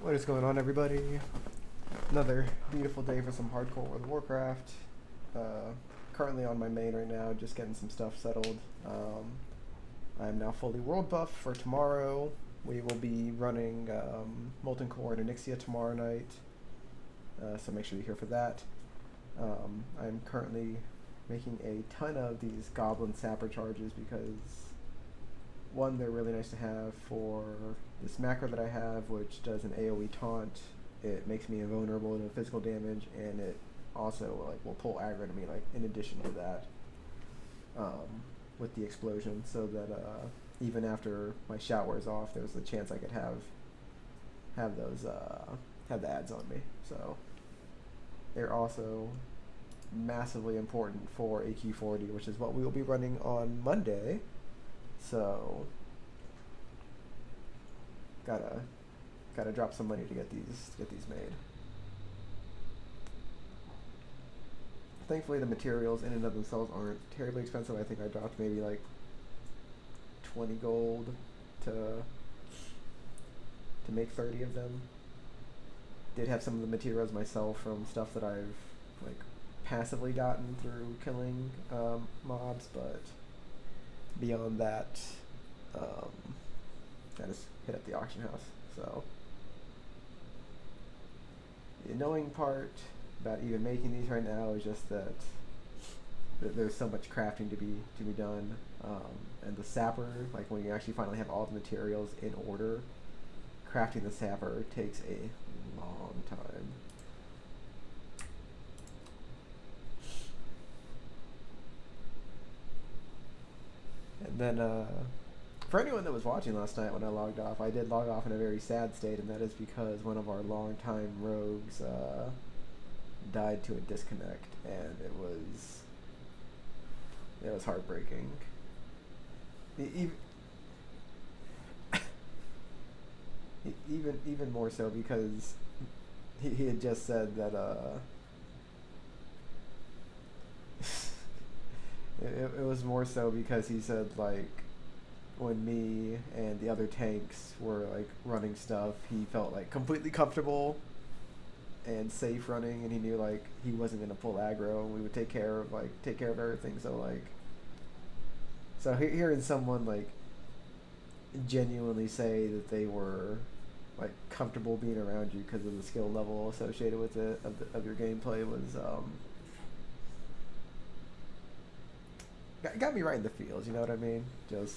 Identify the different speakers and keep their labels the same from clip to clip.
Speaker 1: What is going on, everybody? Another beautiful day for some hardcore World of Warcraft. Currently on my main right now, just getting some stuff settled. I'm now fully world buff for tomorrow. We will be running Molten Core and Onyxia tomorrow night, so make sure you're here for that. I'm currently making a ton of these Goblin Sapper charges because, one, they're really nice to have for this macro that I have, which does an AoE taunt. It makes me invulnerable to physical damage, and it also will pull aggro to me in addition to that, with the explosion, so that even after my shout wears off, there's a chance I could have those have the ads on me. So they're also massively important for AQ40, which is what we will be running on Monday. So gotta drop some money to get these made. Thankfully, the materials in and of themselves aren't terribly expensive. I think I dropped maybe 20 gold to make 30 of them. Did have some of the materials myself from stuff that I've passively gotten through killing mobs, but beyond that, I just hit up the auction house. So the annoying part about even making these right now is just that there's so much crafting to be done, and the sapper, when you actually finally have all the materials in order, crafting the sapper takes a long time. And then, for anyone that was watching last night when I logged off, I did log off in a very sad state, and that is because one of our longtime rogues died to a disconnect, and it was heartbreaking. Even more so because he had just said that it was more so because he said when me and the other tanks were running stuff, he felt completely comfortable and safe running, and he knew he wasn't gonna pull aggro, and we would take care of everything. So hearing someone genuinely say that they were comfortable being around you because of the skill level associated with it of your gameplay was got me right in the feels, you know what I mean? It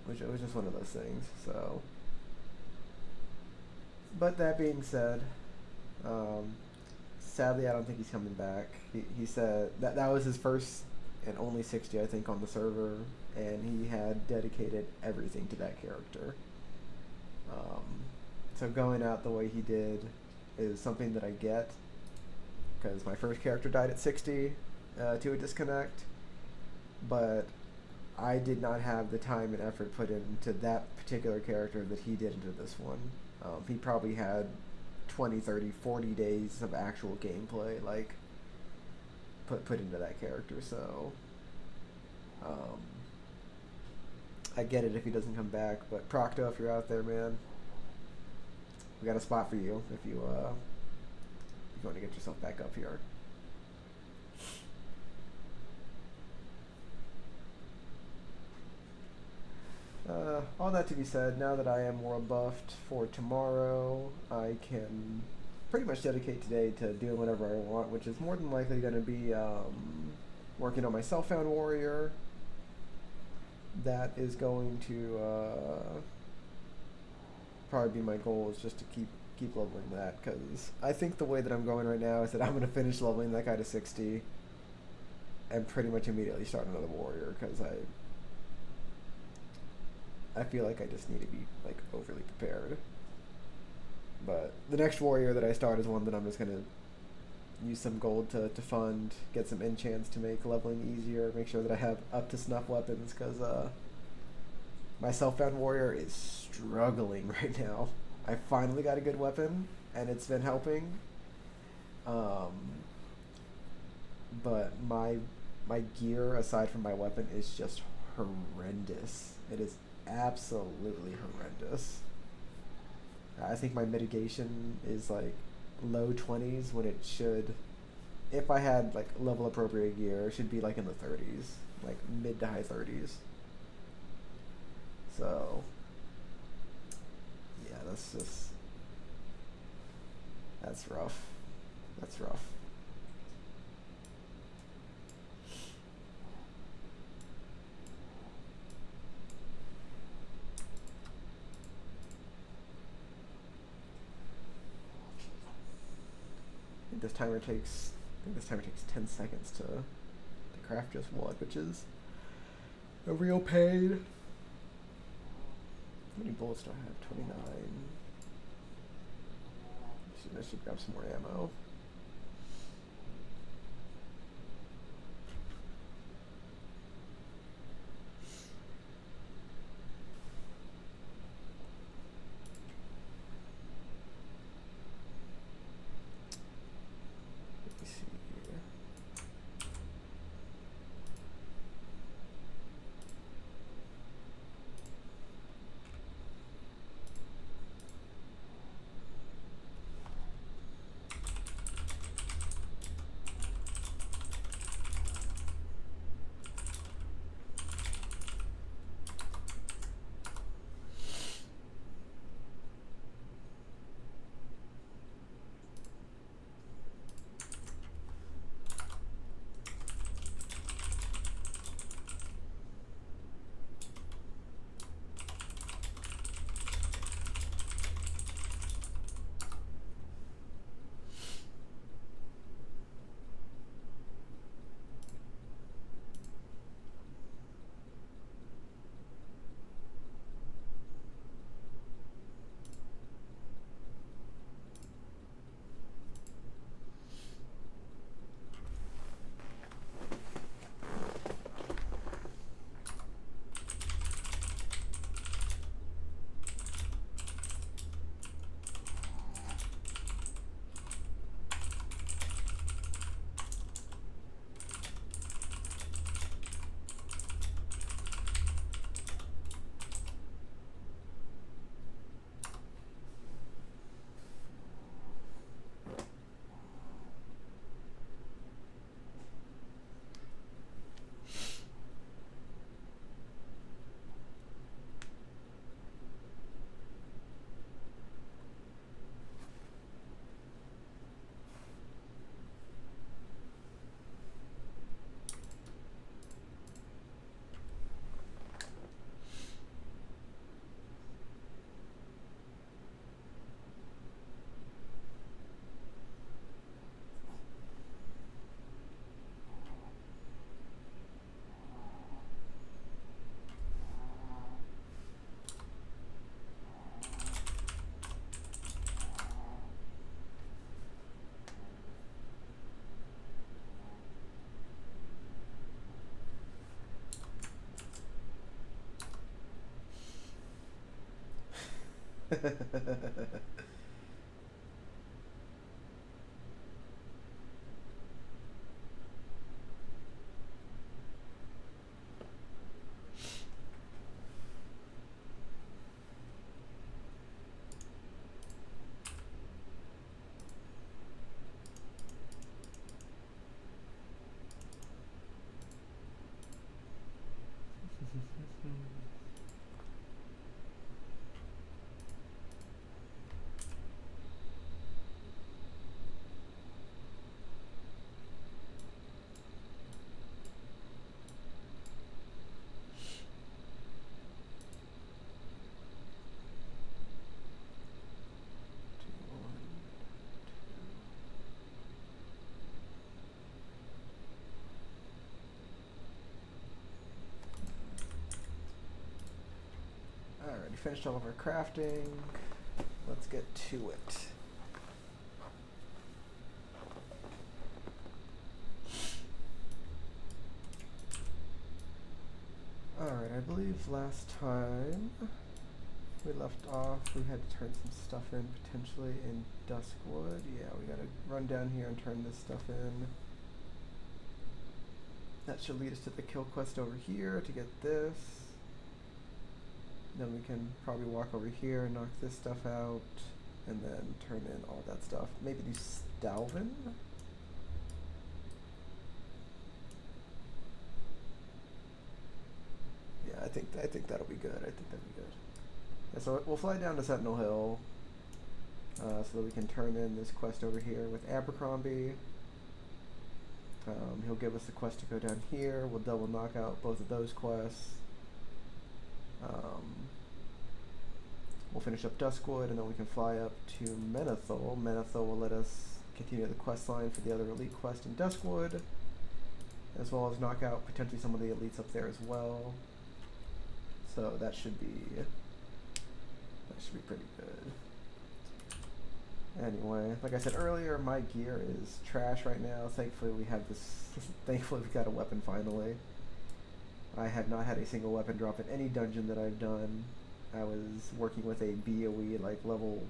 Speaker 1: was just one of those things. So, but that being said, sadly, I don't think he's coming back. He said that was his first and only 60, I think, on the server, and he had dedicated everything to that character. So going out the way he did is something that I get, because my first character died at 60 to a disconnect, but I did not have the time and effort put into that particular character that he did into this one. He probably had 20, 30, 40 days of actual gameplay put into that character, so I get it if he doesn't come back. But Procto, if you're out there, man, we got a spot for you if you want to get yourself back up here. All that to be said, now that I am world buffed for tomorrow, I can pretty much dedicate today to doing whatever I want, which is more than likely going to be working on my self-found warrior. That is going to probably be my goal, is just to keep leveling that, because I think the way that I'm going right now is that I'm going to finish leveling that guy to 60 and pretty much immediately start another warrior, because I feel like I just need to be overly prepared. But the next warrior that I start is one that I'm just gonna use some gold to fund, get some enchants to make leveling easier, make sure that I have up to snuff weapons, because my self-found warrior is struggling right now. I finally got a good weapon, and it's been helping. But my gear, aside from my weapon, is just horrendous. It is absolutely horrendous. I think my mitigation is like low 20s when it should, if I had like level appropriate gear, it should be like in the 30s, like mid to high 30s. So yeah, that's rough. That's rough. I think this timer takes 10 seconds to craft just one, which is a real pain. How many bullets do I have? 29. I should grab some more ammo. Let me see here. Alright, finished all of our crafting. Let's get to it. Alright, I believe last time we left off, we had to turn some stuff in potentially in Duskwood. Yeah, we gotta run down here and turn this stuff in. That should lead us to the kill quest over here to get this. Then we can probably walk over here and knock this stuff out, and then turn in all that stuff. Maybe do Stalvin? Yeah, I think that'll be good. I think that'll be good. Yeah, so we'll fly down to Sentinel Hill, so that we can turn in this quest over here with Abercrombie. He'll give us the quest to go down here. We'll double knock out both of those quests. We'll finish up Duskwood, and then we can fly up to Menethil. Menethil will let us continue the quest line for the other elite quest in Duskwood, as well as knock out potentially some of the elites up there as well. So that should be pretty good. Anyway, like I said earlier, my gear is trash right now. Thankfully we have this, thankfully we got a weapon finally. I have not had a single weapon drop in any dungeon that I've done. I was working with a BOE like level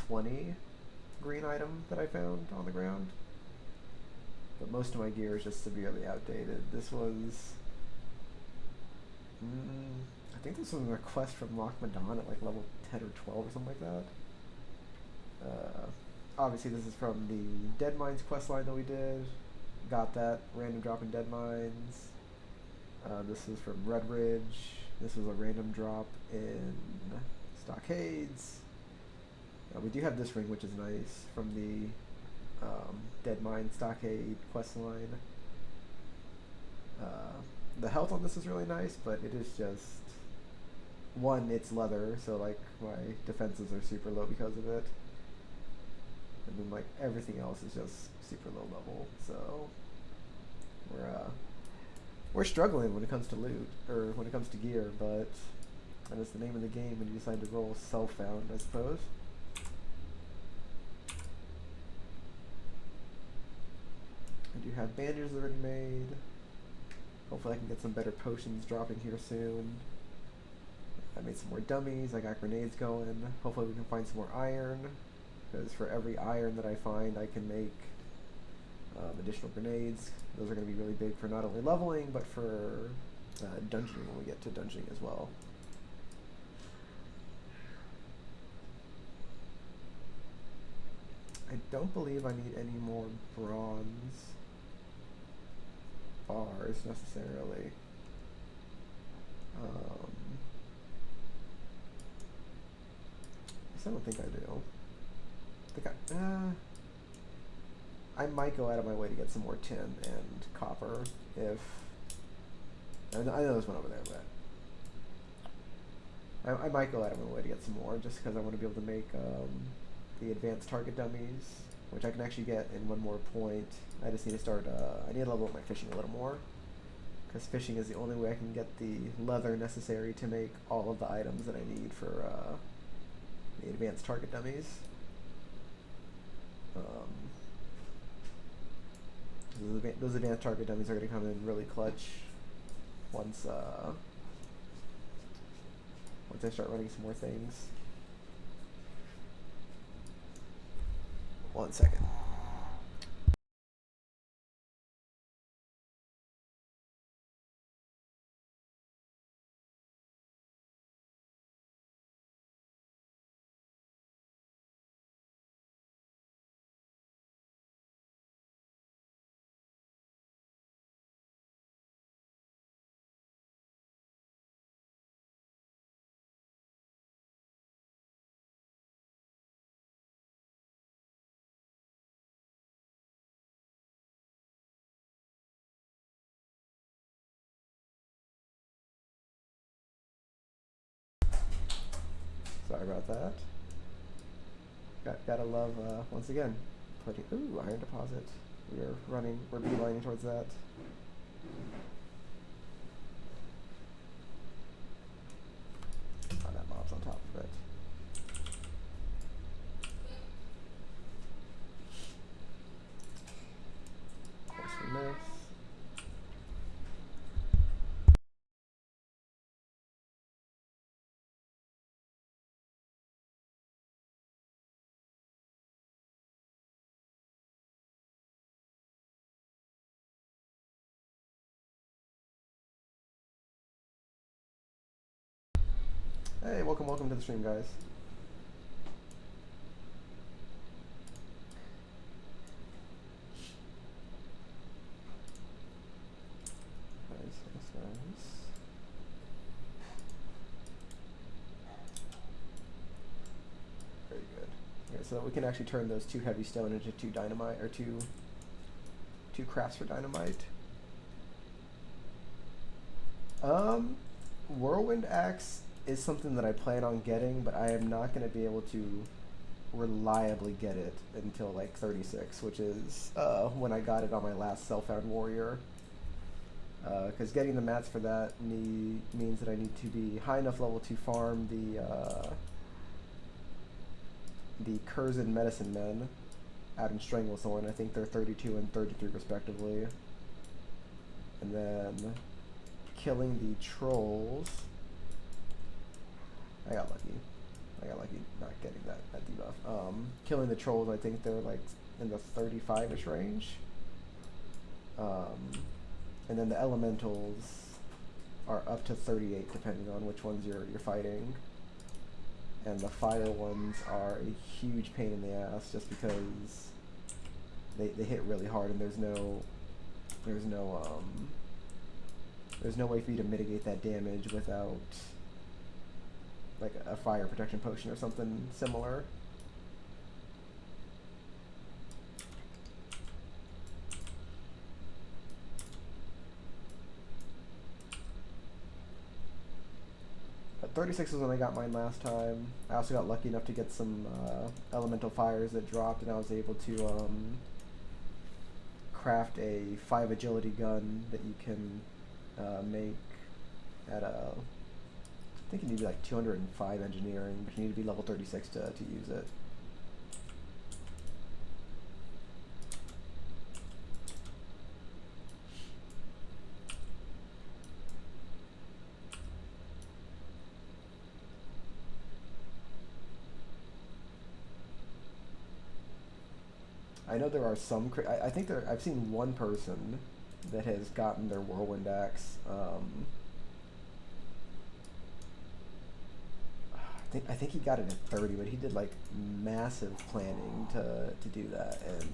Speaker 1: 20 green item that I found on the ground. But most of my gear is just severely outdated. This was, I think this was a request from Loch Madon at like level 10 or 12 or something like that. Obviously this is from the Dead Mines quest line that we did. Got that random drop in Dead Mines. This is from Red Ridge. This was a random drop in Stockades. We do have this ring, which is nice, from the Dead Mines Stockade quest line. The health on this is really nice, but it is just, one, it's leather, so like my defenses are super low because of it. And then like everything else is just super low level, so we're struggling when it comes to loot, or when it comes to gear, but that is the name of the game when you decide to roll self-found, I suppose. I do have bandages already made. Hopefully I can get some better potions dropping here soon. I made some more dummies, I got grenades going. Hopefully we can find some more iron, because for every iron that I find I can make additional grenades. Those are going to be really big for not only leveling, but for dungeoning when we get to dungeoning as well. I don't believe I need any more bronze bars necessarily. I don't think I do. I might go out of my way to get some more tin and copper if... I know there's one over there, but... I might go out of my way to get some more, just because I want to be able to make the advanced target dummies, which I can actually get in one more point. I just need to start... I need to level up my fishing a little more, because fishing is the only way I can get the leather necessary to make all of the items that I need for the advanced target dummies. Those advanced target dummies are going to come in really clutch once I start running some more things. 1 second. Sorry about that. Gotta love, once again, putting... Ooh, iron deposit. We're beelining towards that. Oh, that mob's on top of it. Of course we miss. Hey, welcome to the stream, guys. Nice. Very good. Okay, so we can actually turn those 2 heavy stone into 2 dynamite, or two crafts for dynamite. Whirlwind Axe is something that I plan on getting, but I am not going to be able to reliably get it until like 36, which is when I got it on my last Self-Found Warrior. Because getting the mats for that means that I need to be high enough level to farm the Curzon Medicine Men out in Stranglethorn. I think they're 32 and 33 respectively. And then killing the trolls. I got lucky not getting that debuff. Killing the trolls, I think they're like in the 35-ish range. And then the elementals are up to 38 depending on which ones you're fighting. And the fire ones are a huge pain in the ass just because they hit really hard, and there's no way for you to mitigate that damage without like a fire protection potion or something similar. But 36 was when I got mine last time. I also got lucky enough to get some elemental fires that dropped, and I was able to craft a 5 agility gun that you can make at I think you need to be like 205 engineering, but you need to be level 36 to use it. I know there are some. I think I've seen one person that has gotten their Whirlwind Axe. I think he got it at 30, but he did like massive planning to do that. And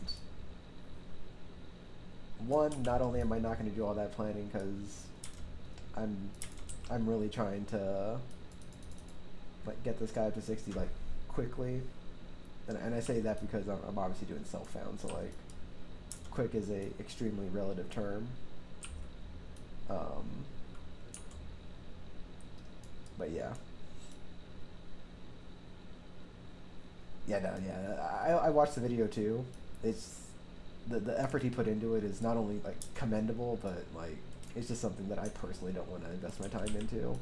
Speaker 1: one, not only am I not going to do all that planning because I'm really trying to like get this guy up to 60 like quickly. And I say that because I'm obviously doing self-found, so like quick is a extremely relative term. But yeah. I watched the video too. It's the effort he put into it is not only like commendable, but like it's just something that I personally don't want to invest my time into.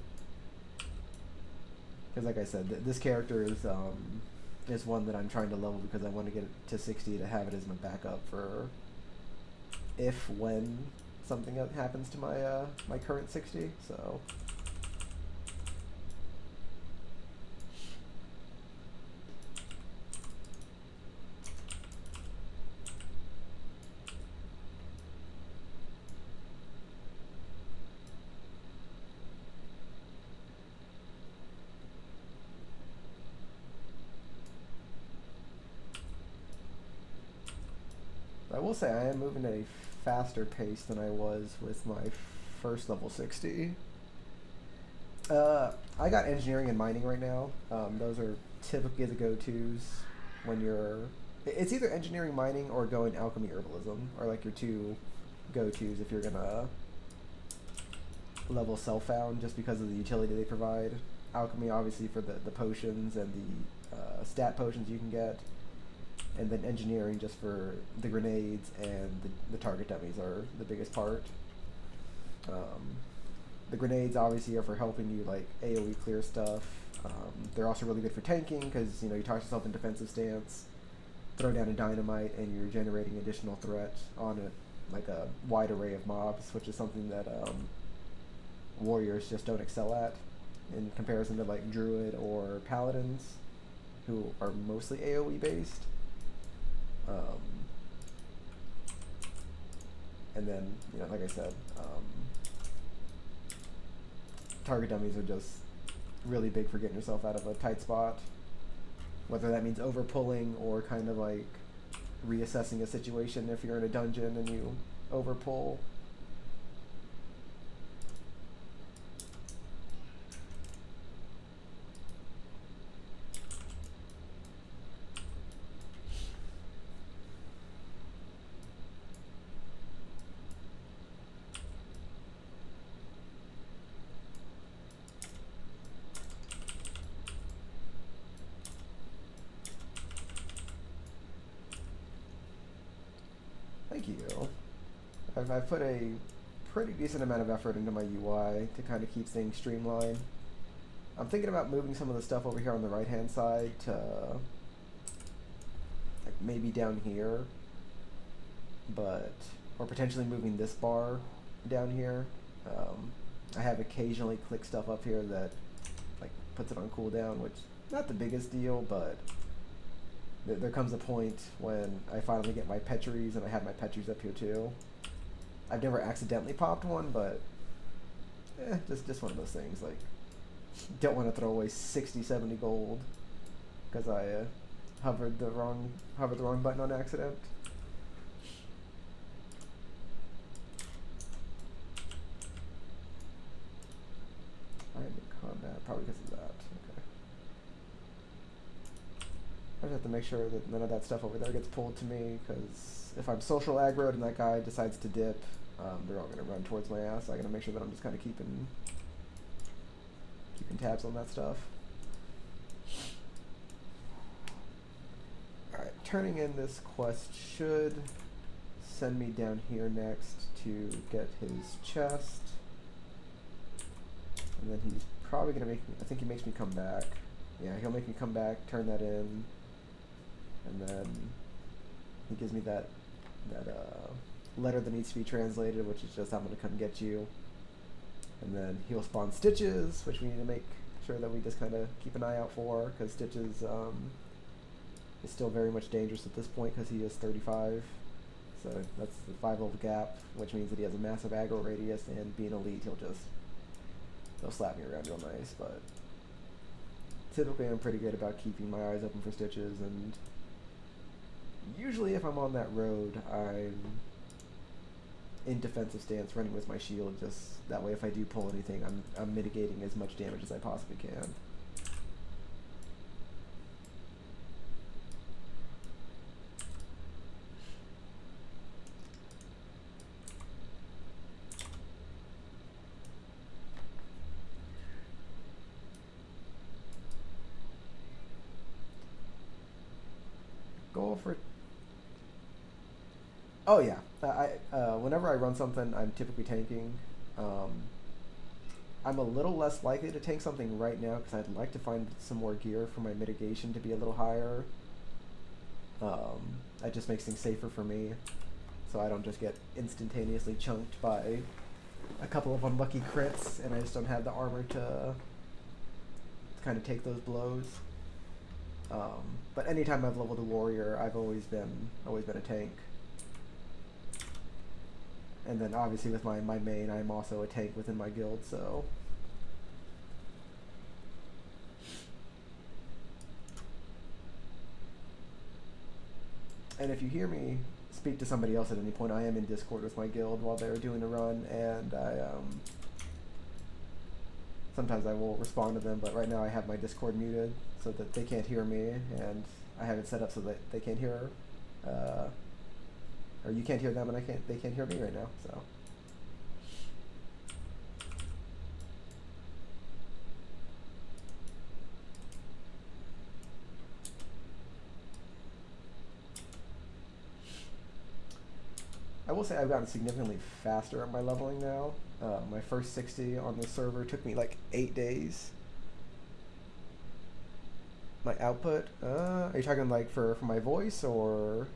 Speaker 1: Because like I said, this character is one that I'm trying to level because I want to get it to 60 to have it as my backup for when something happens to my current 60. So. I will say I am moving at a faster pace than I was with my first level 60. I got engineering and mining right now. Those are typically the go-tos when you're... It's either engineering, mining, or going alchemy, herbalism, are like your 2 go-tos if you're gonna level self-found, just because of the utility they provide. Alchemy, obviously, for the potions and the stat potions you can get. And then engineering just for the grenades and the target dummies are the biggest part. The grenades obviously are for helping you like AoE clear stuff. They're also really good for tanking because you toss yourself in defensive stance, throw down a dynamite, and you're generating additional threat on like a wide array of mobs, which is something that warriors just don't excel at in comparison to like druid or paladins, who are mostly AoE based. And then, like I said, target dummies are just really big for getting yourself out of a tight spot. Whether that means over pulling or kind of like reassessing a situation if you're in a dungeon and you over pull. Thank you. I've put a pretty decent amount of effort into my UI to kind of keep things streamlined. I'm thinking about moving some of the stuff over here on the right hand side to like maybe down here, but or potentially moving this bar down here. I have occasionally clicked stuff up here that like puts it on cooldown, which not the biggest deal, but there comes a point when I finally get my Petries, and I have my Petries up here too. I've never accidentally popped one, but just one of those things. Like, don't want to throw away 60, 70 gold because I hovered the wrong button on accident. I am in combat, probably because of that. Okay. I just have to make sure that none of that stuff over there gets pulled to me, because if I'm social aggroed and that guy decides to dip, they're all going to run towards my ass. So I got to make sure that I'm just kind of keeping tabs on that stuff. Alright, turning in this quest should send me down here next to get his chest. And then he's probably going to make me, I think he makes me come back. Yeah, he'll make me come back, turn that in, and then he gives me that letter that needs to be translated, which is just I'm going to come get you. And then he'll spawn Stitches, which we need to make sure that we just kind of keep an eye out for, because Stitches is still very much dangerous at this point because he is 35. So that's the 5-level gap, which means that he has a massive aggro radius, and being elite, he'll slap me around real nice. But typically I'm pretty good about keeping my eyes open for Stitches, and usually if I'm on that road, I'm in defensive stance running with my shield, just that way if I do pull anything, I'm mitigating as much damage as I possibly can. Goal for... Oh yeah, whenever I run something, I'm typically tanking. I'm a little less likely to tank something right now because I'd like to find some more gear for my mitigation to be a little higher. That just makes things safer for me, so I don't just get instantaneously chunked by a couple of unlucky crits, and I just don't have the armor to kind of take those blows. But anytime I've leveled a warrior, I've always been a tank. And then obviously with my main, I'm also a tank within my guild, so... And if you hear me speak to somebody else at any point, I am in Discord with my guild while they're doing a run, and sometimes I will respond to them, but right now I have my Discord muted so that they can't hear me, and I have it set up so that they can't hear... or you can't hear them and they can't hear me right now, so. I will say I've gotten significantly faster at my leveling now. My first 60 on the server took me like 8 days. My output, are you talking like for my voice, or?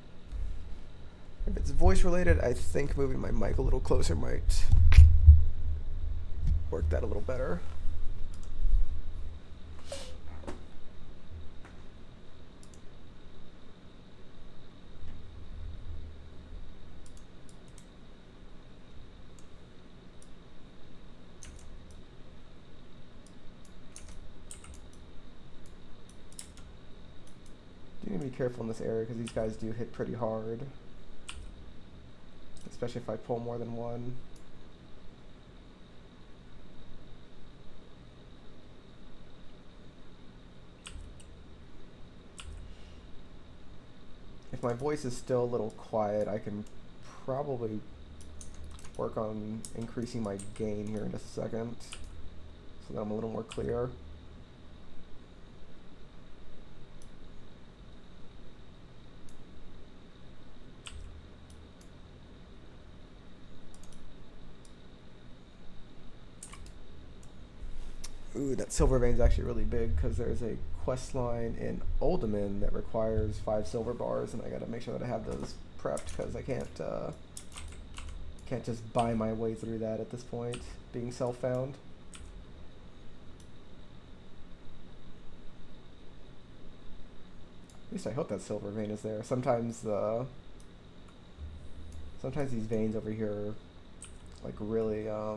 Speaker 1: If it's voice related, I think moving my mic a little closer might work that a little better. Do need to be careful in this area because these guys do hit pretty hard. Especially if I pull more than one. If my voice is still a little quiet, I can probably work on increasing my gain here in a second so that I'm a little more clear. Ooh, that silver vein's actually really big because there's a quest line in Uldaman that requires 5 silver bars, and I gotta make sure that I have those prepped because I can't just buy my way through that at this point, being self-found. At least I hope that silver vein is there. Sometimes these veins over here, like really are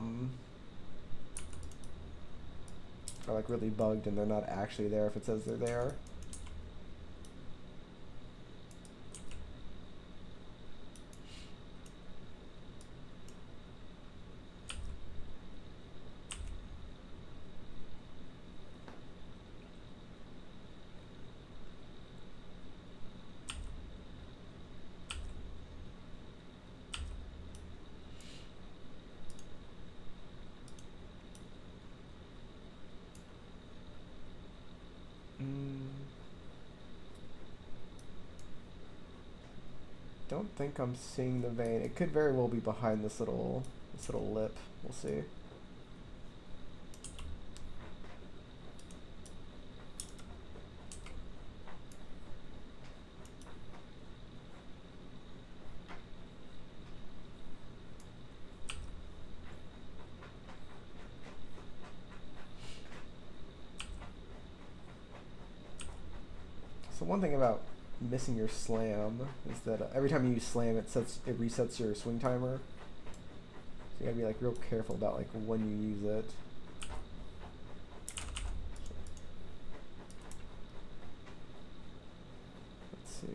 Speaker 1: like really bugged and they're not actually there if it says they're there. Don't think I'm seeing the vein. It could very well be behind this little lip. We'll see. So one thing about missing your slam is that every time you use slam, it resets your swing timer. So you gotta be like real careful about like when you use it. Let's see.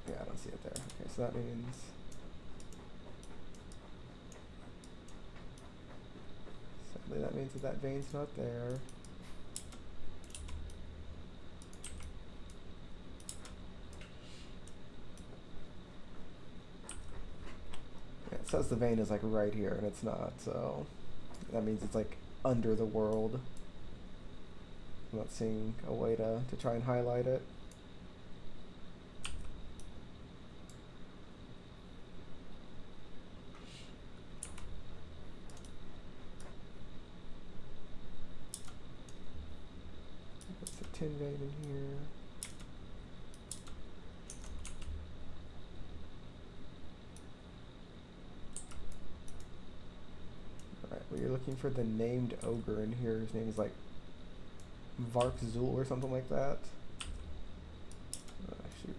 Speaker 1: Yeah, I don't see it there. Okay, so that means that means that vein's not there. Yeah, it says the vein is like right here and it's not, so that means it's like under the world. I'm not seeing a way to try and highlight it. Tin vein in here. Alright, well, you're looking for the named ogre in here. His name is like Varkzul or something like that. Shoot.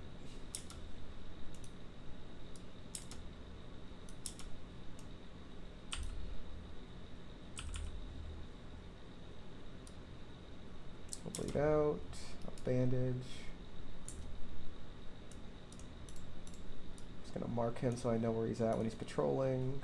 Speaker 1: I'll bleed out. I'll bandage. Just gonna mark him so I know where he's at when he's patrolling.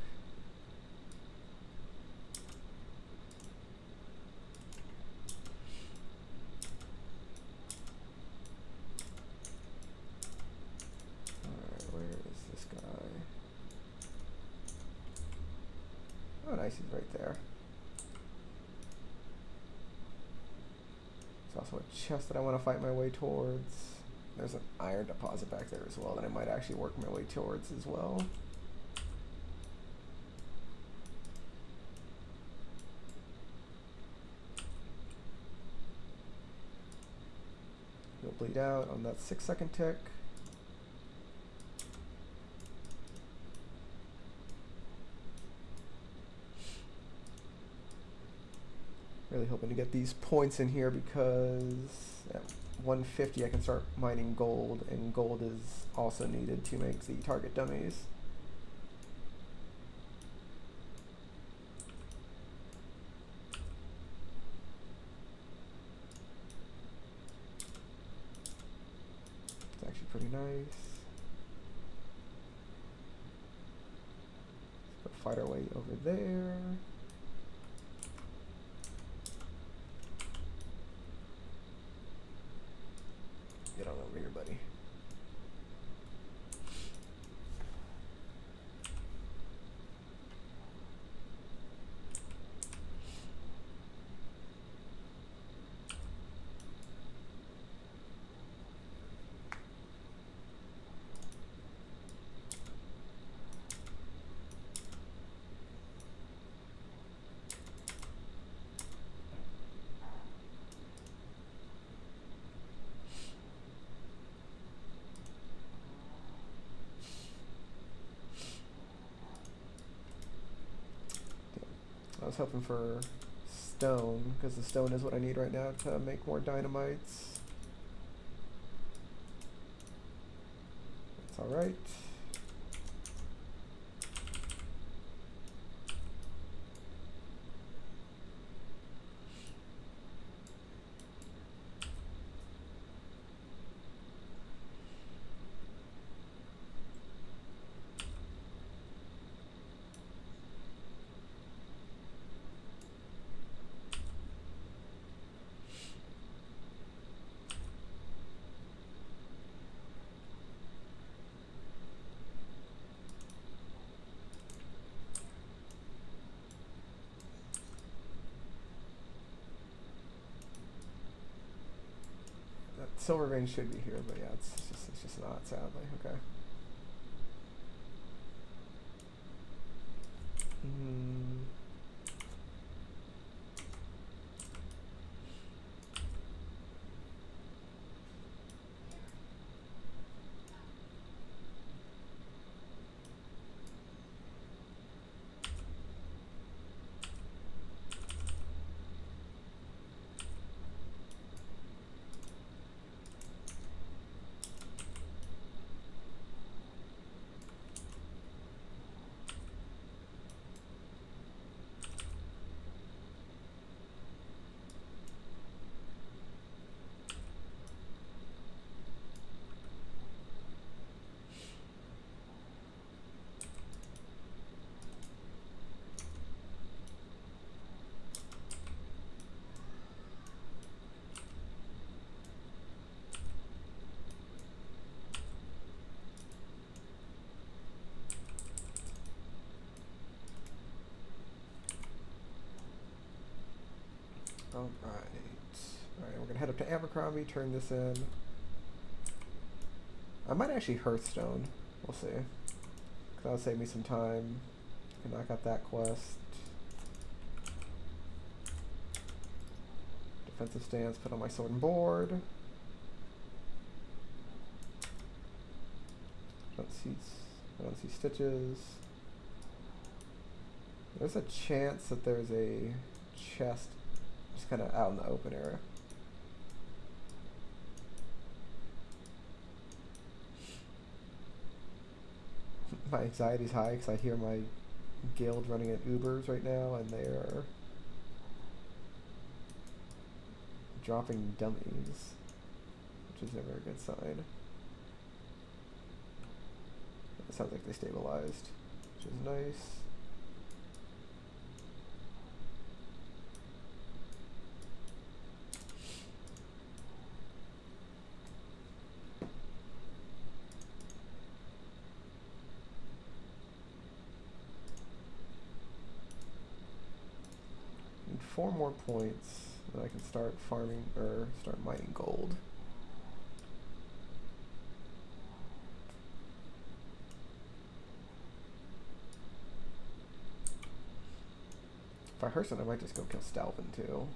Speaker 1: Alright, where is this guy? Oh nice, he's right there. Also a chest that I want to fight my way towards. There's an iron deposit back there as well that I might actually work my way towards as well. You'll bleed out on that 6-second tick. Really hoping to get these points in here because at 150 I can start mining gold, and gold is also needed to make the target dummies. Very nice. Let's go fight our way over there. Get on over here, buddy. I was hoping for stone, because the stone is what I need right now to make more dynamites. That's alright. Silver vein should be here, but yeah, it's just not, sadly. Okay. Alright, we're gonna head up to Abercrombie, turn this in. I might actually Hearthstone. We'll see. Cause that'll save me some time. Can knock out that quest. Defensive stance, put on my sword and board. I don't see stitches. There's a chance that there's a chest just kind of out in the open area. My anxiety's high because I hear my guild running at Ubers right now, and they are dropping dummies, which is never a good sign. It sounds like they stabilized, which is nice. Need 4 more points, and I can start farming or start mining gold. If I Hearthstone, I might just go kill Stalvin too.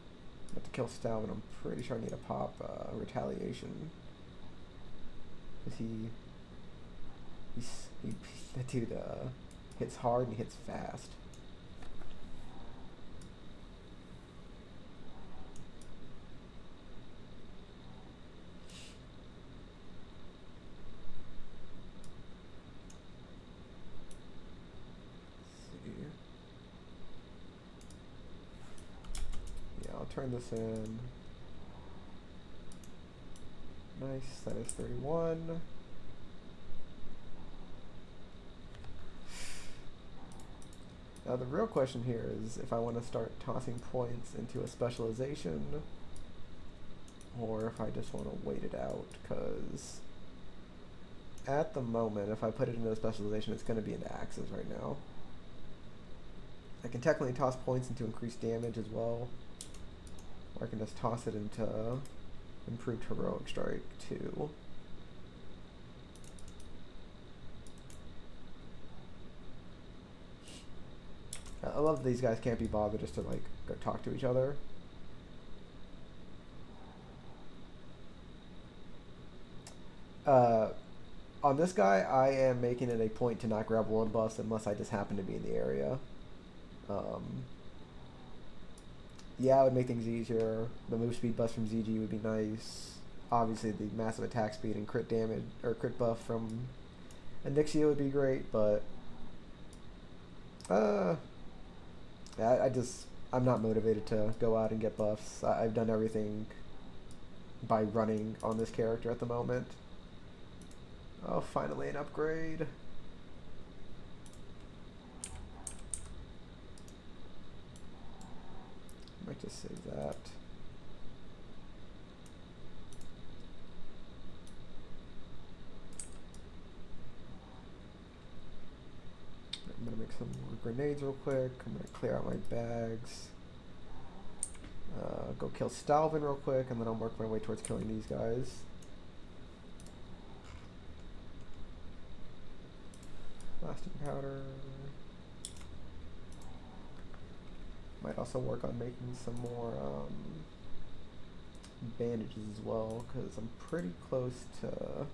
Speaker 1: But to kill Stalvin, I'm pretty sure I need to pop retaliation. Cause that dude hits hard and he hits fast. Turn this in. Nice, that is 31. Now the real question here is if I want to start tossing points into a specialization or if I just want to wait it out, because at the moment, if I put it into a specialization, it's going to be into axes right now. I can technically toss points into increased damage as well, or I can just toss it into improved heroic strike too. I love that these guys can't be bothered just to like go talk to each other. On this guy, I am making it a point to not grab world buffs unless I just happen to be in the area. Yeah, it would make things easier. The move speed buff from ZG would be nice. Obviously, the massive attack speed and crit damage or crit buff from Anixia would be great, but yeah, I'm not motivated to go out and get buffs. I've done everything by running on this character at the moment. Oh, finally an upgrade. Might just save that. I'm gonna make some more grenades real quick. I'm gonna clear out my bags. Go kill Stalvin real quick, and then I'll work my way towards killing these guys. Blasting powder. Might also work on making some more bandages as well, because I'm pretty close to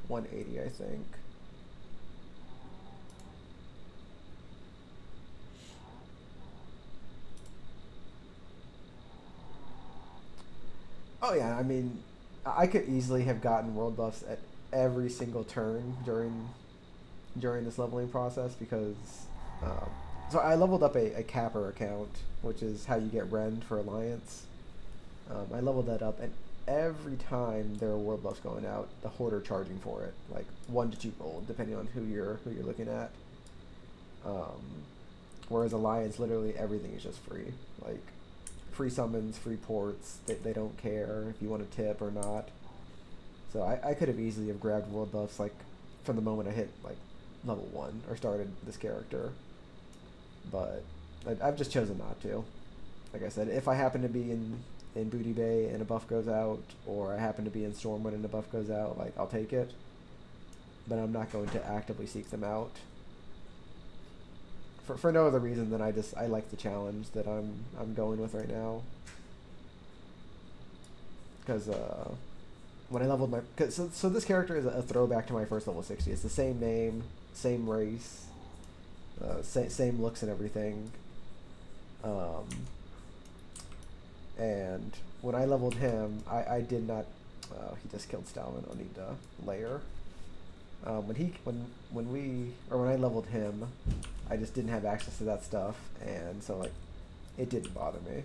Speaker 1: 180, I think. Oh yeah, I mean, I could easily have gotten world buffs at every single turn during this leveling process because so I leveled up a capper account, which is how you get Rend for Alliance. I leveled that up, and every time there are world buffs going out, the Horde are charging for it, like 1 to 2 gold, depending on who you're looking at. Whereas Alliance, literally everything is just free, like free summons, free ports. They don't care if you want to tip or not. So I could have easily have grabbed world buffs like from the moment I hit like level 1 or started this character, but I've just chosen not to. Like I said, if I happen to be in Booty Bay and a buff goes out, or I happen to be in Stormwind and a buff goes out, like I'll take it, but I'm not going to actively seek them out for no other reason than I like the challenge that I'm going with right now. Because when I leveled so this character is a throwback to my first level 60. It's the same name, same race, same looks and everything. And when I leveled him, I did not. He just killed Stalin. I'll need to layer. When I leveled him, I just didn't have access to that stuff, and so like it didn't bother me.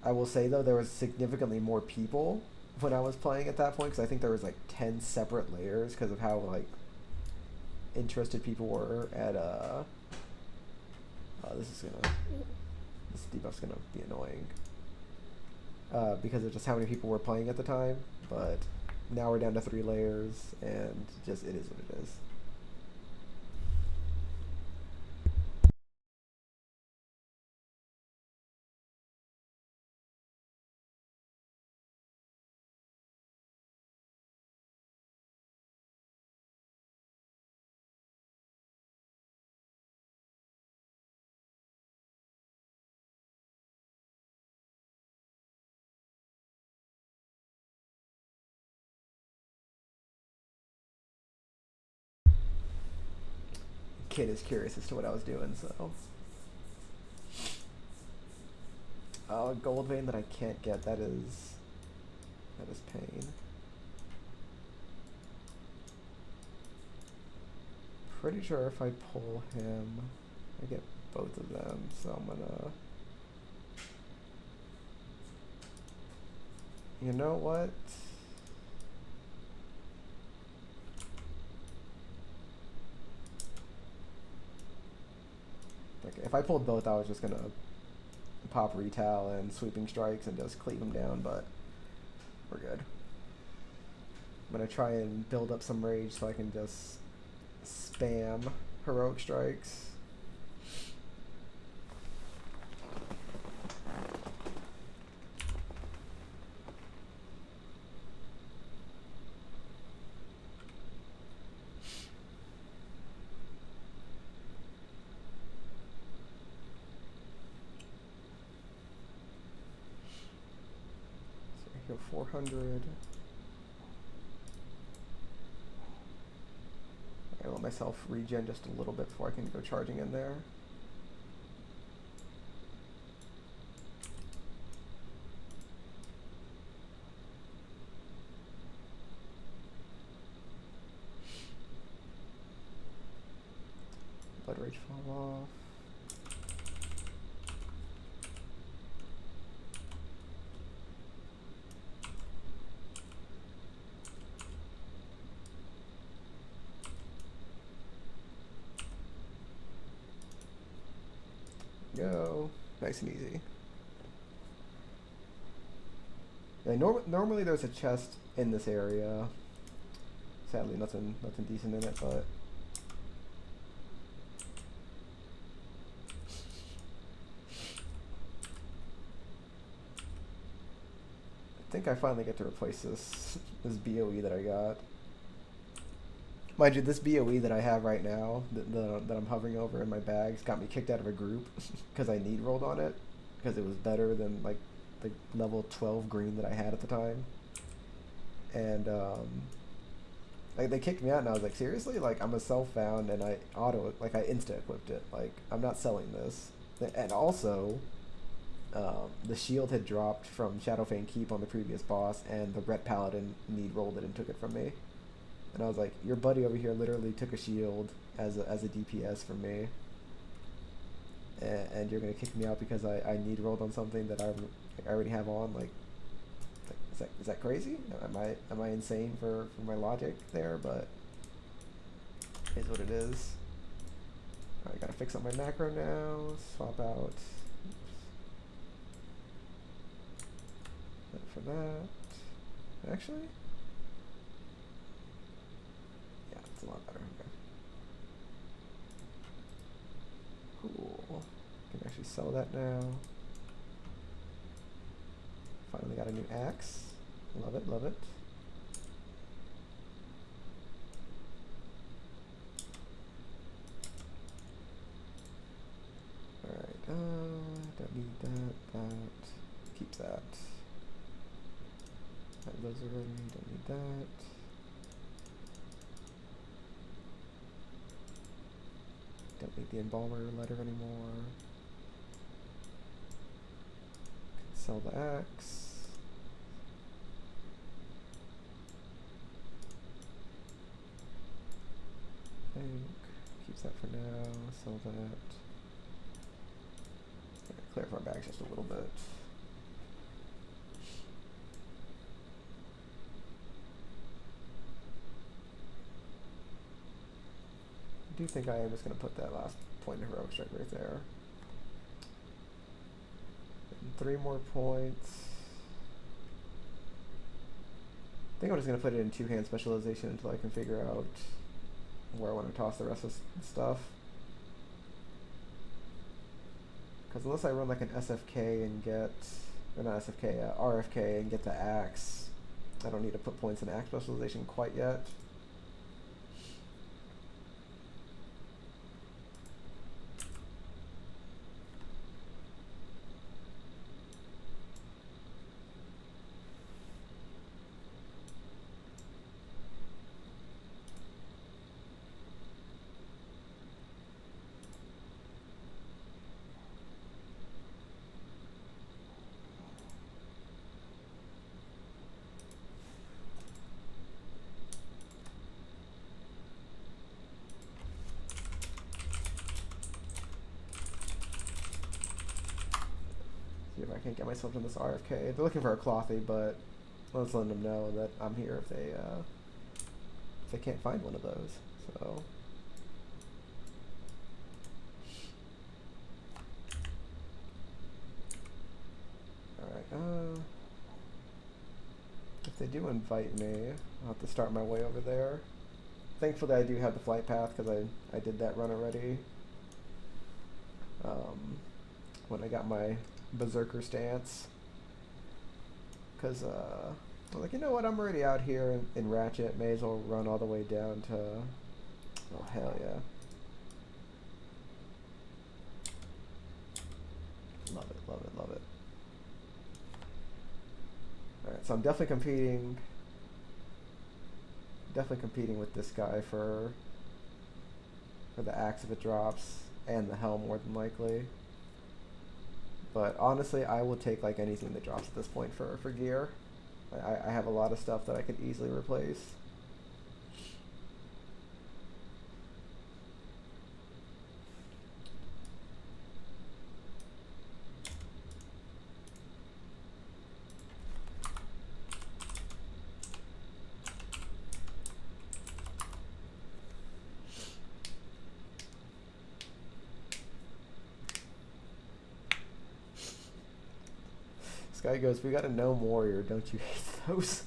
Speaker 1: I will say though, there was significantly more people when I was playing at that point, because I think there was like 10 separate layers because of how like interested people were at this debuff's gonna be annoying because of just how many people were playing at the time. But now we're down to 3 layers, and just it is what it is. Kid is curious as to what I was doing, so. Gold vein that I can't get, that is pain. Pretty sure if I pull him, I get both of them, so I'm gonna... You know what? if I pulled both, I was just gonna pop retail and sweeping strikes and just cleave them down, but we're good. I'm gonna try and build up some rage so I can just spam heroic strikes. So 400. I let myself regen just a little bit before I can go charging in there. Blood Rage fall off. Go. Nice and easy. Yeah, normally there's a chest in this area. Sadly, nothing decent in it, but I think I finally get to replace this BOE that I got. Mind you, this BOE that I have right now, that I'm hovering over in my bags, got me kicked out of a group because I need rolled on it, because it was better than like the level 12 green that I had at the time. And like they kicked me out, and I was like, seriously? Like, I'm a self-found, and I insta-equipped it. Like, I'm not selling this. And also, the shield had dropped from Shadowfang Keep on the previous boss, and the Ret Paladin need rolled it and took it from me. And I was like, your buddy over here literally took a shield as a DPS from me, and you're gonna kick me out because I need rolled on something that I already have on. Like is that crazy? Am I insane for my logic there? But it is what it is. I gotta fix up my macro now. Swap out that for that. Actually. It's a lot better. Okay. Cool. Can actually sell that now. Finally got a new axe. Love it, love it. Alright, don't need that. Keep that. Those are ready, don't need that. Don't need the embalmer letter anymore. Can sell the axe. Keeps that for now. Sell that. Clear up our bags just a little bit. I do think I am just going to put that last point of heroic strike right there. And 3 more points. I think I'm just going to put it in 2-hand specialization until I can figure out where I want to toss the rest of the stuff. Because unless I run like an SFK and get, or not SFK, RFK and get the axe, I don't need to put points in axe specialization quite yet. See if I can get myself in this RFK. They're looking for a clothy, but let's let them know that I'm here if they can't find one of those. So do invite me, I'll have to start my way over there. Thankfully, I do have the flight path because I did that run already. When I got my berserker stance. Because, I'm like, you know what, I'm already out here in Ratchet, may as well run all the way down to, oh hell yeah. Love it, love it, love it. Alright, so I'm definitely competing with this guy for the axe if it drops, and the helm more than likely. But honestly, I will take like anything that drops at this point for gear. I have a lot of stuff that I could easily replace. This guy goes, we got a gnome warrior, don't you hate those?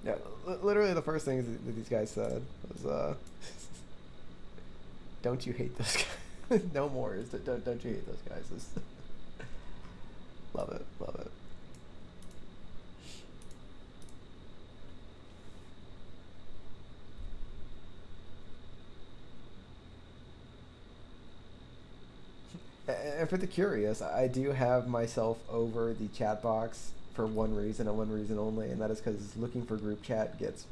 Speaker 1: Yeah, literally the first thing that these guys said was, don't you hate those guys? No more is don't you hate those guys? Love it, love it. And for the curious, I do have myself over the chat box for one reason and one reason only, and that is because looking for group chat gets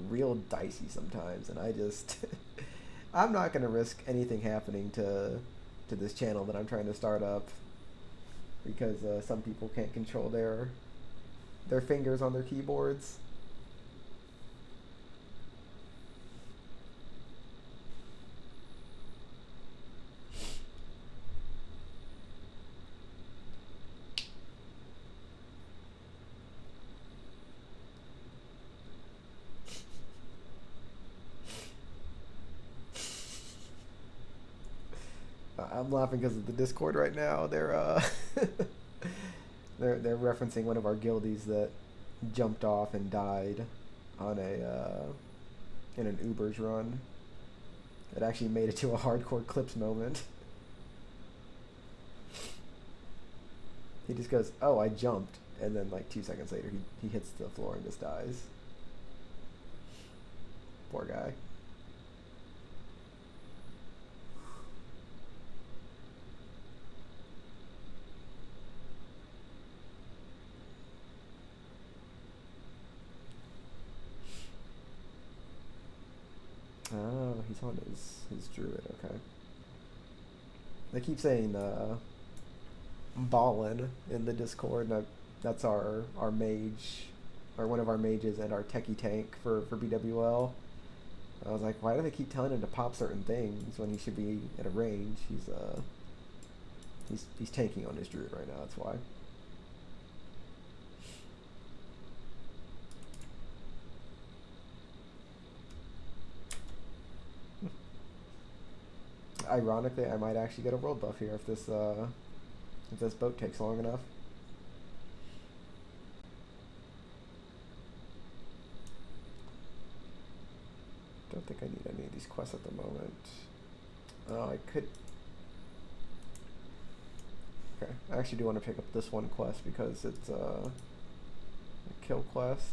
Speaker 1: real dicey sometimes, and I just I'm not gonna risk anything happening to this channel that I'm trying to start up because some people can't control their fingers on their keyboards. I'm laughing because of the Discord right now. They're they're referencing one of our guildies that jumped off and died on in an Uber's run. It actually made it to a hardcore clips moment. He just goes, "Oh, I jumped," and then like 2 seconds later, he hits the floor and just dies. Poor guy. Oh, he's on his druid, okay. They keep saying ballin in the Discord, and that's our mage, or one of our mages and our techie tank for BWL. I was like, why do they keep telling him to pop certain things when he should be at a range? He's tanking on his druid right now, that's why. Ironically, I might actually get a world buff here if this boat takes long enough. Don't think I need any of these quests at the moment. Oh, I could. Okay, I actually do want to pick up this one quest because it's a kill quest.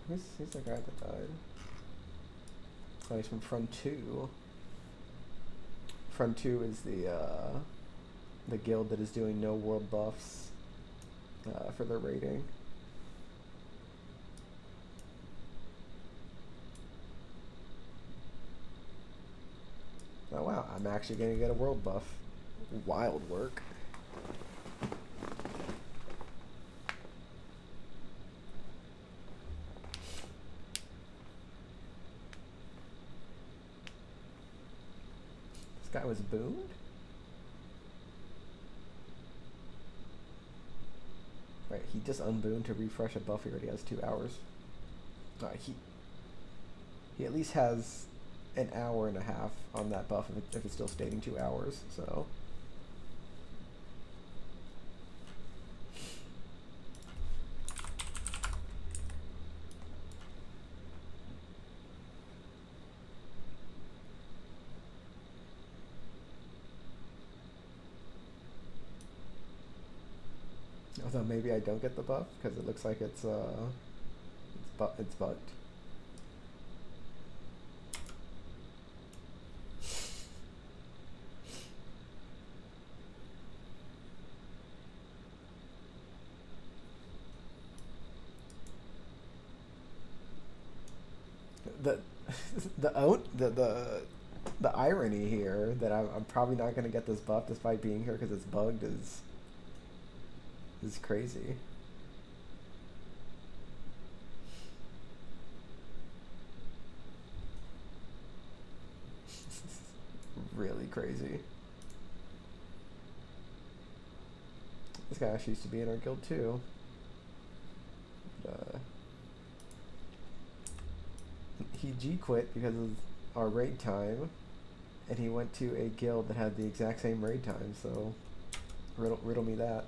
Speaker 1: Who's the guy that died? Oh, he's from Front 2. Front 2 is the guild that is doing no world buffs for their rating. Oh wow, I'm actually gonna get a world buff. Wild work. This guy was booned? Right, he just unbooned to refresh a buff. He already has 2 hours. He at least has an hour and a half on that buff if it's still stating 2 hours, so. Although maybe I don't get the buff because it looks like it's bugged. The irony here that I'm probably not gonna get this buff despite being here because it's bugged is crazy. Really crazy. This guy actually used to be in our guild too. But, he G-quit because of our raid time, and he went to a guild that had the exact same raid time, so riddle me that.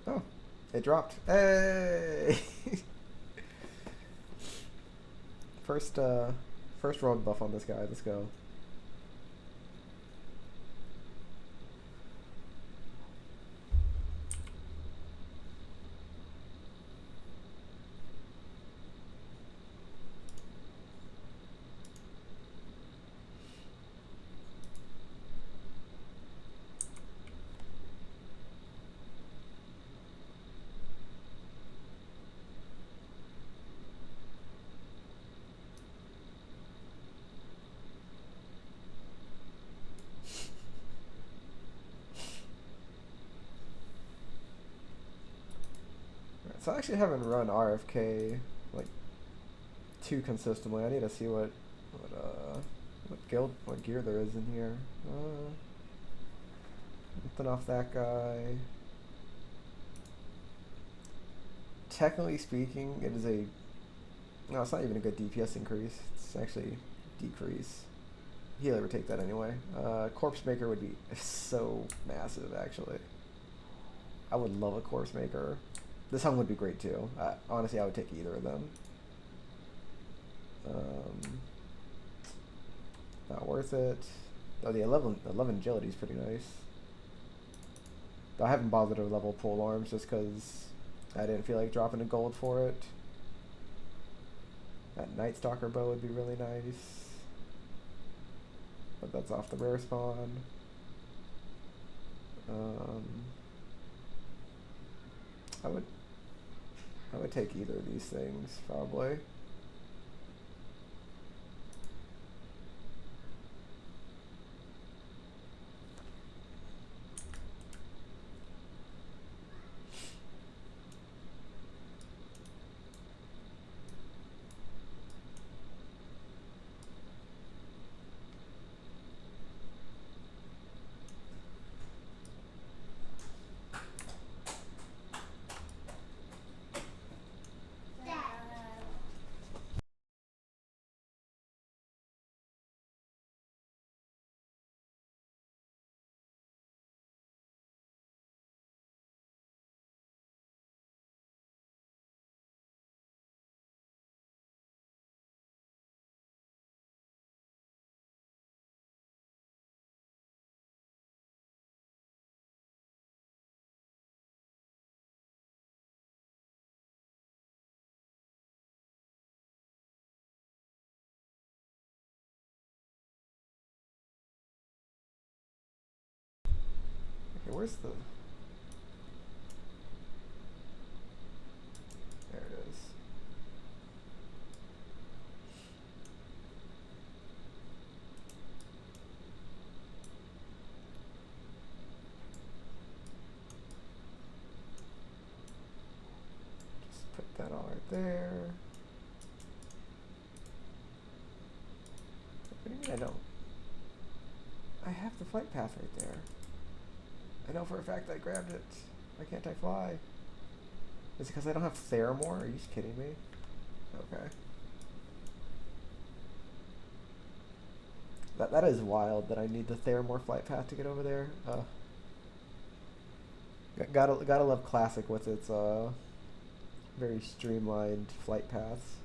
Speaker 1: Oh, it dropped. Hey! First world buff on this guy. Let's go. So I actually haven't run RFK like too consistently. I need to see what gear there is in here. Nothing off that guy. Technically speaking, it is no, it's not even a good DPS increase. It's actually decrease. Healer would take that anyway. Corpse Maker would be so massive, actually. I would love a Corpse Maker. This one would be great too. Honestly, I would take either of them. Not worth it. Oh, the 11 agility is pretty nice. I haven't bothered to level pole arms just because I didn't feel like dropping a gold for it. That Night Stalker bow would be really nice. But that's off the rare spawn. I would take either of these things, probably. where's the... There it is. Just put that all right there. What do you mean I don't? I have the flight path right there. I know for a fact I grabbed it. Why can't I fly? Is it because I don't have Theramore? Are you just kidding me? Okay. That is wild that I need the Theramore flight path to get over there. Gotta love Classic with its very streamlined flight paths.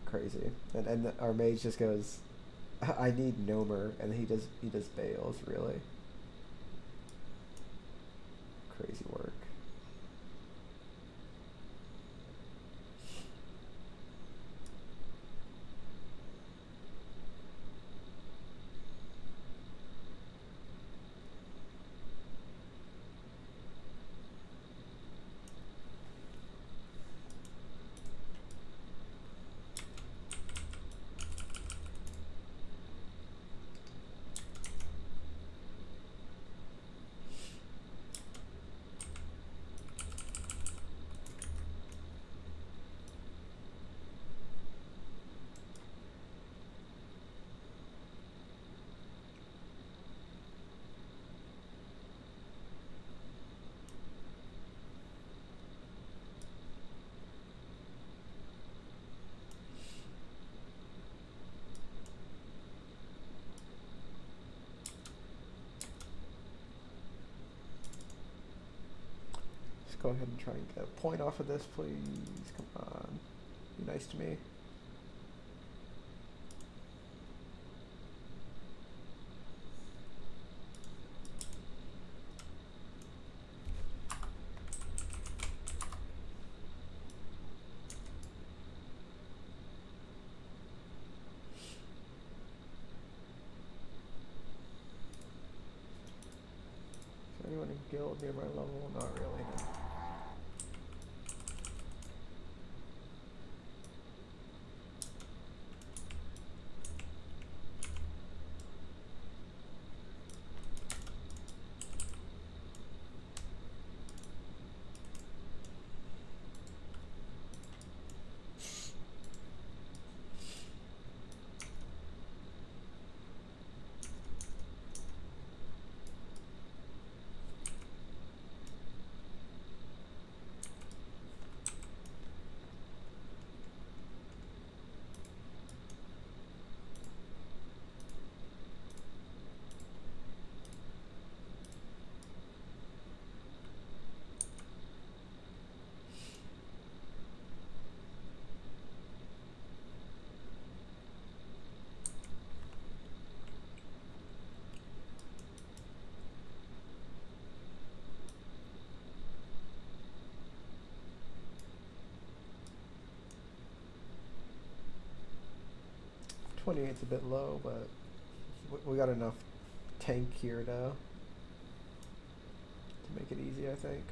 Speaker 1: Crazy. And our mage just goes, I need Gnomer, and he just bails, really. Crazy work. Go ahead and try and get a point off of this, please. Come on. Be nice to me. Is anyone in guild near my level? Not really, no. It's a bit low, but we got enough tank here to make it easy, I think.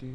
Speaker 1: Do.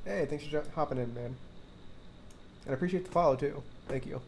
Speaker 1: Hey, thanks for hopping in, man. And I appreciate the follow too. Thank you.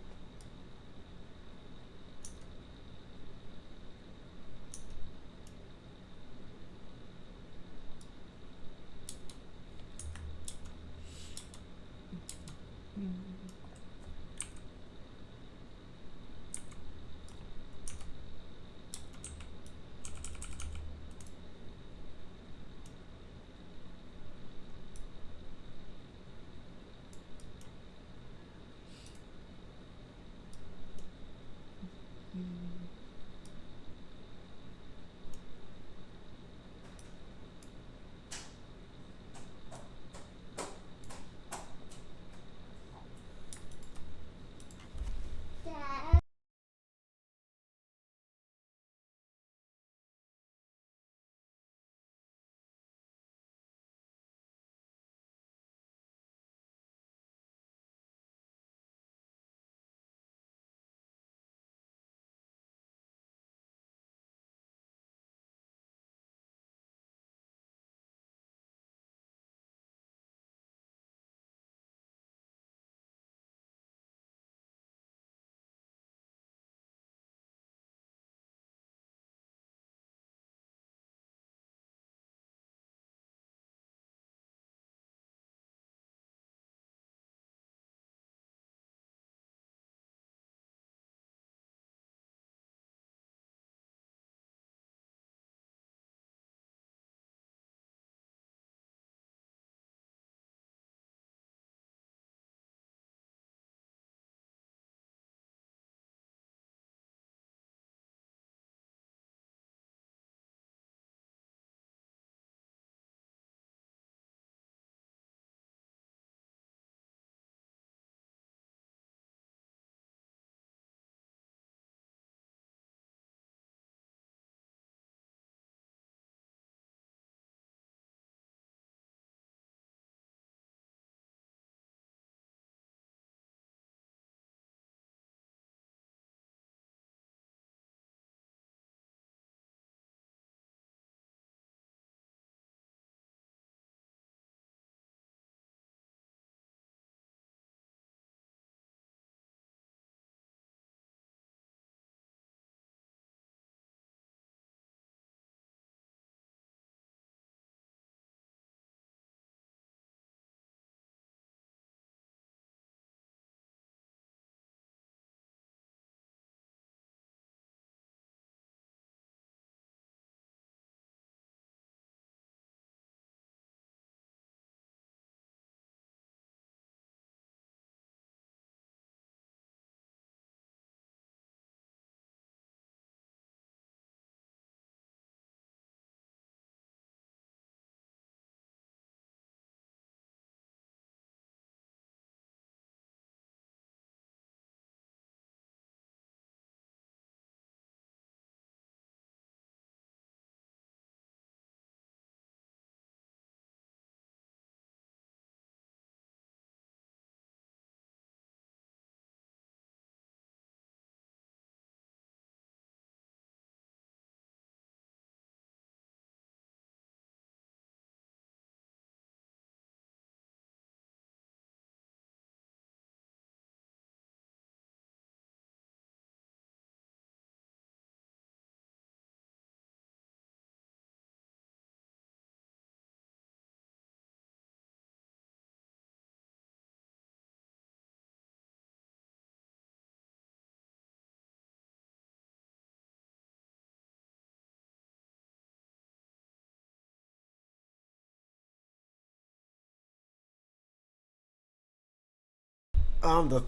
Speaker 1: I'm the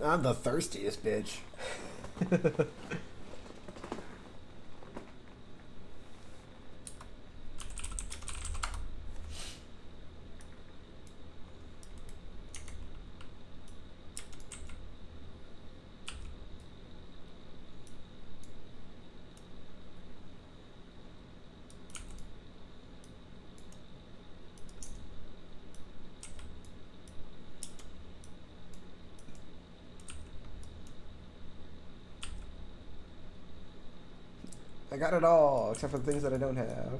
Speaker 1: I'm the thirstiest bitch. I got it all except for the things that I don't have.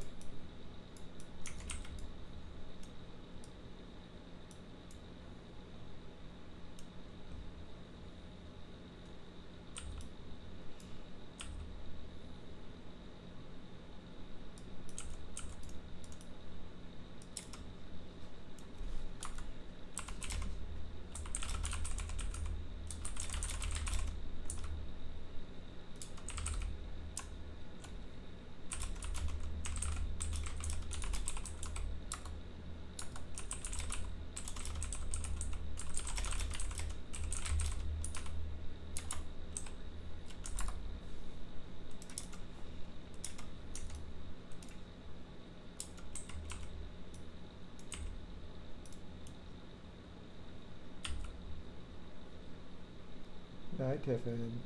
Speaker 1: Hi, Tiffin.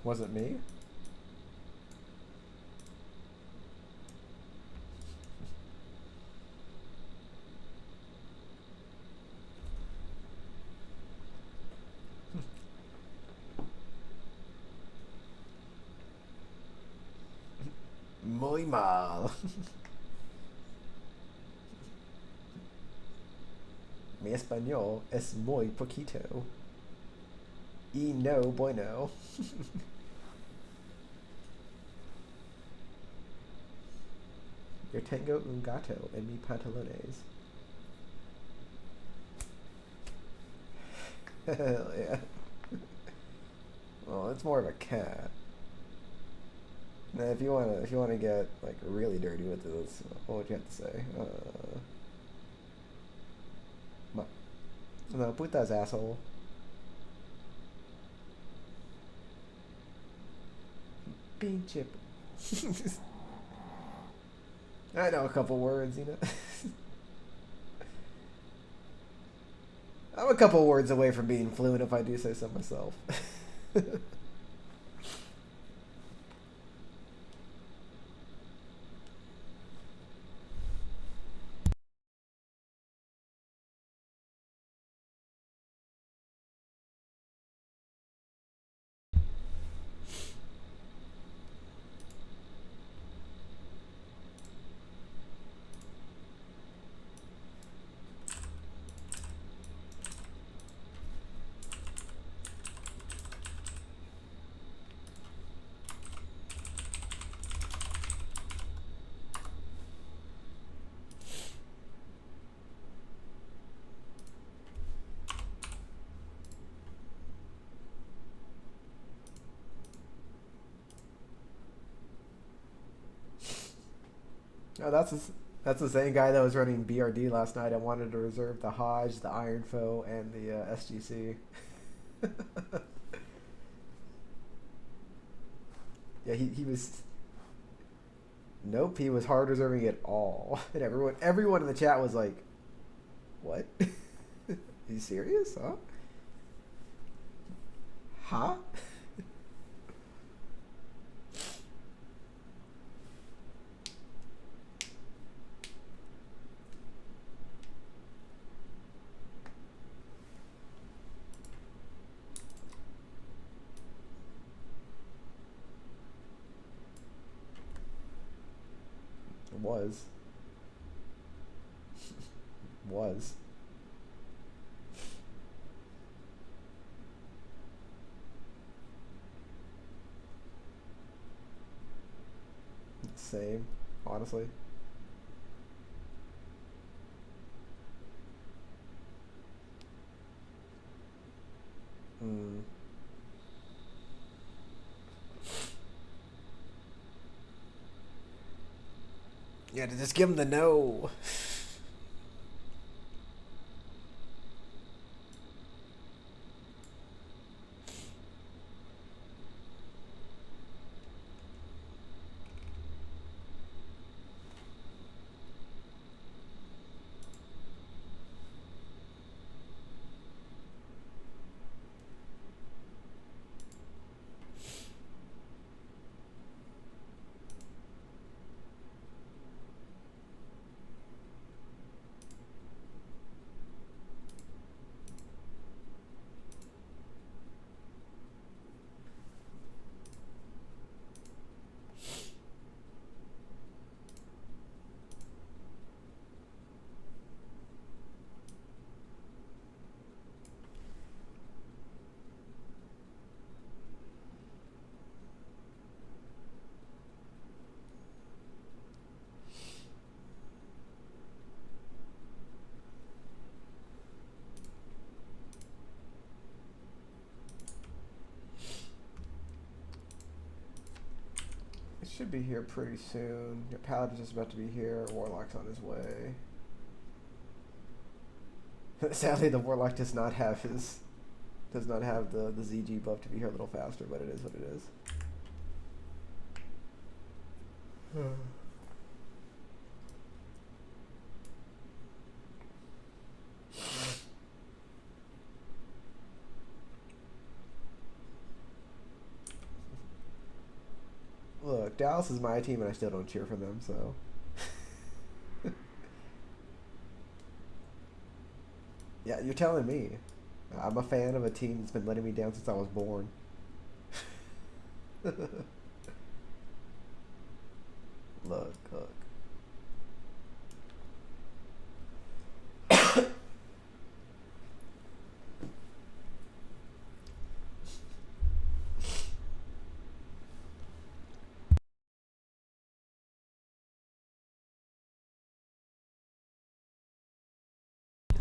Speaker 1: Was it me? Muy mal. Mi español es muy poquito. Y no bueno. Yo tengo un gato en mis pantalones. Hell yeah. Well, it's more of a cat. Now, if you wanna get like really dirty with this, what would you have to say? Ma- no, putas asshole. Pinche. I know a couple words, you know. I'm a couple words away from being fluent if I do say so myself. Oh, that's the same guy that was running BRD last night. I wanted to reserve the Hodge, the Iron Foe, and the SGC. Yeah, he was. Nope, he was hard reserving it all, and everyone in the chat was like, "What? Are you serious? Huh? Huh?" It was same, honestly. Mm. Yeah, to just give him the no. Should be here pretty soon. Your Paladin's just about to be here. Warlock's on his way. Sadly, the Warlock does not have the ZG buff to be here a little faster, but it is what it is. Look, Dallas is my team, and I still don't cheer for them, so. Yeah, you're telling me. I'm a fan of a team that's been letting me down since I was born. Look.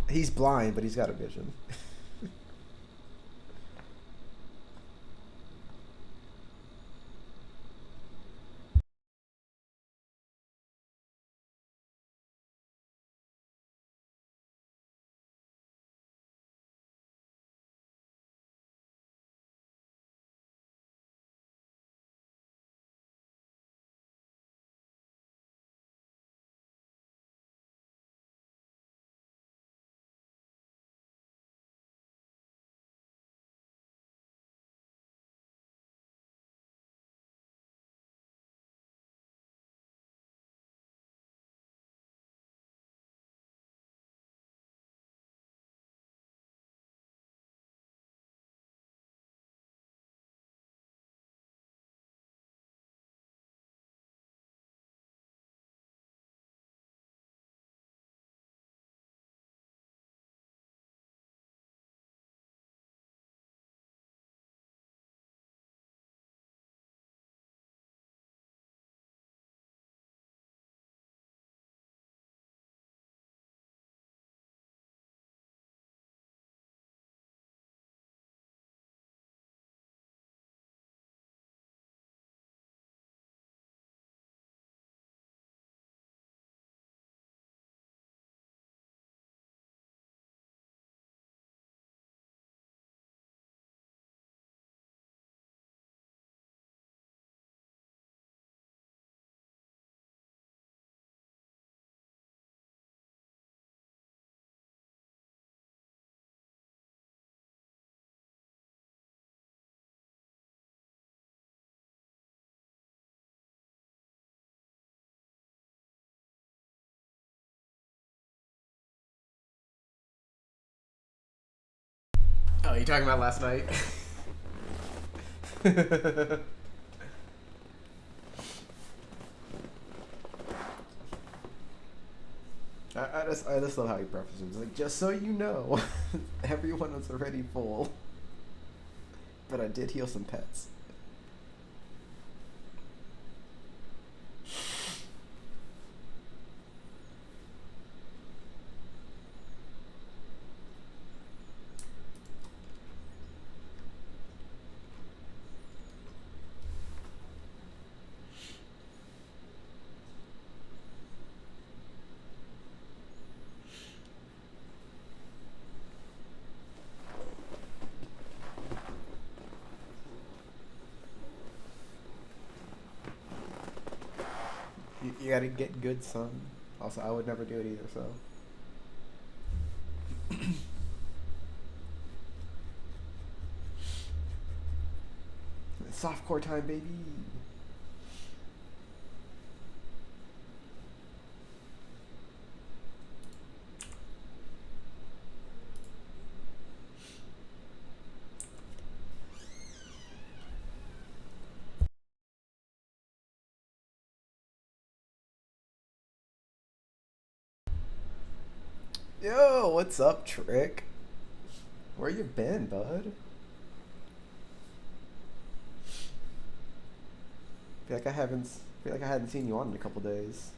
Speaker 1: He's blind, but he's got a vision. Oh, you talking about last night? I just love how he prefaces it. Like, just so you know, everyone was already full, but I did heal some pets. You gotta get good, son. Also, I would never do it either, so. Softcore time, baby. Yo, what's up, Trick? Where you been, bud? Feel like I hadn't seen you on in a couple days.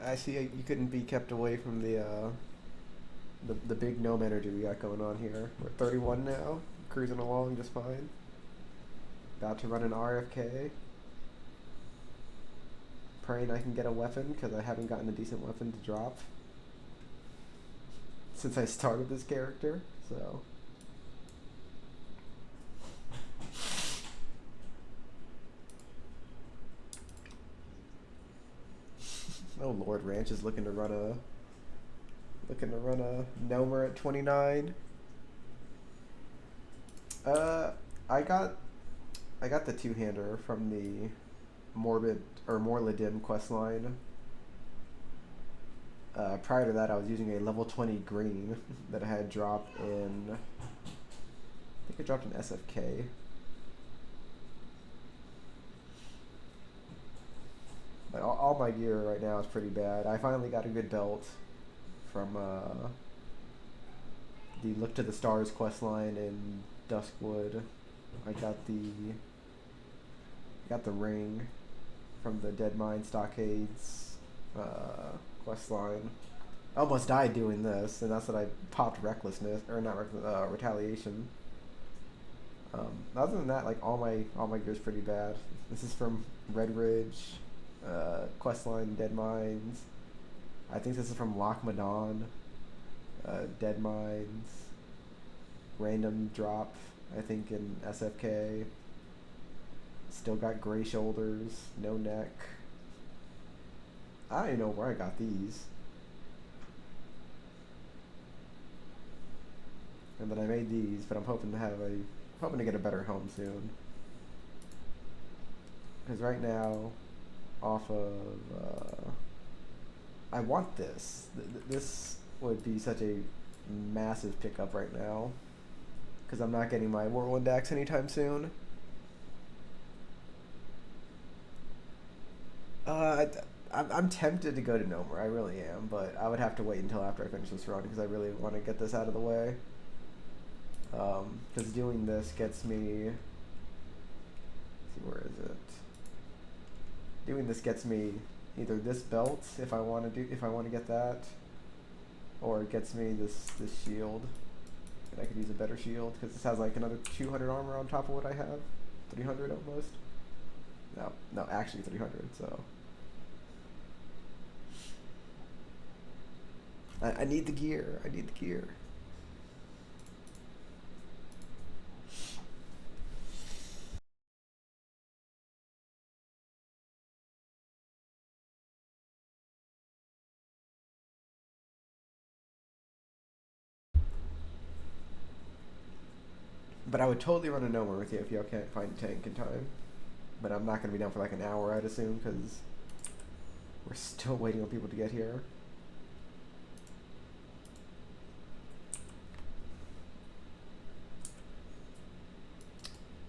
Speaker 1: I see you couldn't be kept away from the big gnome energy we got going on here. We're 31 now, cruising along just fine. About to run an RFK. Praying I can get a weapon because I haven't gotten a decent weapon to drop since I started this character. So. Oh Lord, Ranch is looking to run a Gnomer at 29. I got the two-hander from the Morladim questline. Prior to that, I was using a level 20 green that I had dropped in. I think I dropped in SFK. Like all my gear right now is pretty bad. I finally got a good belt from the Look to the Stars questline in Duskwood. I got the ring from the Dead Mine Stockades questline. I almost died doing this, and that's what I popped recklessness or not retaliation. Other than that, like all my gear's pretty bad. This is from Red Ridge, questline Dead Mines. I think this is from Loch Madon, Dead Mines, random drop. I think in SFK. Still got gray shoulders, no neck. I don't even know where I got these. And then I made these, but I'm hoping to get a better helm soon. Because right now, off of, I want this. This would be such a massive pickup right now. Because I'm not getting my Whirlwind Axe anytime soon. I'm tempted to go to Gnomer, I really am, but I would have to wait until after I finish this run because I really want to get this out of the way. Because doing this gets me. Let's see, where is it? Doing this gets me either this belt if I want to get that, or it gets me this shield, and I could use a better shield because this has like another 200 armor on top of what I have, 300 almost. No, actually 300. So. I need the gear. I need the gear. But I would totally run a Gnomer with you if y'all can't find a tank in time. But I'm not going to be down for like an hour, I'd assume, because we're still waiting on people to get here.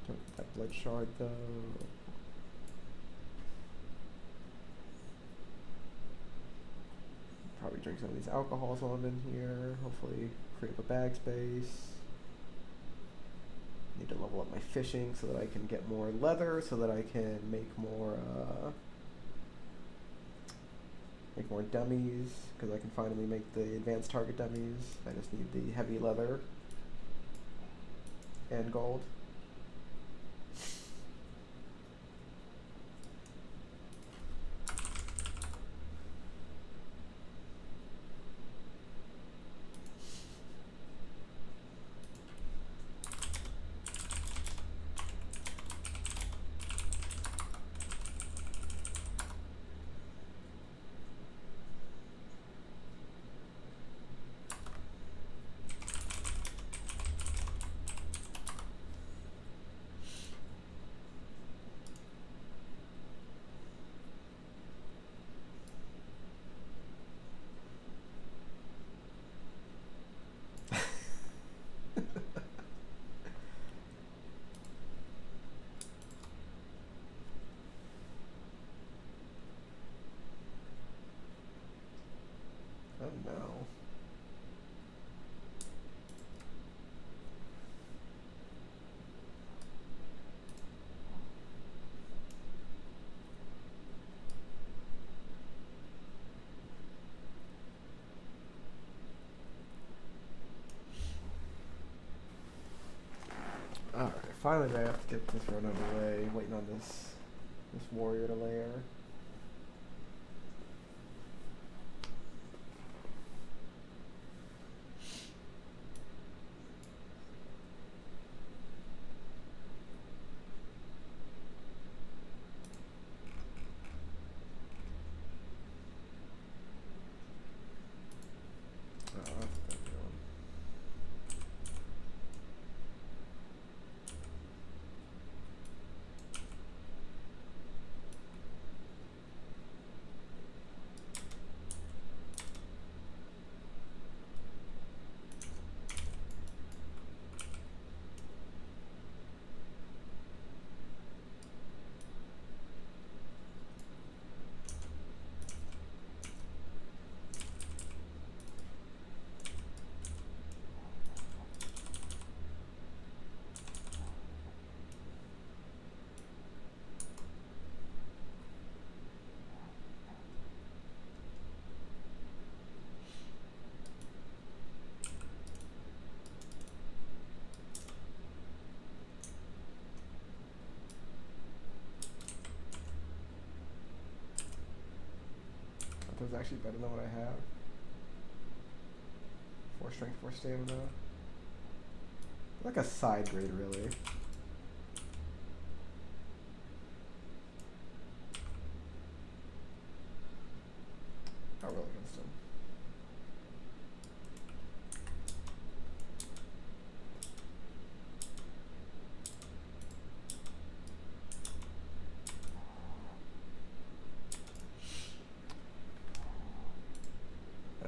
Speaker 1: Don't get that blood shard though. Probably drink some of these alcohols while I'm in here. Hopefully free up a bag space. Need to level up my fishing so that I can get more leather, so that I can make more dummies, because I can finally make the advanced target dummies. I just need the heavy leather and gold. Alright, finally I have to get this run out of the way, waiting on this warrior to lair. Oh, that's what they're doing. That was actually better than what I have. 4 strength, 4 stamina. Like a side grade, really. I'll roll against him.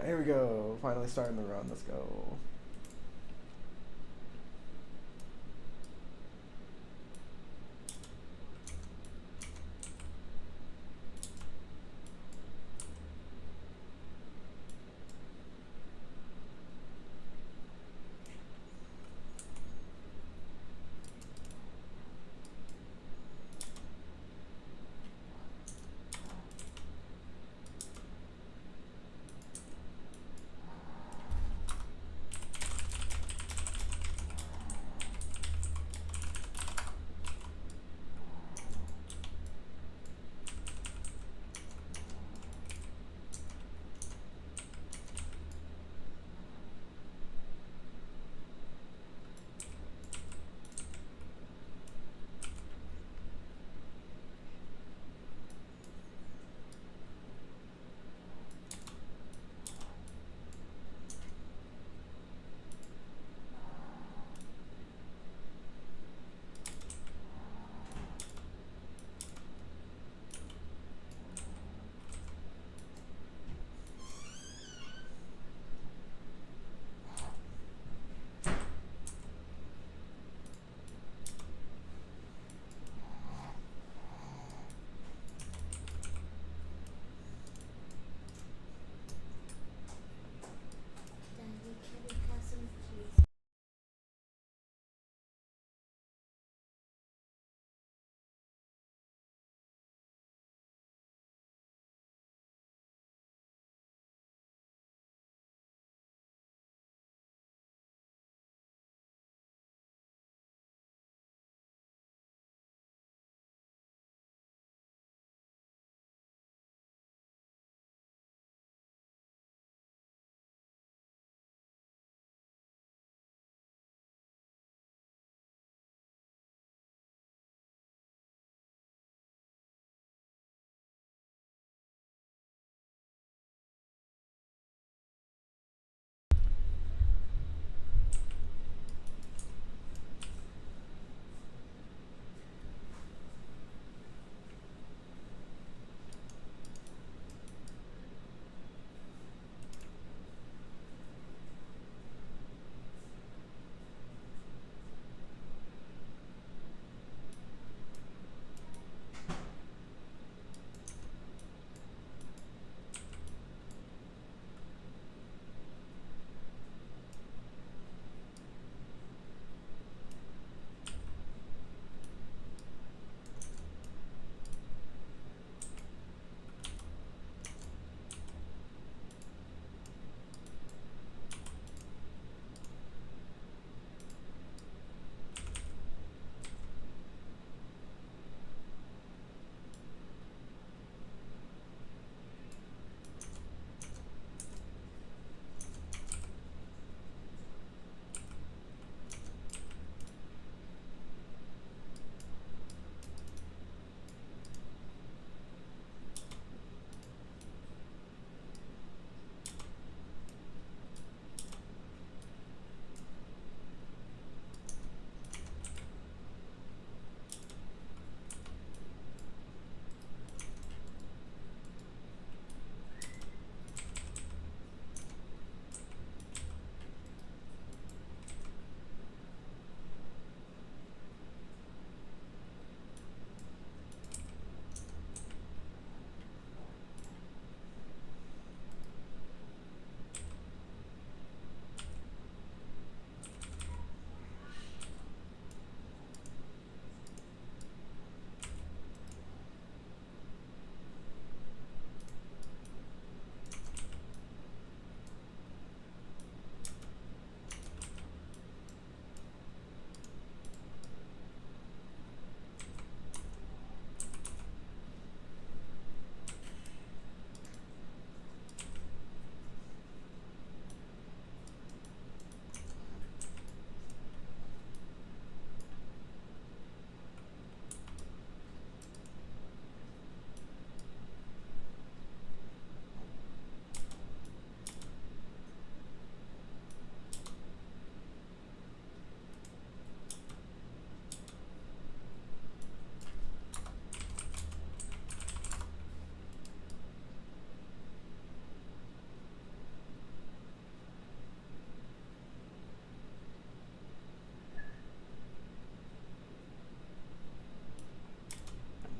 Speaker 1: Here we go. Finally starting the run. Let's go.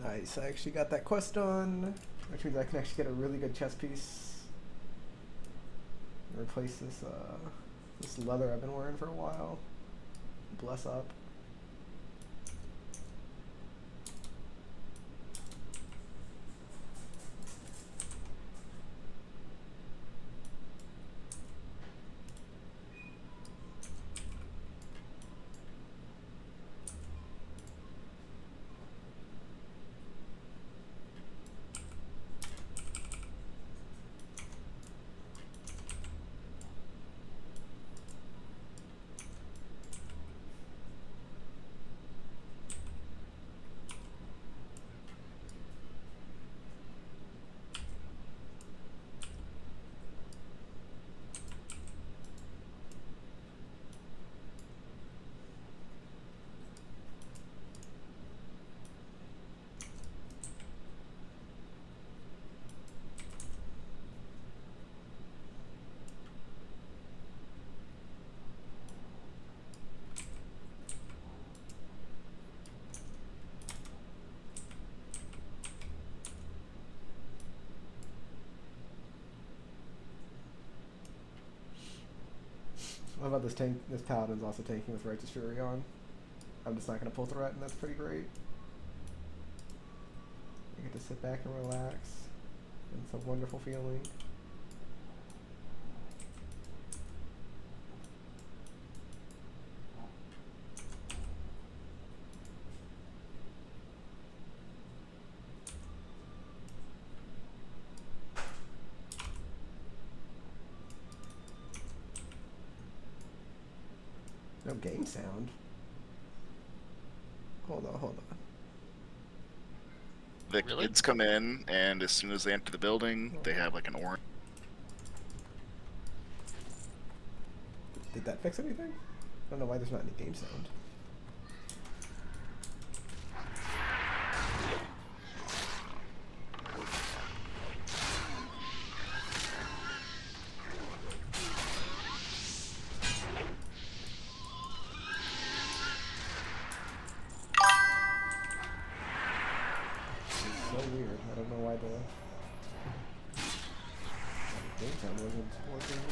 Speaker 1: Nice, I actually got that quest done, which means I can actually get a really good chest piece. Replace this this leather I've been wearing for a while. Bless up. What about this tank? This paladin's also tanking with Righteous Fury on. I'm just not gonna pull threat, and that's pretty great. I get to sit back and relax. It's a wonderful feeling. No game sound. Hold on.
Speaker 2: The kids come in, and as soon as they enter the building, they have like an orange.
Speaker 1: Did that fix anything? I don't know why there's not any game sound. So weird. I don't know why the game sound wasn't working.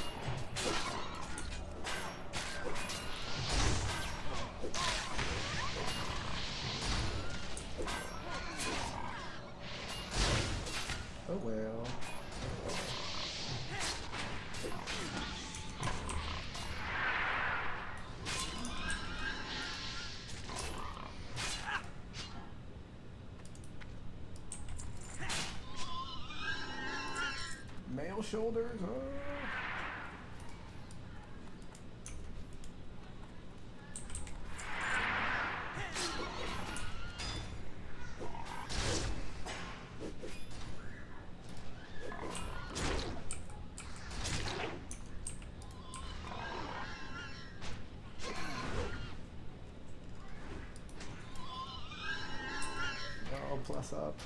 Speaker 1: Oh well. Male shoulders, Oh, plus up.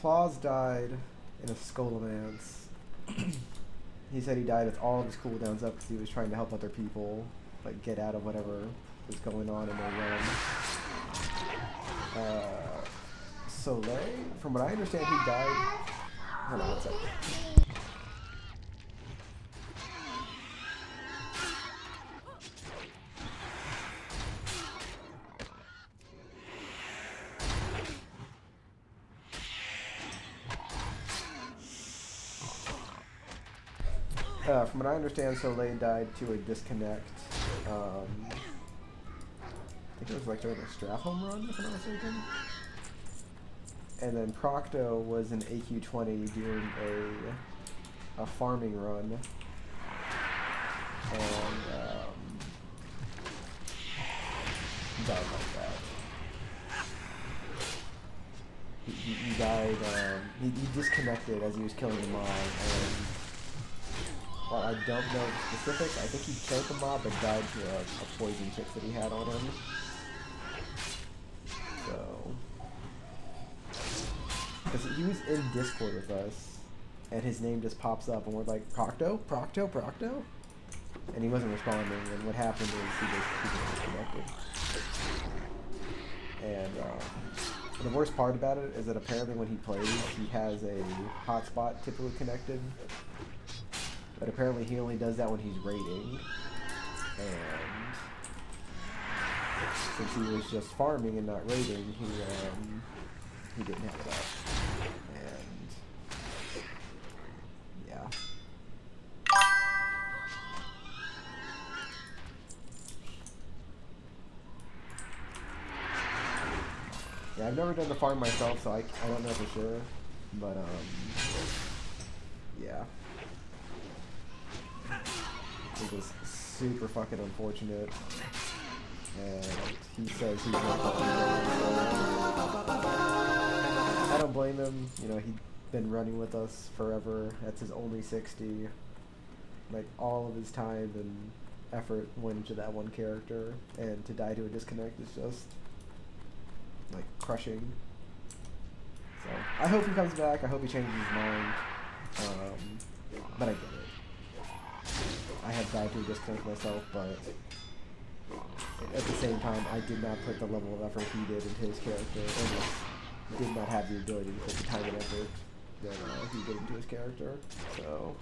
Speaker 1: Applause died in a Scholomance. He said he died with all of his cooldowns up because he was trying to help other people, like, get out of whatever was going on in their realm. Soleil, from what I understand, he died. Hold on one second. From what I understand, Soleil died to a disconnect. I think it was like during a Strath home run, if I'm not mistaken. And then Procto was an AQ20 doing a farming run. And died like that. He died, he disconnected as he was killing the mob, and while I don't know the specifics, I think he killed the mob but died to a poison chip that he had on him. So, because he was in Discord with us, and his name just pops up, and we're like, Procto? Procto? Procto? And he wasn't responding, and what happened is he just disconnected. And the worst part about it is that apparently when he plays, he has a hotspot typically connected. But apparently he only does that when he's raiding. And since he was just farming and not raiding, he didn't have it up. And yeah. Yeah, I've never done the farm myself, so I don't know for sure. But yeah. It was super fucking unfortunate, and he says he's not fucking I don't blame him. You know, he'd been running with us forever. That's his only 60. Like, all of his time and effort went into that one character, and to die to a disconnect is just, like, crushing. So, I hope he comes back. I hope he changes his mind. But I get it. I have died to a disconnect myself, but at the same time, I did not put the level of effort he did into his character, and just did not have the ability to put the time and effort that he did into his character. So,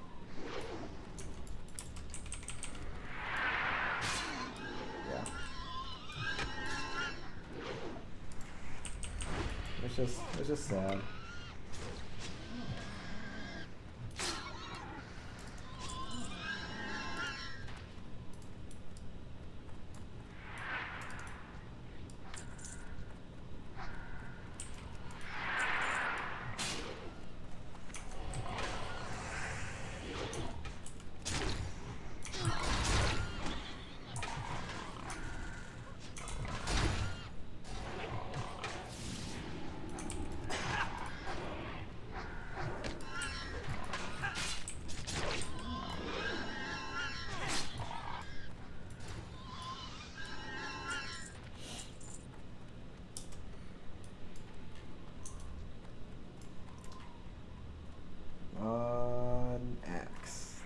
Speaker 1: yeah, it's just sad.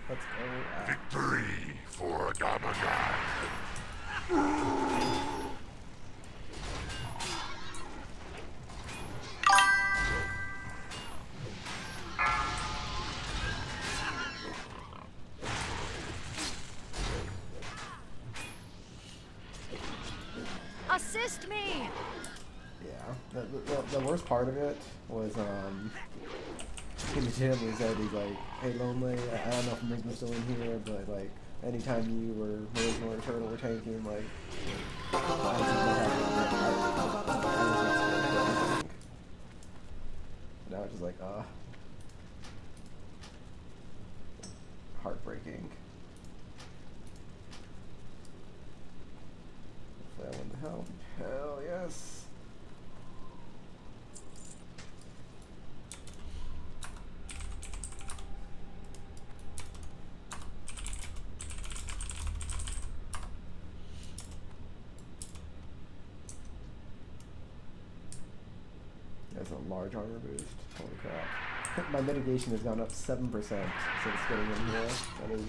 Speaker 1: Let's go.
Speaker 3: Victory for Gamaga.
Speaker 4: Assist me!
Speaker 1: Yeah, the worst part of it was he legitimately said, he's like, hey Lonely, I don't know if Migma's still in here, but like anytime you or Marisma or Turtle were tanking, like I now it's just like heartbreaking. Hopefully I want to help. Hell yes. That's a large armor boost. Holy crap. My mitigation has gone up 7% since getting in here. That is...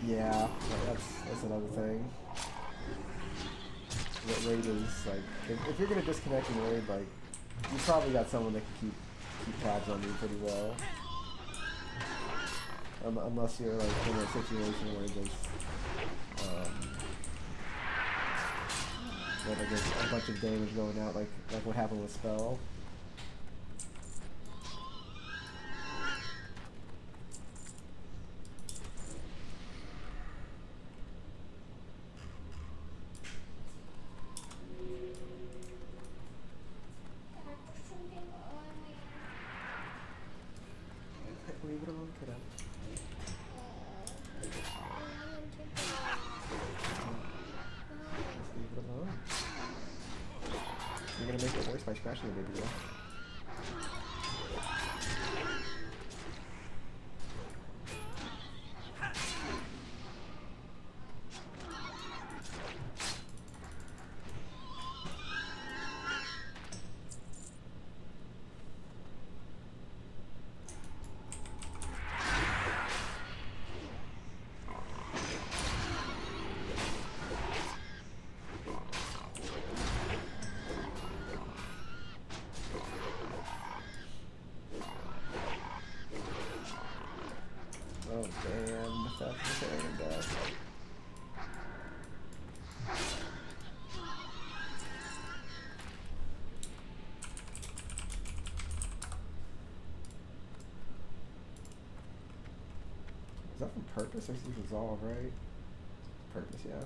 Speaker 1: Yeah, that's another thing. That raid is like, if you're gonna disconnect and raid, like, you probably got someone that can keep tabs on you pretty well. Unless you're like in a situation where there's where there's a bunch of damage going out, like what happened with Spell. Leave it alone, kiddo. Just leave it alone. You're gonna make it worse by scratching the baby girl. Oh damn, that's the carrying death. Is that from purpose or is this resolve, right? Purpose, yeah.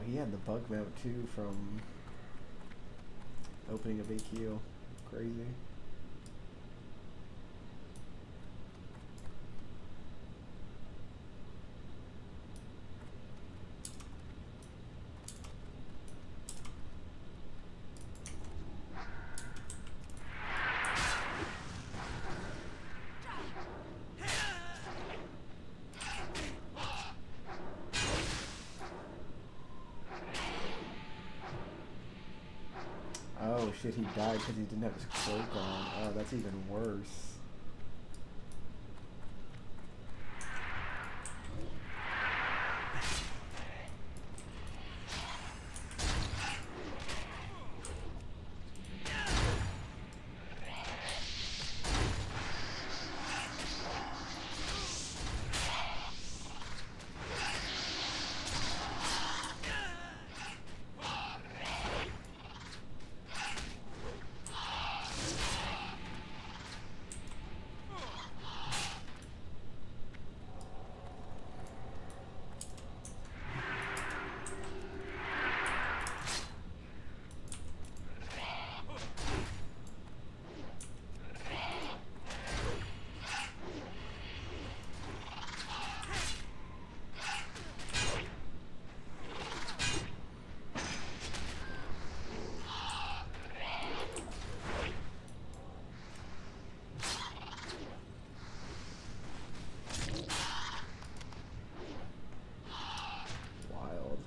Speaker 1: he had the bug mount too from opening of AQ. Crazy. Oh shit, he died because he didn't have his cloak on. Oh, that's even worse. Wild.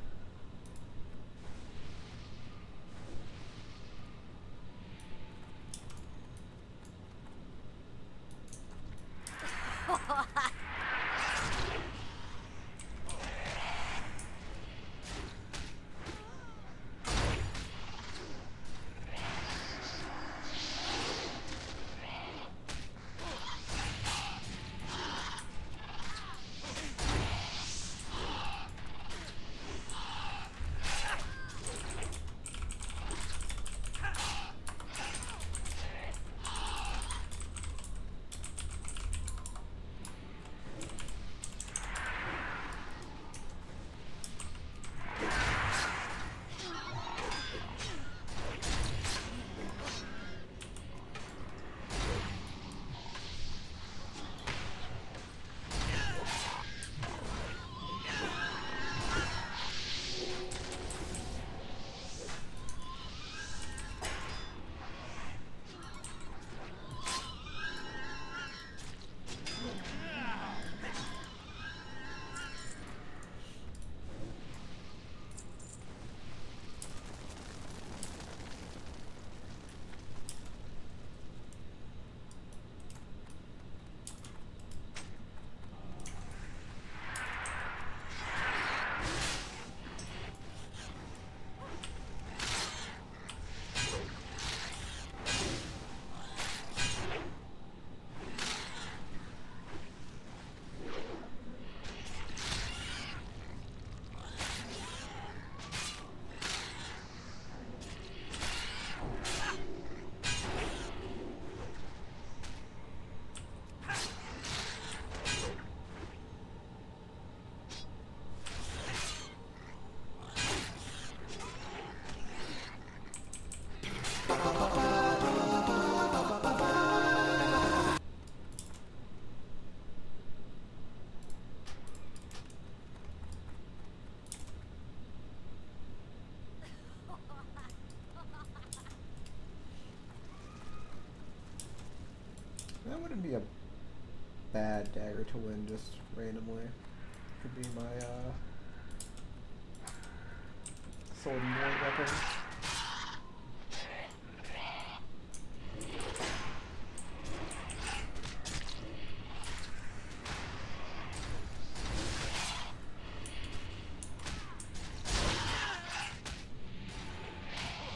Speaker 1: That wouldn't be a bad dagger to win just randomly. Could be my sword and board weapon.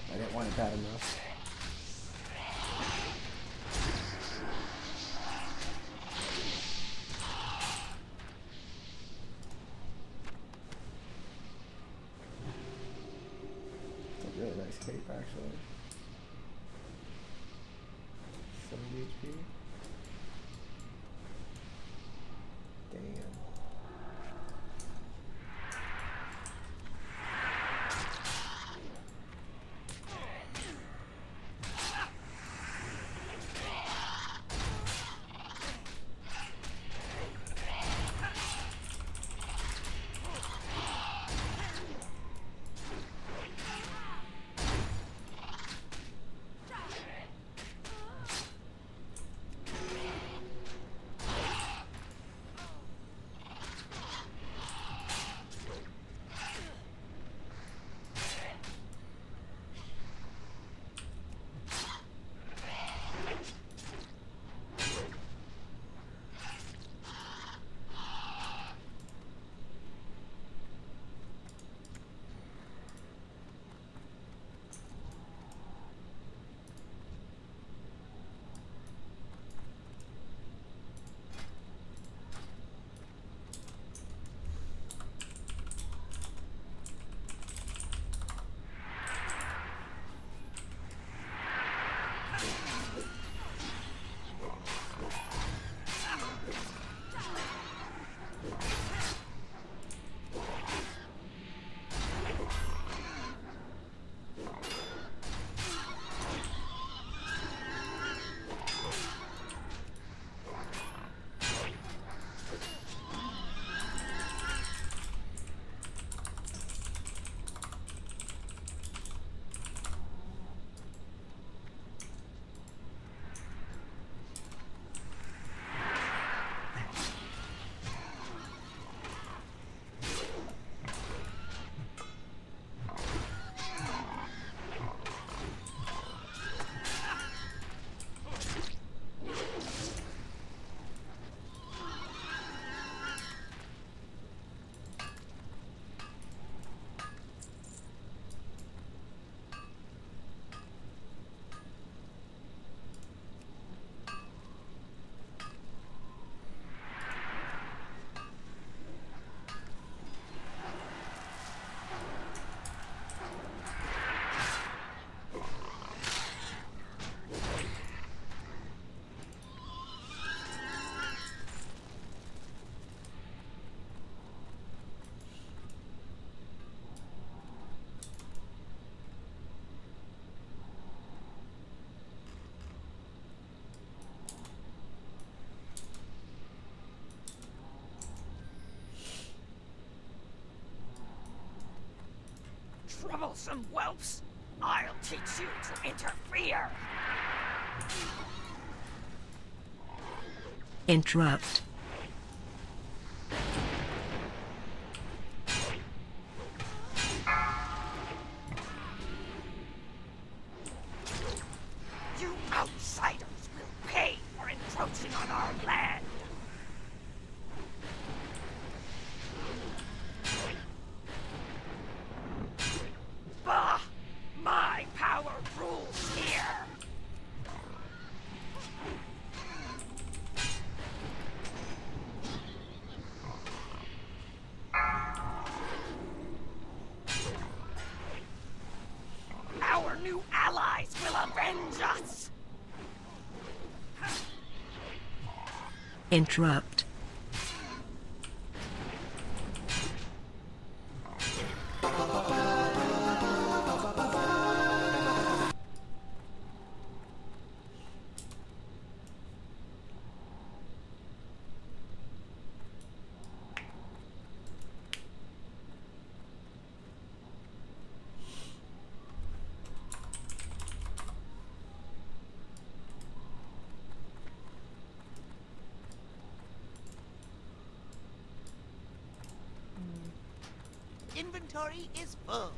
Speaker 1: I didn't want it bad enough. Really nice cape, actually. 70 HP. Damn.
Speaker 4: meddlesome whelps! I'll teach you to interfere!
Speaker 5: Interrupt.
Speaker 4: You outsiders will pay for encroaching on our land! Bah! My power rules here! Our new allies will avenge us!
Speaker 5: Interrupt.
Speaker 4: Inventory is full.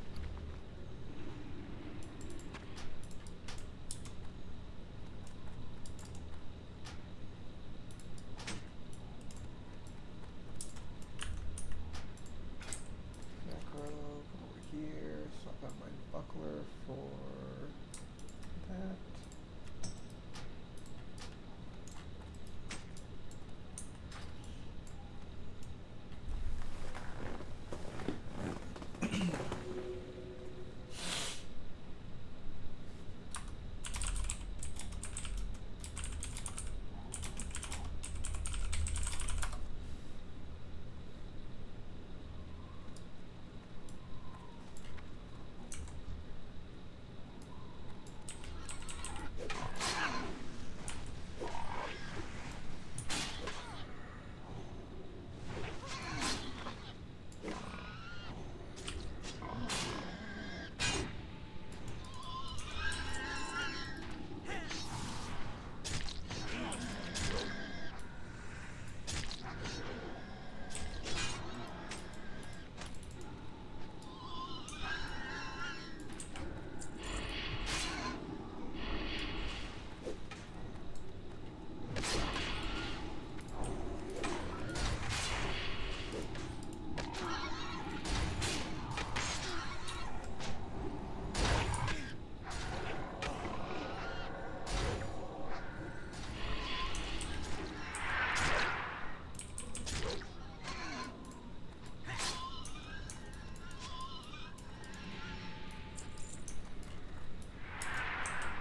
Speaker 1: Macro, come over here, swap out my buckler for that.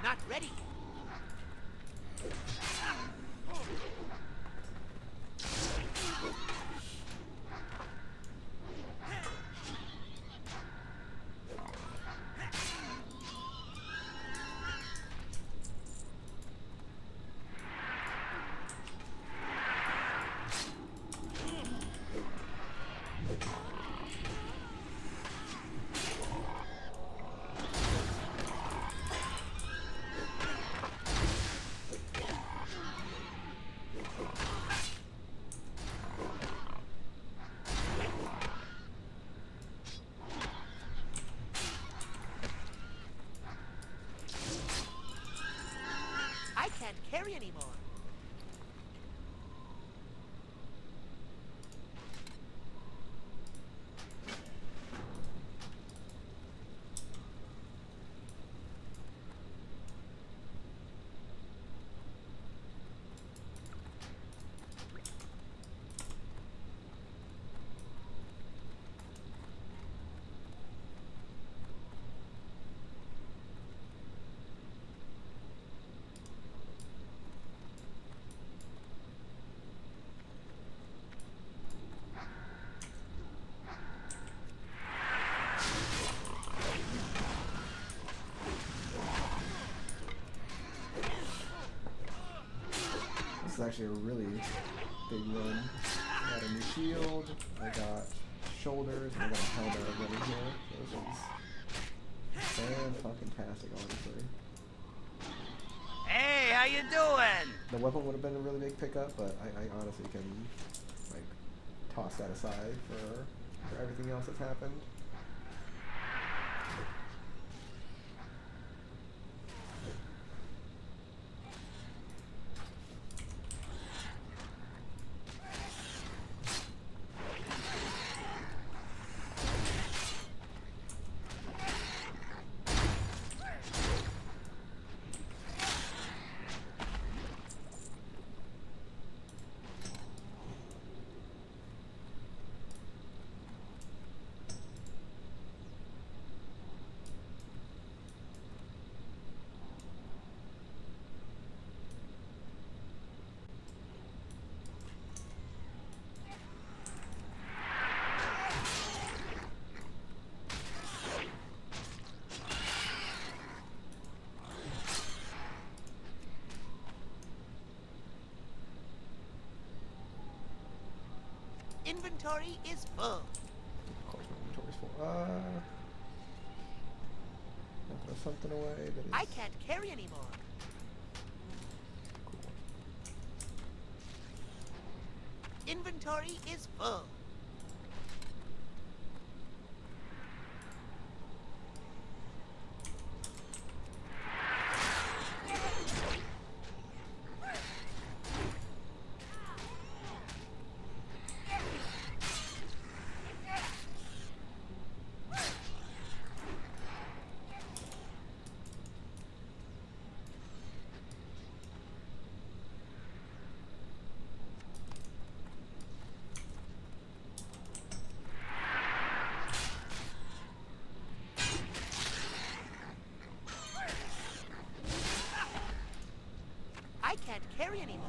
Speaker 4: Not ready. I can't carry anymore.
Speaker 1: This is actually a really big run. I got a new shield, I got shoulders, and I got a helmet over here. So this is Fan-fucking-tastic, honestly.
Speaker 4: Hey, how you doing?
Speaker 1: The weapon would have been a really big pickup, but I honestly can, like, toss that aside for everything else that's happened.
Speaker 4: Inventory is full.
Speaker 1: Of course, my inventory's full. I'll throw something away that is
Speaker 4: I can't carry anymore.
Speaker 1: cool.
Speaker 4: Inventory is full. I can't carry anymore.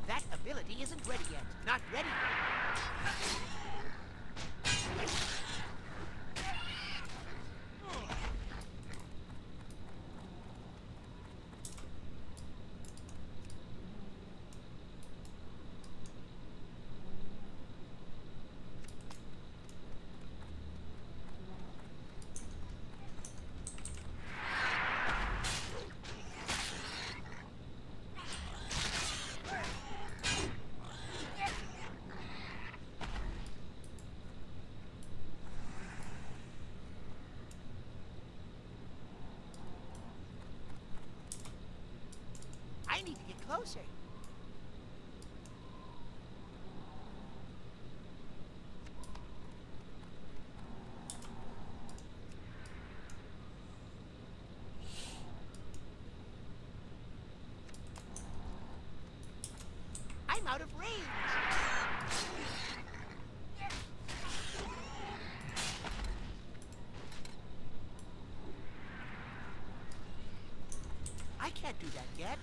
Speaker 4: That ability isn't ready yet. Not ready. I need to get closer. I'm out of range. I can't do that yet.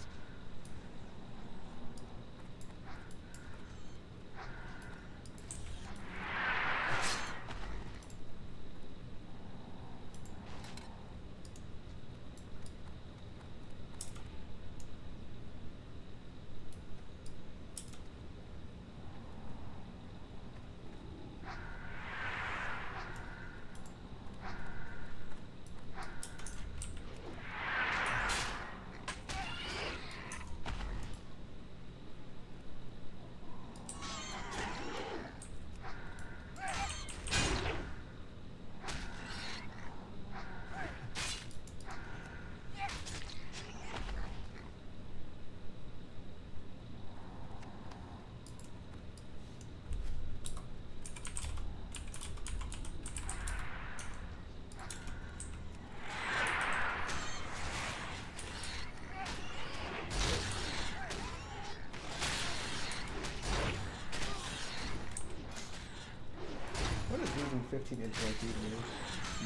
Speaker 1: What is losing 15 intellect do to me?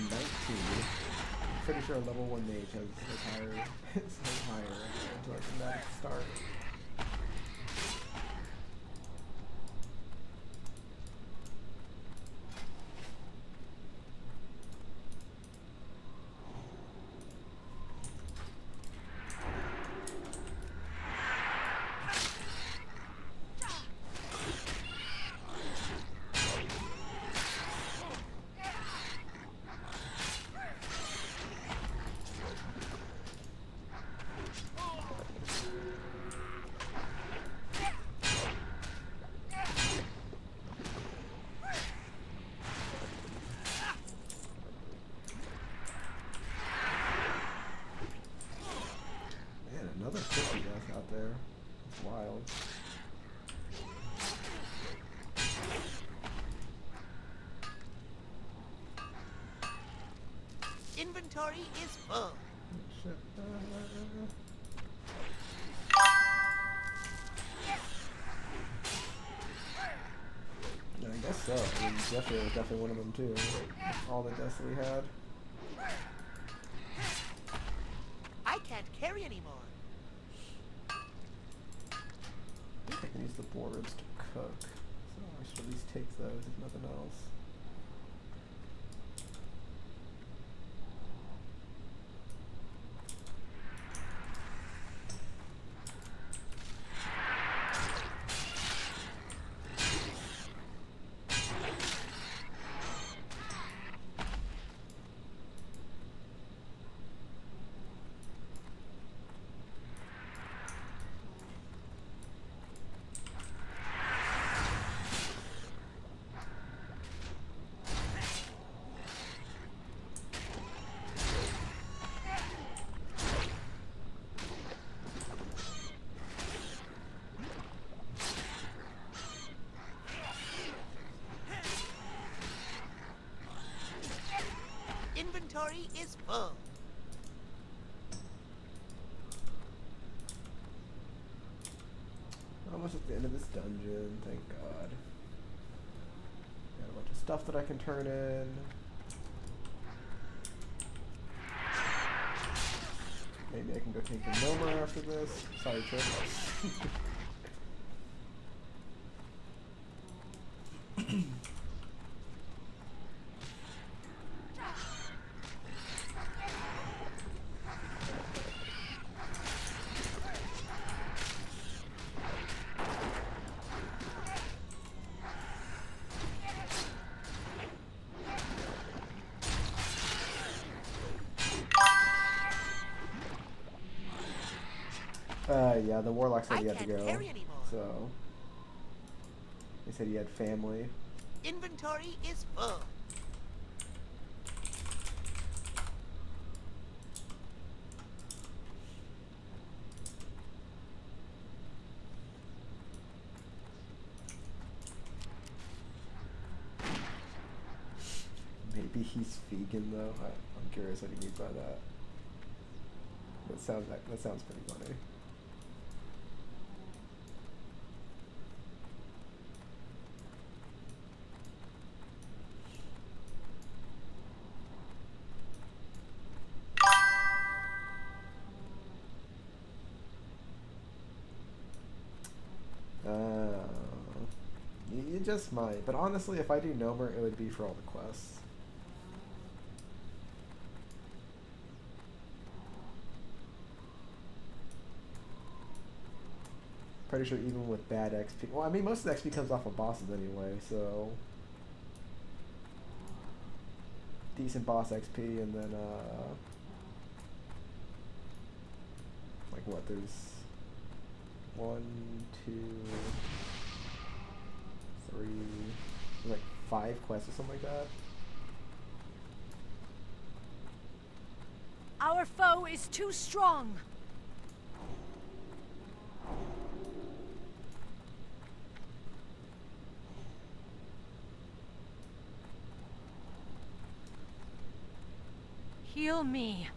Speaker 1: 19. I'm pretty sure a level 1 mage has higher, has higher intellect than that at the start. It's wild.
Speaker 4: Inventory is full.
Speaker 1: Shit. Yeah, I guess so. I mean, Zephyr was definitely one of them too. All the deaths we had.
Speaker 4: I can't carry anymore.
Speaker 1: I can use the boar ribs to cook, so I should at least take those if nothing else.
Speaker 4: Inventory is full.
Speaker 1: Almost at the end of this dungeon, thank God. Got a bunch of stuff that I can turn in. Maybe I can go take the Gnomer after this. Sorry, Trip. Yeah, the Warlock said he had to
Speaker 4: can't
Speaker 1: go.
Speaker 4: carry anymore.
Speaker 1: So, he said he had family.
Speaker 4: Inventory is full.
Speaker 1: Maybe he's vegan though. I'm curious what he means by that. That sounds pretty funny. You just might, but honestly, if I do Gnomer, it would be for all the quests. Pretty sure even with bad XP, well, I mean, most of the XP comes off of bosses anyway, so decent boss XP, and then like what? There's 1, 2, 3, like 5 quests or something like that.
Speaker 5: Our foe is too strong. Heal me.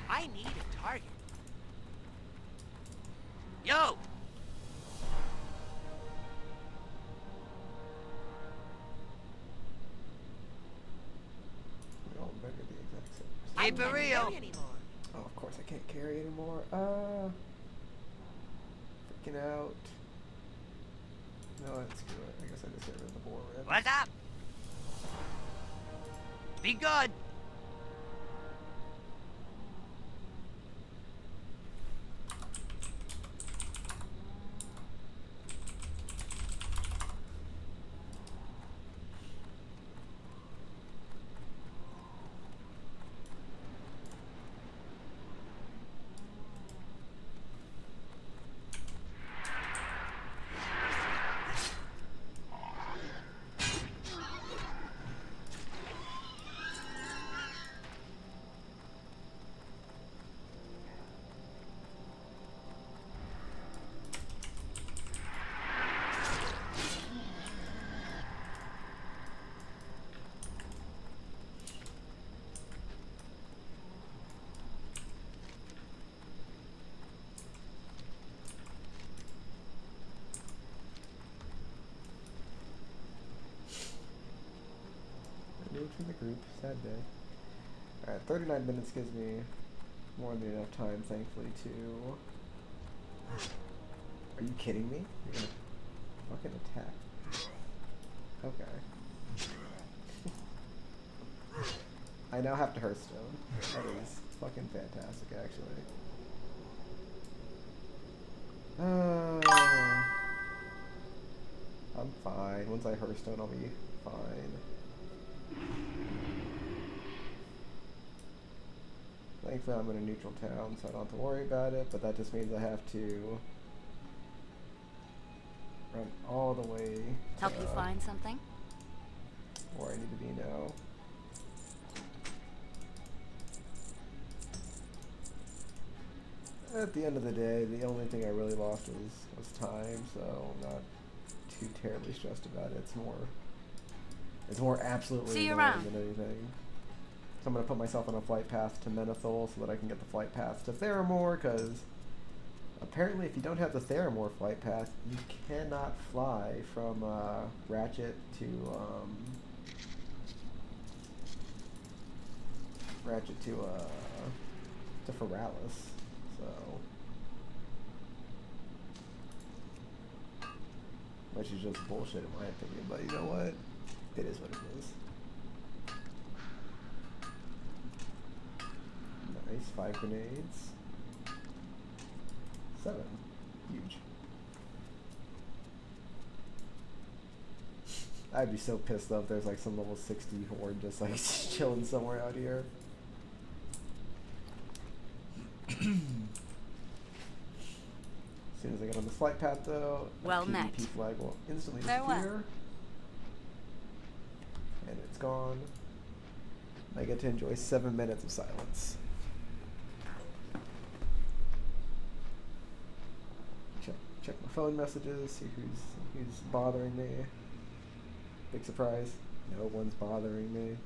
Speaker 4: I need a target. Yo!
Speaker 1: We all better the exact same.
Speaker 4: I
Speaker 2: Keep it
Speaker 4: can't
Speaker 2: real.
Speaker 4: carry anymore.
Speaker 1: Oh, of course I can't carry anymore. Freaking out. No, let's do it. I guess I just get rid of the boar ribs.
Speaker 4: What's up? Be good.
Speaker 1: from the group. Sad day. Alright, 39 minutes gives me more than enough time, thankfully, to... Are you kidding me? You're gonna fucking attack. Okay. I now have to Hearthstone. That is fucking fantastic, actually. I'm fine. Once I Hearthstone, I'll be fine. Thankfully, I'm in a neutral town, so I don't have to worry about it, but that just means I have to run all the way to
Speaker 6: Help you find something?
Speaker 1: where I need to be now. At the end of the day, the only thing I really lost was time, so I'm not too terribly stressed about it. It's more absolutely
Speaker 6: See you
Speaker 1: annoying
Speaker 6: around.
Speaker 1: than anything. So I'm gonna put myself on a flight path to Menethil so that I can get the flight path to Theramore, because apparently if you don't have the Theramore flight path, you cannot fly from Ratchet to Feralis. So, which is just bullshit in my opinion, but you know what? It is what it is. Nice, 5 grenades. 7. Huge. I'd be so pissed though if there's like some level 60 horde just like chilling somewhere out here. As soon as I get on the flight path though,
Speaker 6: Well
Speaker 1: the PvP
Speaker 6: met.
Speaker 1: flag will instantly
Speaker 6: Farewell.
Speaker 1: disappear. And it's gone. I get to enjoy 7 minutes of silence. Check my phone messages, see who's bothering me. Big surprise, no one's bothering me.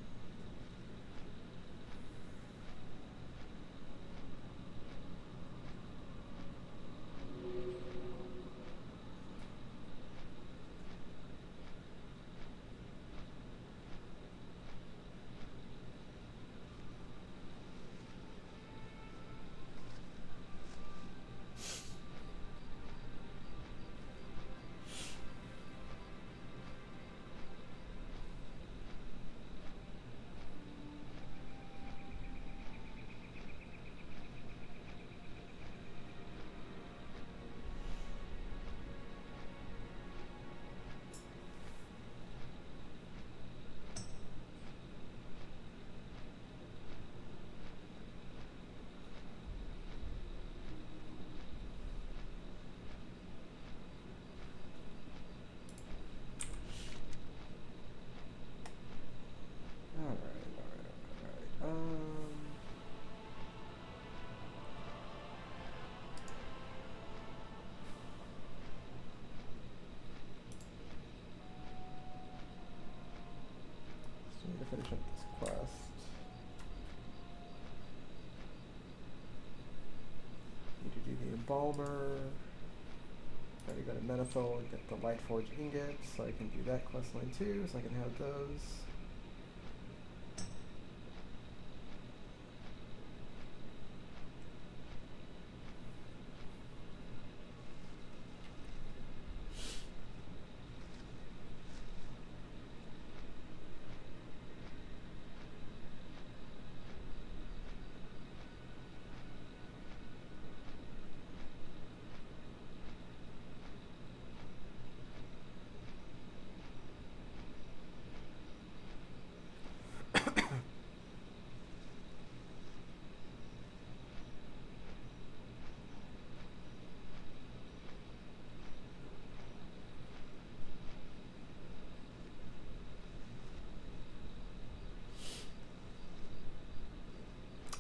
Speaker 1: Still need to finish up this quest. Need to do the embalmer. Gotta go to Menethil and get the Light Forge ingots, so I can do that quest line too, so I can have those.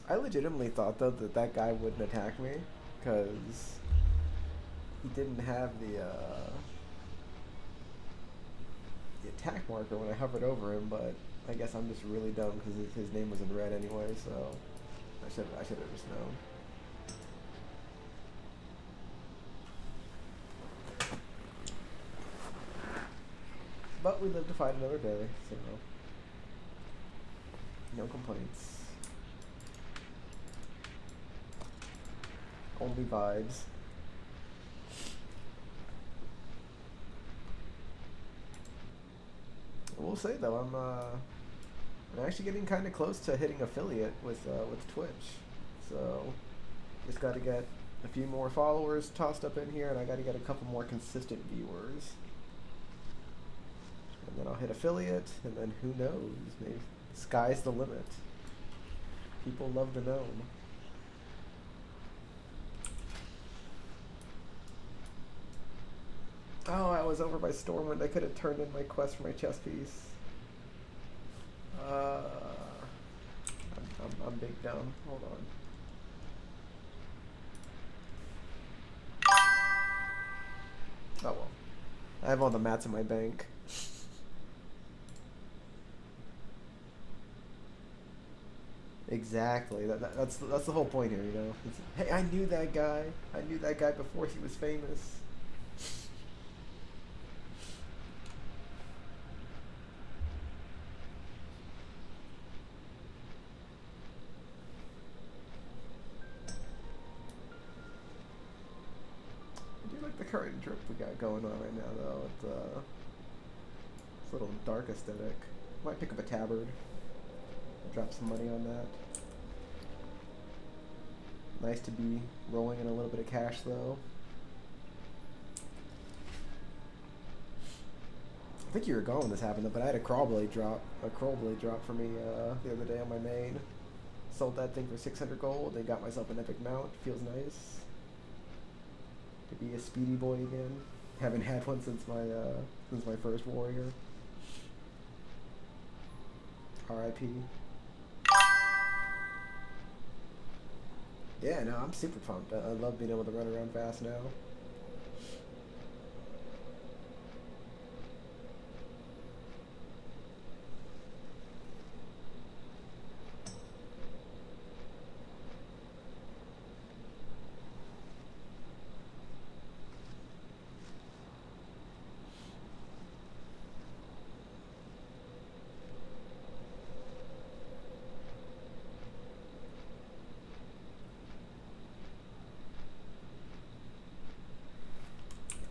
Speaker 1: I legitimately thought though that that guy wouldn't attack me, because he didn't have the attack marker when I hovered over him, but I guess I'm just really dumb because his name was in red anyway, so I should have just known. But we live to fight another day, so No complaints. Only vibes. I will say though, I'm actually getting kind of close to hitting affiliate with Twitch. So just got to get a few more followers tossed up in here, and I got to get a couple more consistent viewers. And then I'll hit affiliate, and then who knows? Maybe sky's the limit. People love the gnome. Oh, I was over by Stormwind. I could have turned in my quest for my chess piece. I'm big dumb. Hold on. Oh well. I have all the mats in my bank. Exactly. That's the whole point here, you know. It's, hey, I knew that guy. I knew that guy before he was famous. I do like the current drip we got going on right now, though. It's a little dark aesthetic. Might pick up a tabard. Drop some money on that. Nice to be rolling in a little bit of cash, though. I think you were gone when this happened, but I had a crawl blade drop for me the other day on my main. Sold that thing for 600 gold and got myself an epic mount. Feels nice to be a speedy boy again. Haven't had one since my first warrior. R.I.P. Yeah, no, I'm super pumped. I love being able to run around fast now.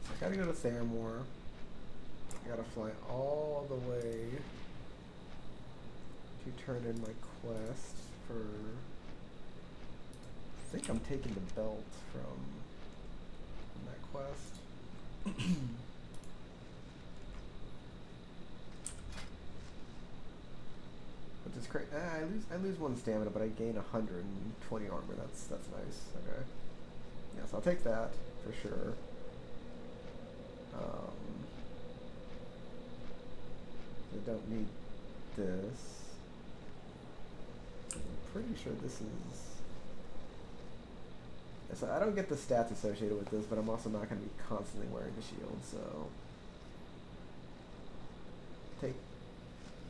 Speaker 1: I gotta go to Thermore. I gotta fly all the way to turn in my quest for... I think I'm taking the belt from that quest. Which is great. I lose 1 stamina, but I gain 120 armor. That's nice. Okay. Yes, I'll take that for sure. I don't need this. I'm pretty sure this is... So I don't get the stats associated with this, but I'm also not going to be constantly wearing the shield, so...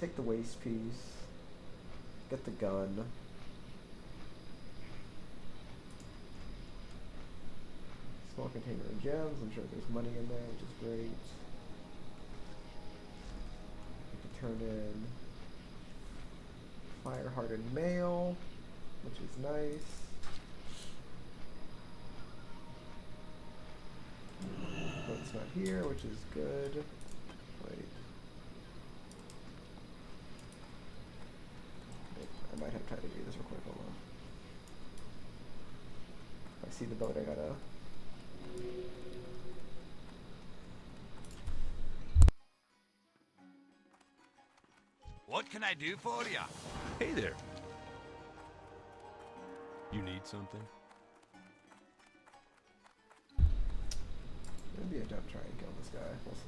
Speaker 1: Take the waist piece. Get the gun. Small container of gems. I'm sure there's money in there, which is great. I can turn in fire-hardened mail, which is nice. But it's not here, which is good. Wait. I might have time to do this real quick. Hold on. If I see the boat, I gotta...
Speaker 6: What can I do for you?
Speaker 7: Hey there. You need something?
Speaker 1: Maybe I don't try and kill this guy. We'll see.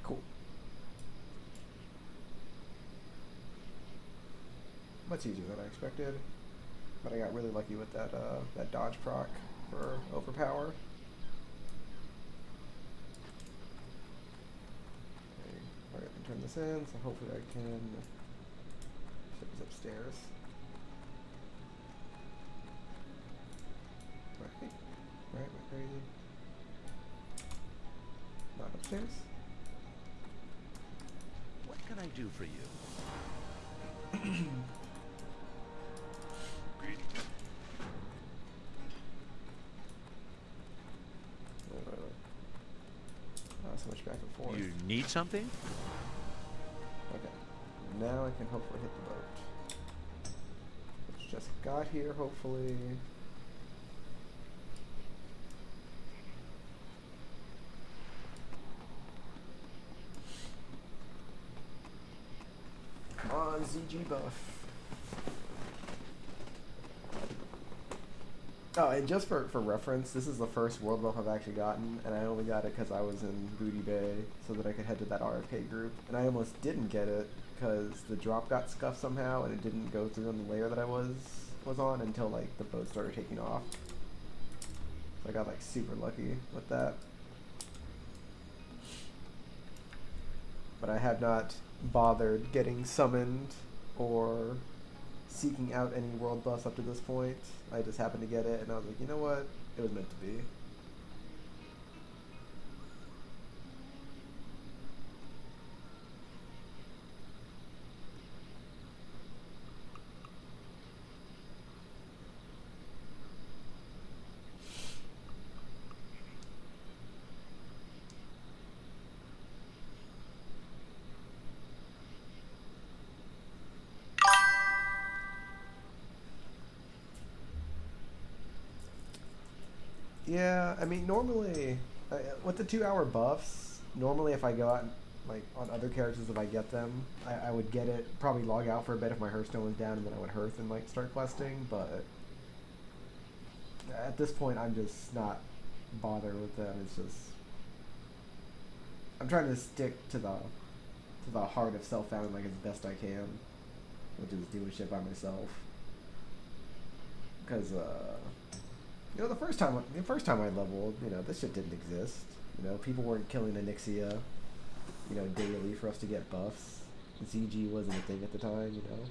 Speaker 1: Cool. Much easier than I expected, but I got really lucky with that that dodge proc for overpower. Okay, alright, I can turn this in, so hopefully I can... Shit was upstairs. Right, am I crazy? Not upstairs?
Speaker 6: What can I do for you?
Speaker 1: Wait. So much back and forth.
Speaker 6: You need something?
Speaker 1: Okay. Now I can hopefully hit the boat. Which just got here, hopefully. Come on, ZG buff. Oh, and just for reference, this is the first world buff I've actually gotten, and I only got it because I was in Booty Bay, so that I could head to that RFK group. And I almost didn't get it, because the drop got scuffed somehow, and it didn't go through on the layer that I was on until, like, the boat started taking off. So I got, like, super lucky with that. But I have not bothered getting summoned or seeking out any world buffs up to this point. I just happened to get it, and I was like, you know what? It was meant to be. Yeah, I mean, normally, with the 2-hour buffs, normally if I go out, like, on other characters, if I get them, I would get it, probably log out for a bit if my Hearthstone was down, and then I would Hearth and, like, start questing, but at this point, I'm just not bothered with them. It's just, I'm trying to stick to the heart of self-found, like, as best I can, which is doing shit by myself. Because, you know, the first time I leveled, you know, this shit didn't exist. You know, people weren't killing Onyxia, you know, daily for us to get buffs. ZG wasn't a thing at the time, you know.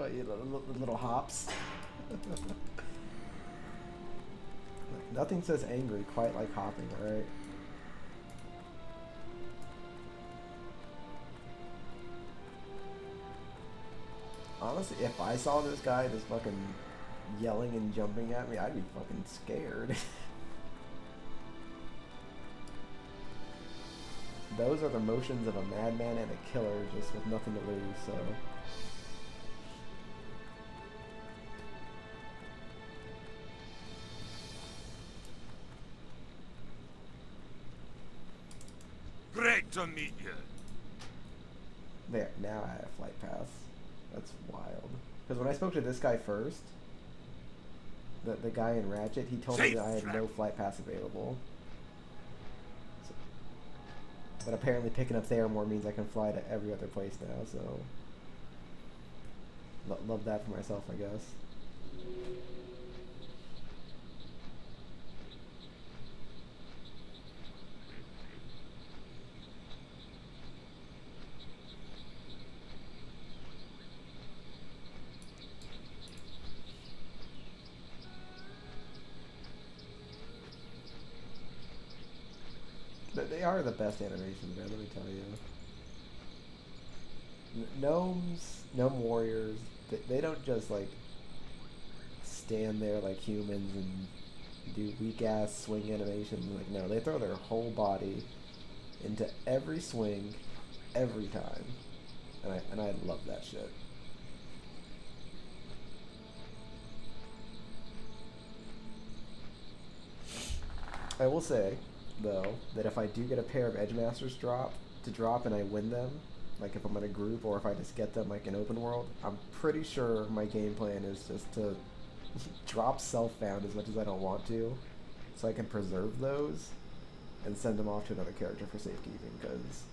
Speaker 1: Oh, you little hops. Nothing says angry quite like hopping, alright? Honestly, if I saw this guy just fucking yelling and jumping at me, I'd be fucking scared. Those are the motions of a madman and a killer just with nothing to lose, so...
Speaker 6: Great to meet you.
Speaker 1: There, now I have flight pass. That's wild. Because when I spoke to this guy first, the guy in Ratchet, he told me that I had no flight pass available. So, but apparently picking up Theramore means I can fly to every other place now, so... love that for myself, I guess. They are the best animations, man, let me tell you. Gnome warriors, they don't just, like, stand there like humans and do weak-ass swing animations. Like, no, they throw their whole body into every swing, every time. And I love that shit. I will say, though, that if I do get a pair of Edgemasters drop and I win them, like if I'm in a group or if I just get them like in open world, I'm pretty sure my game plan is just to drop self-found as much as I don't want to, so I can preserve those and send them off to another character for safekeeping, because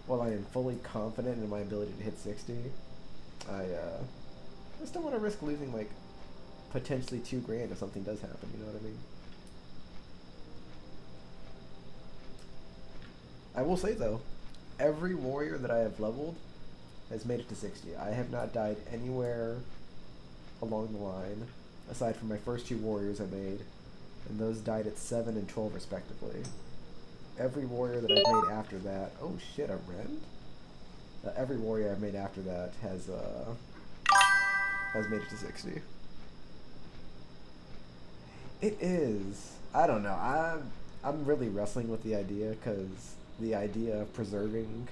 Speaker 1: while I am fully confident in my ability to hit 60, I just don't want to risk losing like potentially $2,000 if something does happen, you know what I mean? I will say though, every warrior that I have leveled has made it to 60. I have not died anywhere along the line, aside from my first 2 warriors I made, and those died at 7 and 12 respectively. Every warrior that I've made after that, oh shit, a rend? Every warrior I've made after that has made it to 60. It is. I don't know. I'm really wrestling with the idea, because the idea of preserving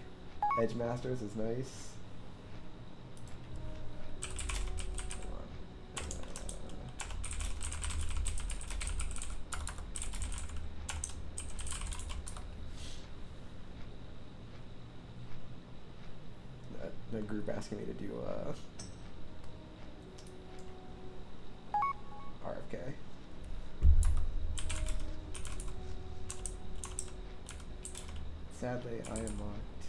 Speaker 1: Edge Masters is nice. The group asking me to do RFK. Sadly, I am locked.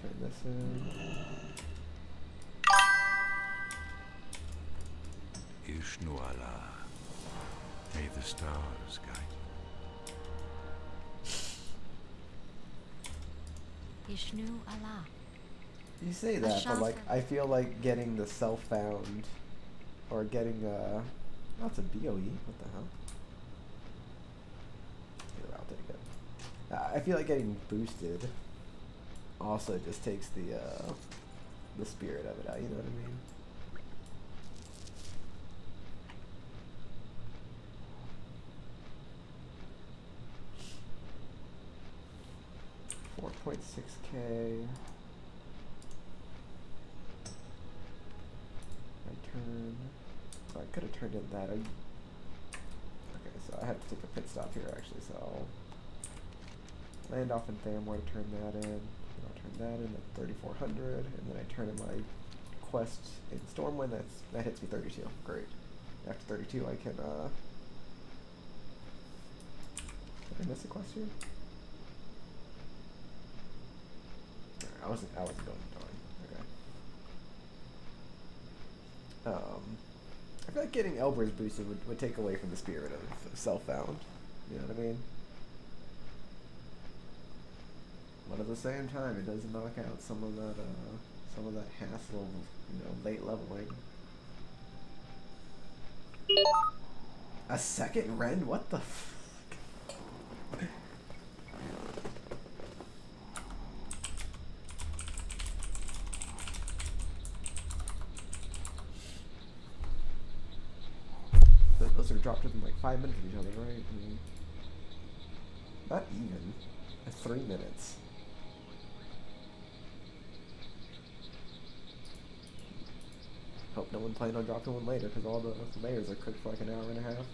Speaker 1: Turn this in.
Speaker 3: Ishnuala. May the stars guide
Speaker 5: Ishnu Allah.
Speaker 1: You say that, but like, I feel like getting the self-found, or getting that's a BOE. What the hell? Here, I'll take it. I feel like getting boosted also just takes the spirit of it out. You know what I mean? $4.6K. I could have turned in that. Okay, so I have to take a pit stop here actually, so I'll land off in Thamwar to turn that in. I'll turn that in at 3,400, and then I turn in my quest in Stormwind. That hits me 32. Great. After 32, I can. Did I miss a quest here? I wasn't going to join. Okay. I feel like getting Elber's boosted would take away from the spirit of self-found. You know what I mean? But at the same time, it does knock out some of that hassle of, late leveling. A second rend? What the fuck? Those are dropped within like 5 minutes of each other, right? I mean, not even. 3 minutes. Hope no one planned on dropping one later, because all the layers are cooked for like an hour and a half.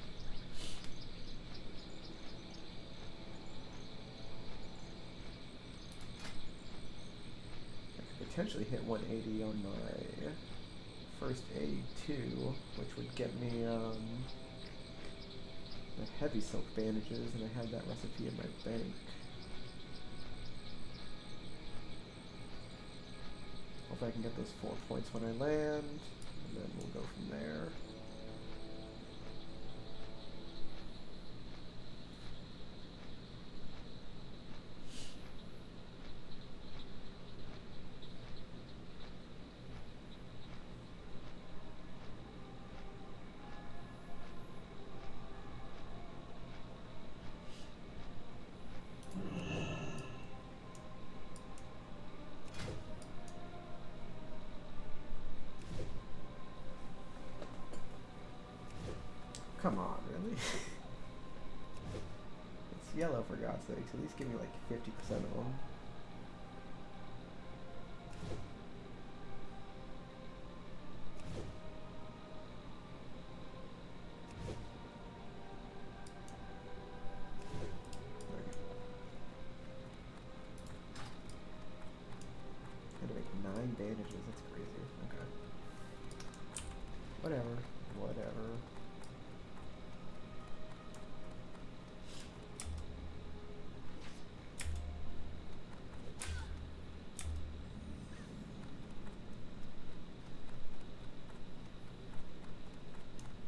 Speaker 1: I could potentially hit 180 on my first A2, which would get me the heavy silk bandages, and I have that recipe in my bank. Hopefully I can get those 4 points when I land, and then we'll go from there. Come on, really? It's yellow, for God's sakes. At least give me like 50% of them. 9 bandages. That's crazy. Okay. Whatever. Whatever.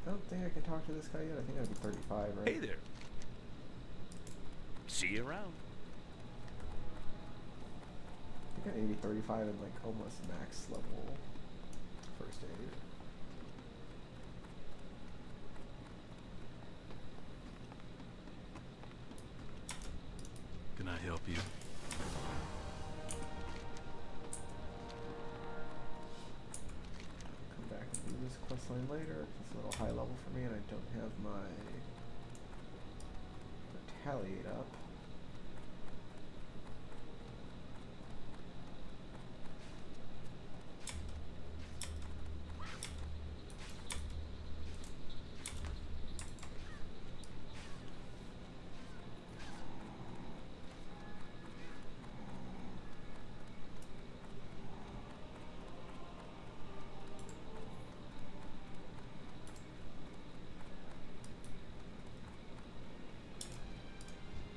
Speaker 1: I don't think I can talk to this guy yet. I think I'd be 35, right?
Speaker 6: Hey there. See you around.
Speaker 1: I think I need to be 35 and like almost max level first aid.
Speaker 3: Can I help you?
Speaker 1: Come back and do this quest line later. It's a little high level for me and I don't have my retaliate up.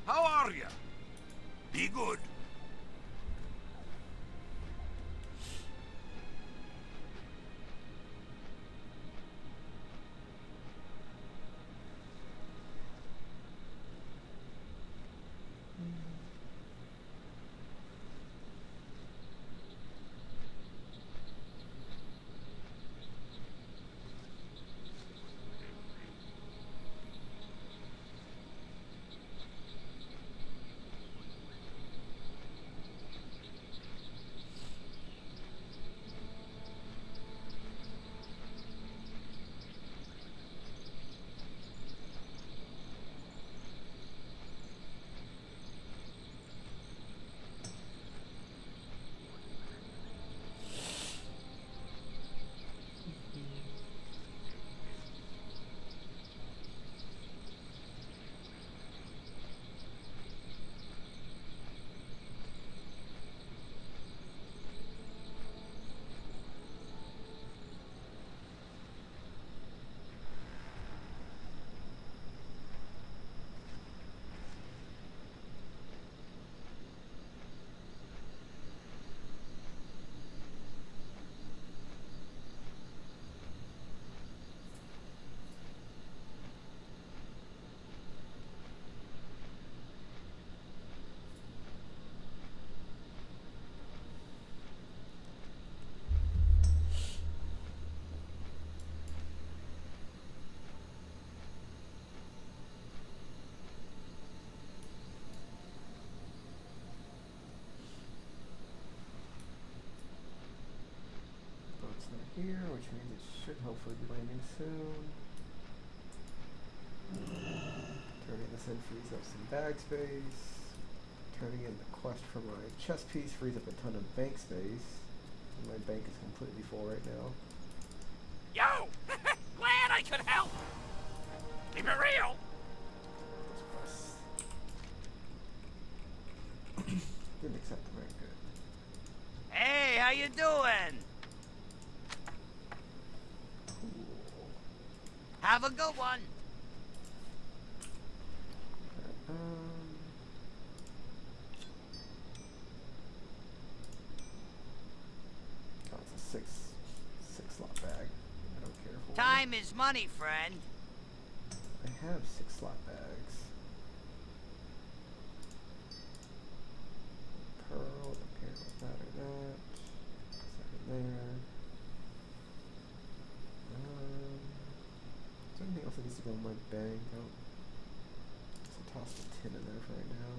Speaker 6: How are ya? Be good. Here, which means it should hopefully be landing soon. Turning this in frees up some bag space. Turning in the quest for my chest piece frees up a ton of bank space. And my bank is completely full right now.
Speaker 4: Yo! Glad I could help! Keep it real!
Speaker 1: This quest. Didn't accept the very good.
Speaker 4: Hey, how you doing?
Speaker 1: Cool.
Speaker 4: Have a good one.
Speaker 1: Oh, it's a six slot bag. I don't care for.
Speaker 4: Time is money, friend.
Speaker 1: I have 6 slot bags. Pearl, don't care about that or that. Second there. Is there anything else that needs to go in my bank? Oh. I'll toss the tin in there for right now.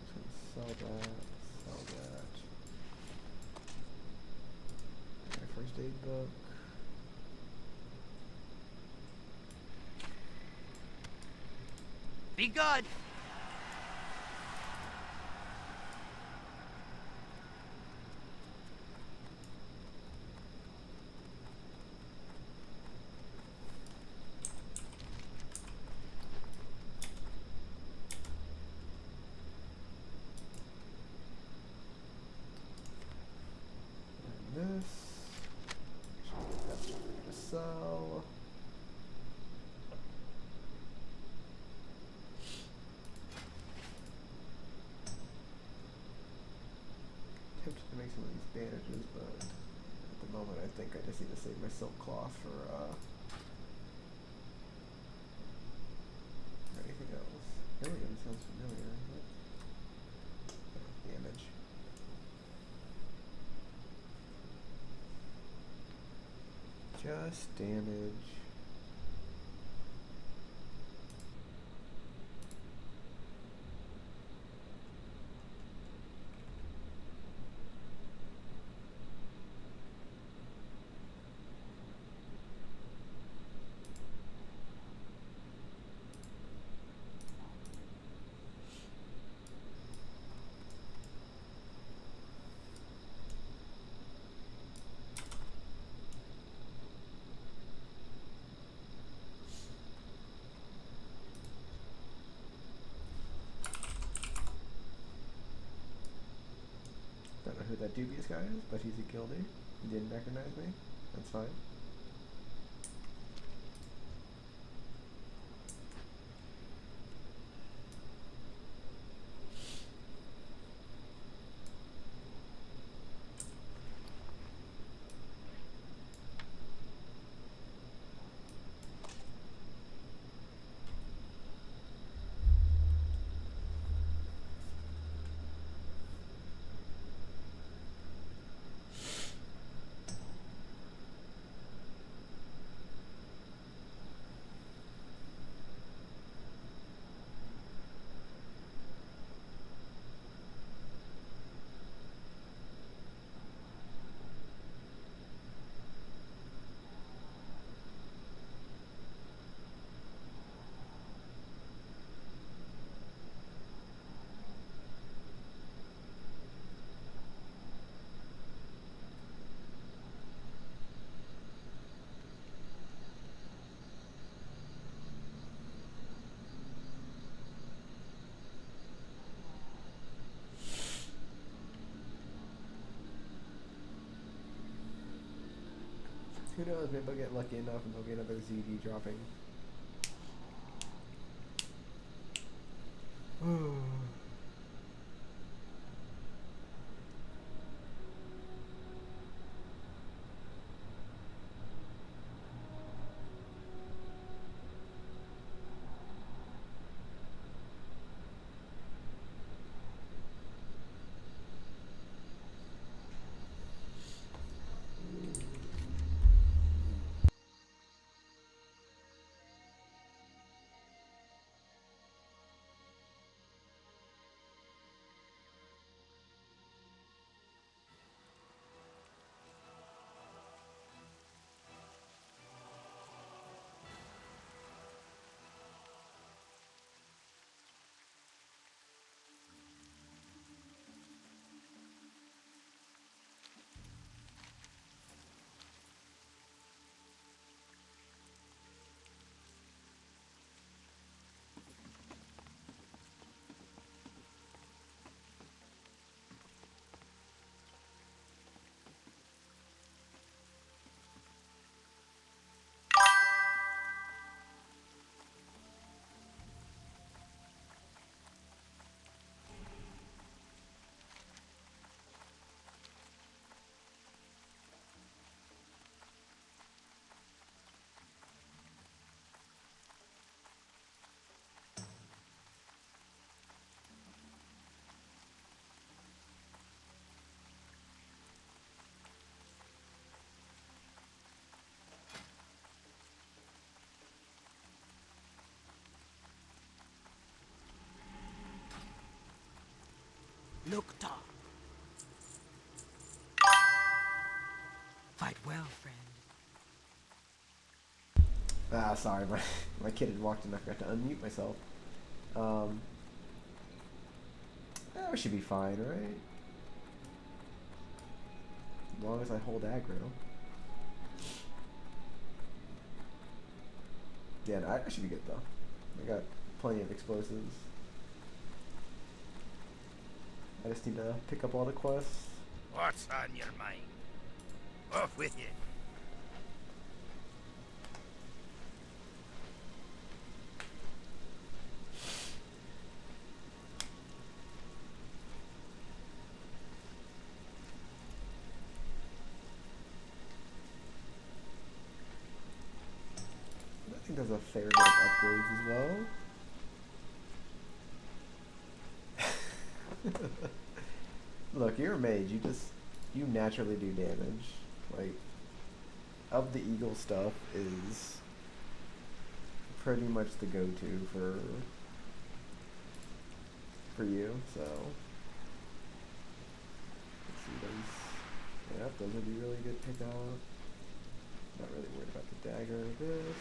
Speaker 1: Just gonna sell that, sell that. My first aid book.
Speaker 4: Be good.
Speaker 1: take some of these bandages, but at the moment I think I just need to save my silk cloth for anything else. Alien sounds familiar. What? Oh, damage. Just damage. Don't know who that dubious guy is, but he's a guilder. He didn't recognize me. That's fine. Who knows, maybe I'll get lucky enough and there'll be another ZD dropping.
Speaker 8: Look, Tom. Fight well, friend.
Speaker 1: Ah, sorry, my kid had walked in. I forgot to unmute myself. We should be fine, right? As long as I hold aggro. Yeah, no, I should be good though. I got plenty of explosives. I just need to pick up all the quests.
Speaker 4: What's on your mind? Off with you.
Speaker 1: It does a fair bit of upgrades as well. Look, you're a mage. You naturally do damage. Like, of the eagle stuff is pretty much the go-to for you. So, let's see those. Yep, those would be really good pickup. Not really worried about the dagger. This.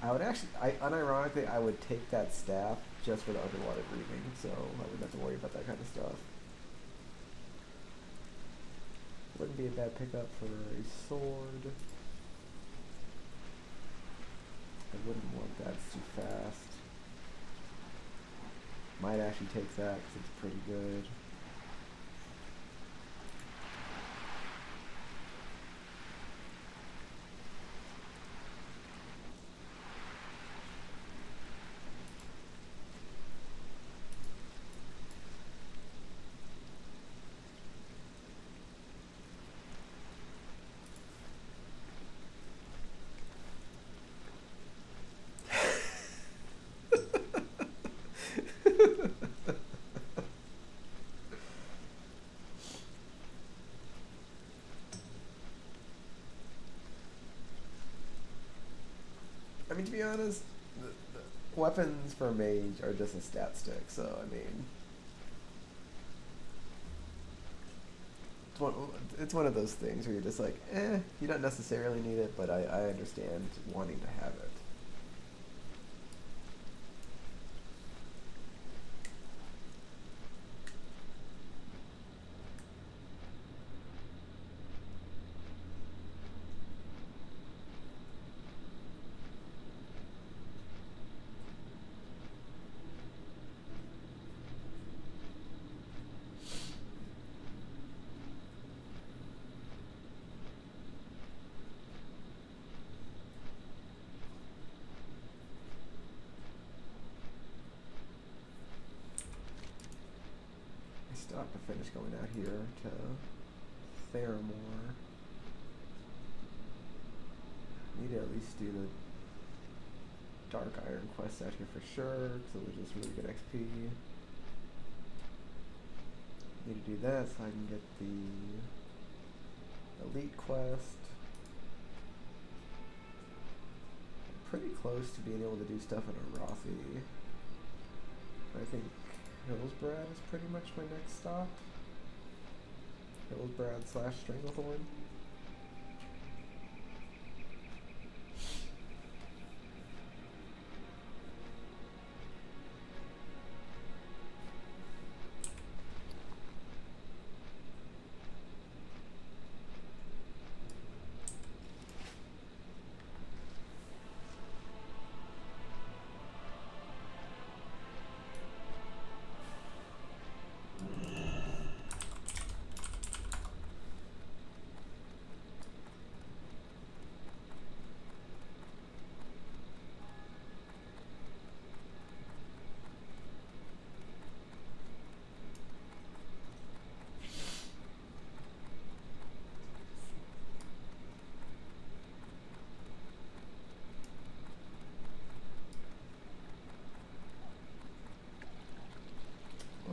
Speaker 1: I would actually, unironically, I would take that staff just for the underwater breathing, so I wouldn't have to worry about that kind of stuff. Wouldn't be a bad pickup for a sword. I wouldn't want that, it's too fast. Might actually take that because it's pretty good. I mean, to be honest, the weapons for a mage are just a stat stick, so I mean, it's one of those things where you're just like, you don't necessarily need it, but I understand wanting to have it. Still have to finish going out here to Theramore. Need to at least do the Dark Iron quest out here for sure, because it was just really good XP. Need to do that so I can get the Elite quest. I'm pretty close to being able to do stuff in Arathi. I think Hillsbrad is pretty much my next stop. Hillsbrad / Stranglethorn.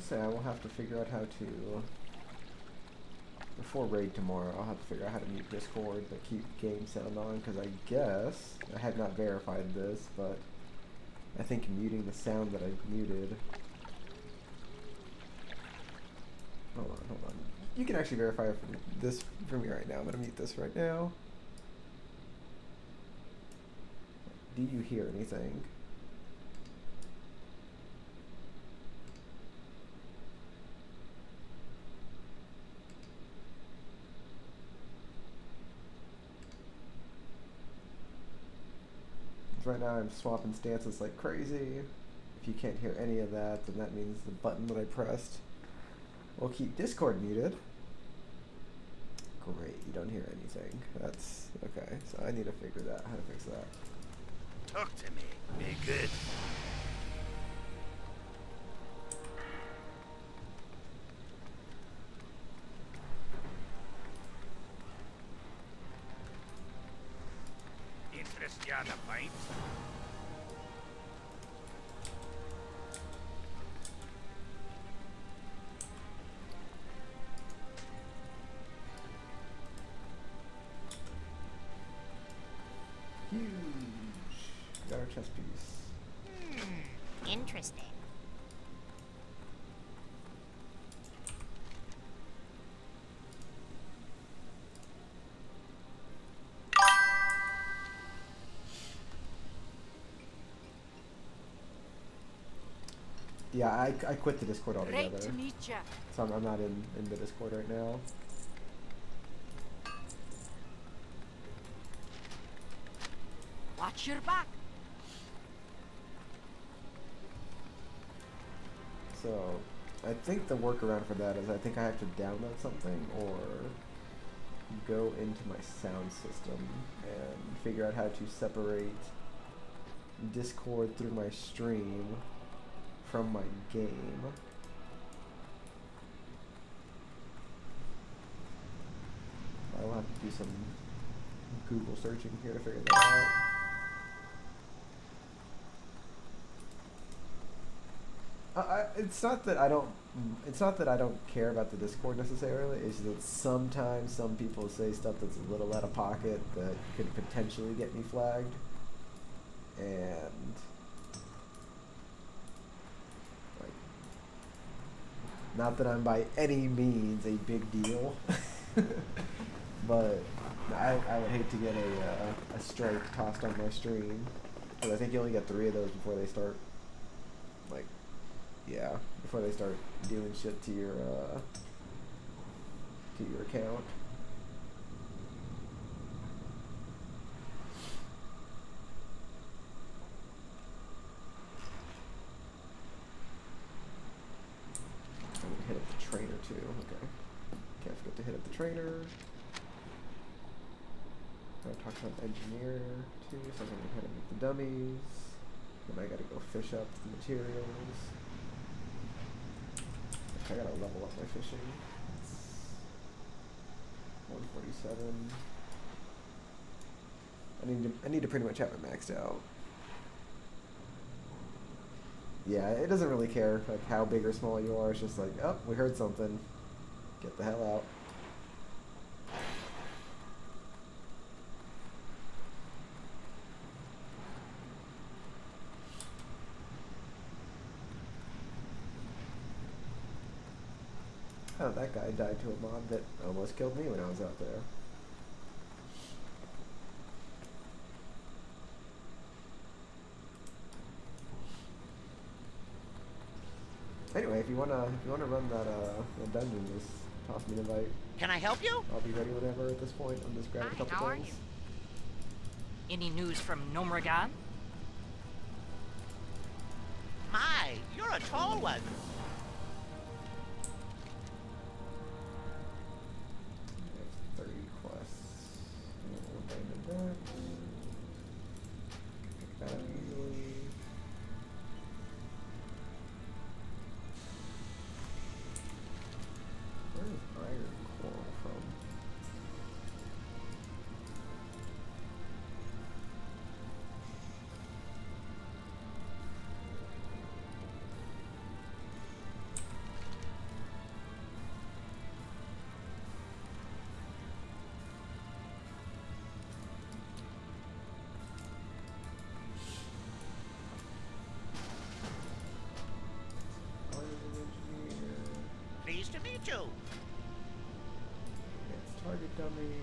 Speaker 1: Say I will have to figure out how to, before raid tomorrow, I'll have to figure out how to mute Discord but keep game sound on, because I guess, I have not verified this, but I think muting the sound that I muted, hold on, you can actually verify this for me right now. I'm going to mute this right now. Do you hear anything? Right now I'm swapping stances like crazy. If you can't hear any of that, then that means the button that I pressed will keep Discord muted. Great, you don't hear anything. That's okay, so I need to figure that how to fix that.
Speaker 4: Talk to me. Be good. Interest you on a pint?
Speaker 1: got our chess piece.
Speaker 5: Interesting.
Speaker 1: Yeah, I quit the Discord altogether.
Speaker 8: Great to meet ya.
Speaker 1: So I'm not in the Discord right now.
Speaker 8: Watch your back.
Speaker 1: So I think the workaround for that is I think I have to download something or go into my sound system and figure out how to separate Discord through my stream from my game. I'll have to do some Google searching here to figure that out. It's not that I don't. It's not that I don't care about the Discord necessarily. It's just that sometimes some people say stuff that's a little out of pocket that could potentially get me flagged, and like, not that I'm by any means a big deal, but I would hate to get a strike tossed on my stream, because I think you only get 3 of those before they start, like. Yeah, before they start doing shit to your account. I'm gonna hit up the trainer too. Okay, can't forget to hit up the trainer. I talked about the engineer too, so I'm gonna hit up the dummies. Then I gotta go fish up the materials. I gotta level up my fishing. 147. I need to pretty much have it maxed out. Yeah, it doesn't really care like how big or small you are. It's just like, oh, we heard something. Get the hell out. Oh, that guy died to a mob that almost killed me when I was out there. Anyway, if you wanna run that dungeon, just toss me an invite.
Speaker 4: Can I help you?
Speaker 1: I'll be ready whenever at this point. I'm just grabbing a
Speaker 5: Hi,
Speaker 1: couple
Speaker 5: how are
Speaker 1: things.
Speaker 5: you?
Speaker 4: Any news from Gnomer?
Speaker 9: My, you're a tall one.
Speaker 1: I have 30 quests. We'll abandon that. Pick that up easily. Where is iron coral from?
Speaker 9: Pleased to meet you.
Speaker 1: It's target dummy.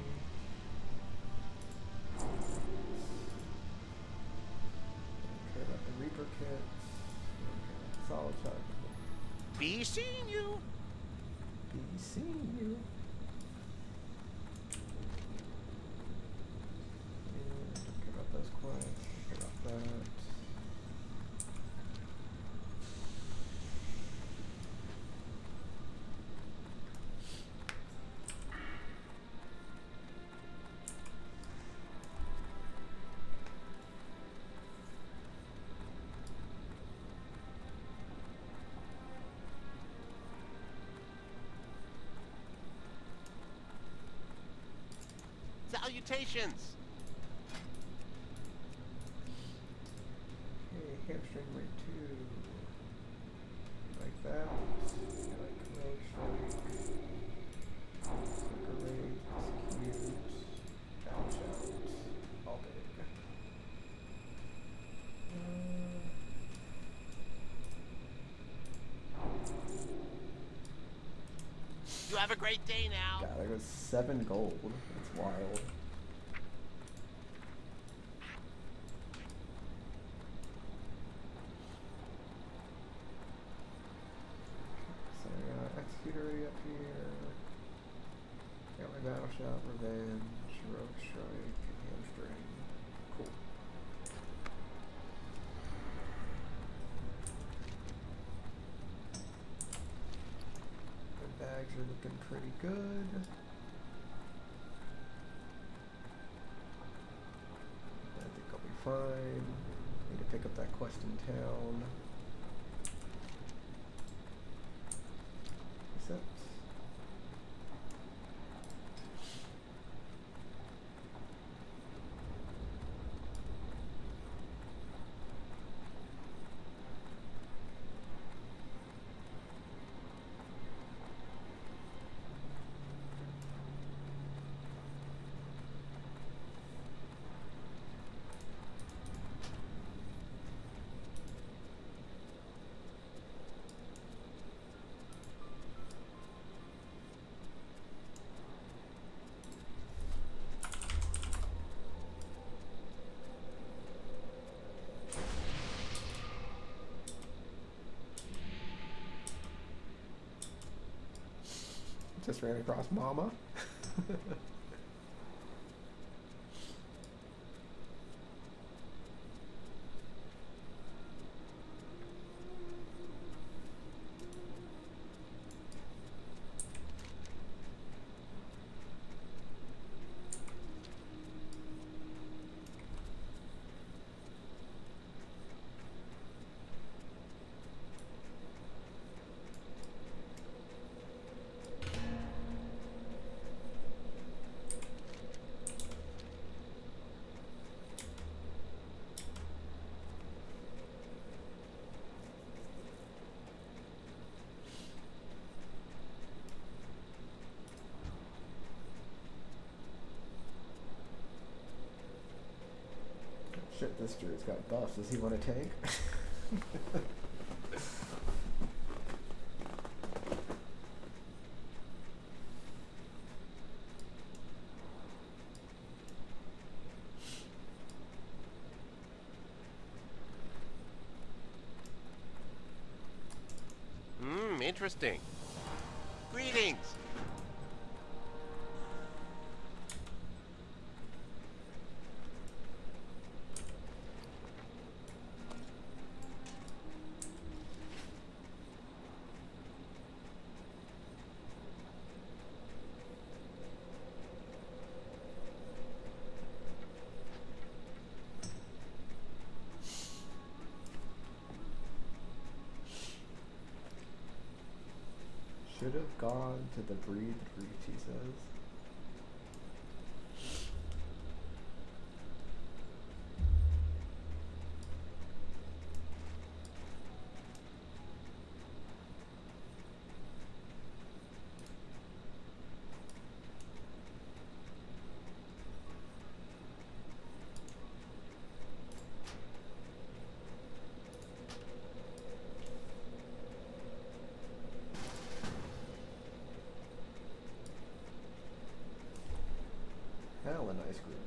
Speaker 1: Care about the Reaper kit. Solid shot.
Speaker 9: Be seeing you.
Speaker 1: Be seeing you. And don't care about those quests. Don't care about that.
Speaker 9: Salutations.
Speaker 1: Okay, hamstring rate 2. Like that. Like road strike. Sucker rate. Execute. Dash out. All big.
Speaker 9: have a great day now.
Speaker 1: God, there goes 7 gold. That's wild. So I got Executor already up here. Got my Battle Shot, Revenge, Heroic Strike, Hamstring. Cool. My bags are looking pretty good. I think I'll be fine. Need to pick up that quest in town. Reset. Just ran across Mama. Shit, this druid's got buffs. Does he want a tank?
Speaker 10: Interesting. Greetings.
Speaker 1: Should have gone to the breathe reach, he says. Hell, a nice group.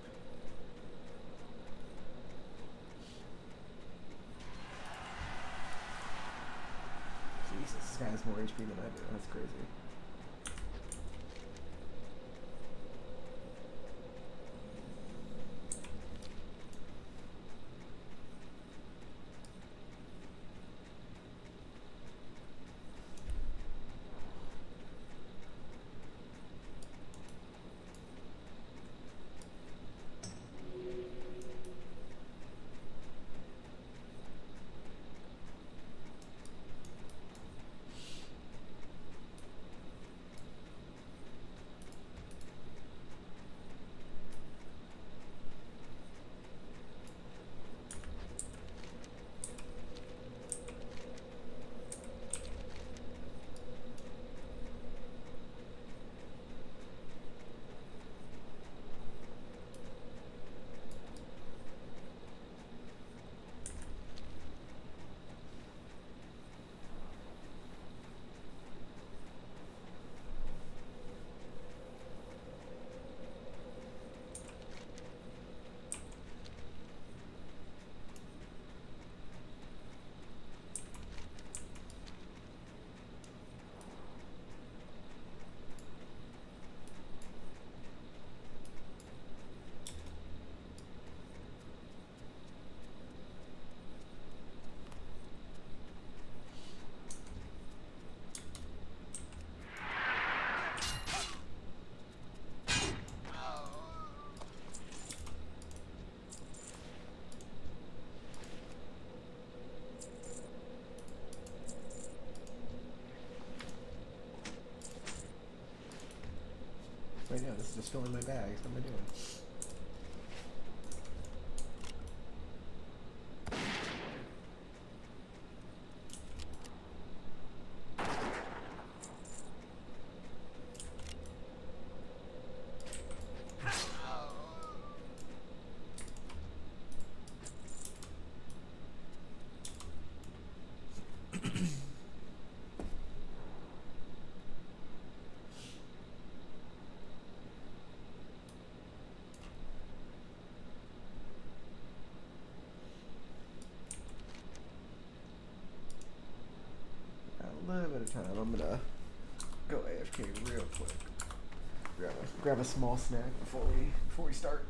Speaker 1: Jesus, this guy has more HP than I do. That's crazy. know, this is just filling my bags. What am I doing? A little bit of time. I'm gonna go AFK real quick. Grab a small snack before we start.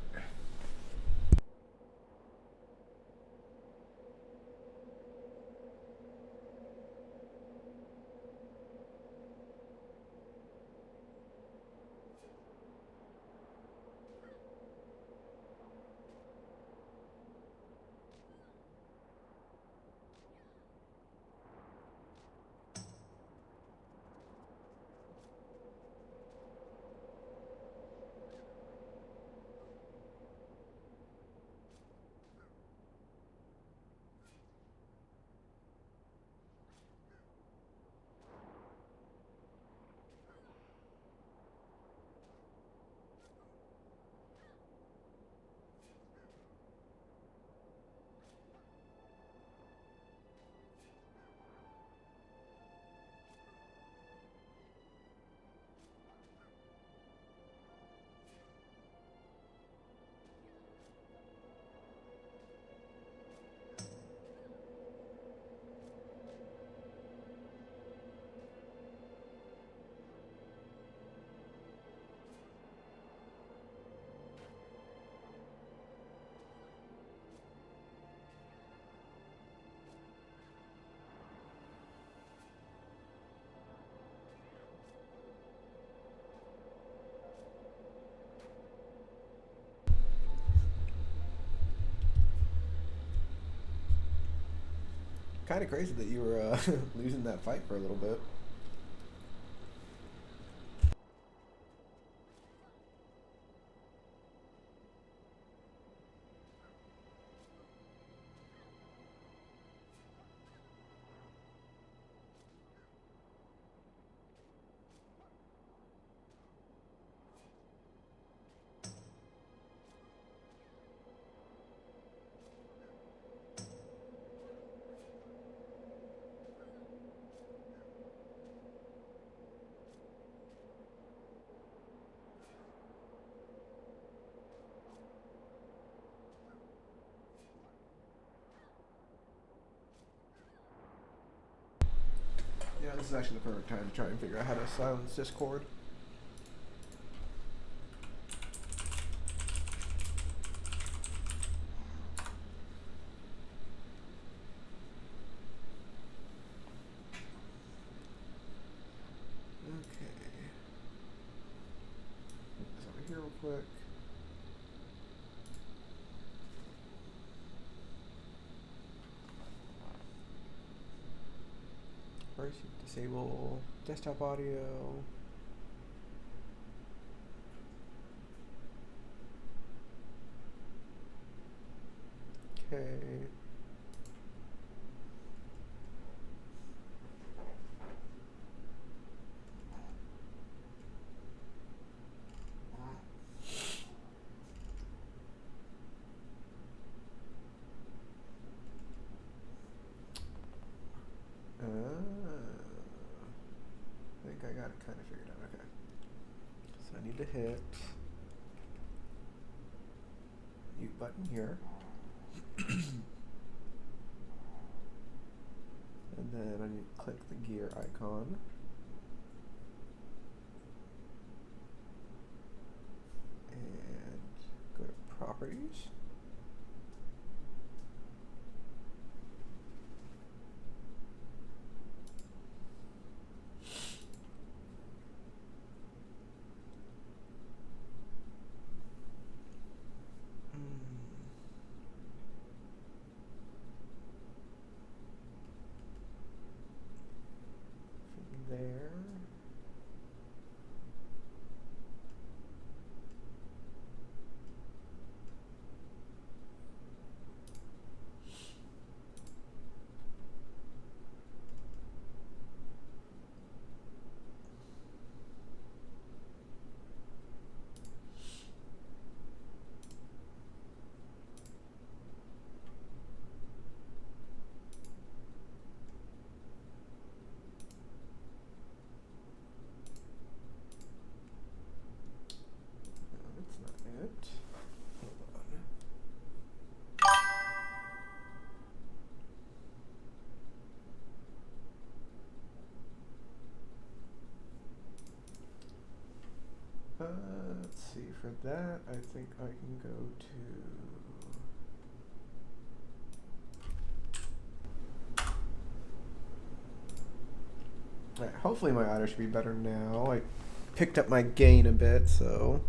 Speaker 1: Kind of crazy that you were losing that fight for a little bit. Yeah, this is actually the perfect time to try and figure out how to silence Discord. Okay. Put this over here real quick. First, you disable desktop audio. Okay. I think I got it kind of figured out. Okay. So I need to hit mute button here. And then I need to click the gear icon. And go to properties. From there. for that, I think I can go to... Alright, hopefully my audio should be better now. I picked up my gain a bit, so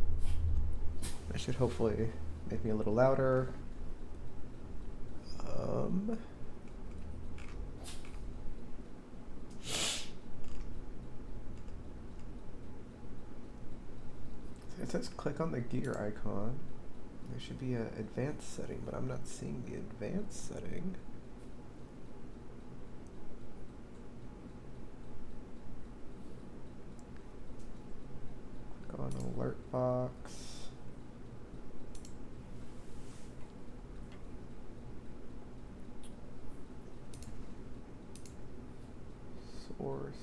Speaker 1: that should hopefully make me a little louder. It says click on the gear icon. There should be an advanced setting, but I'm not seeing the advanced setting. Click on alert box. Source.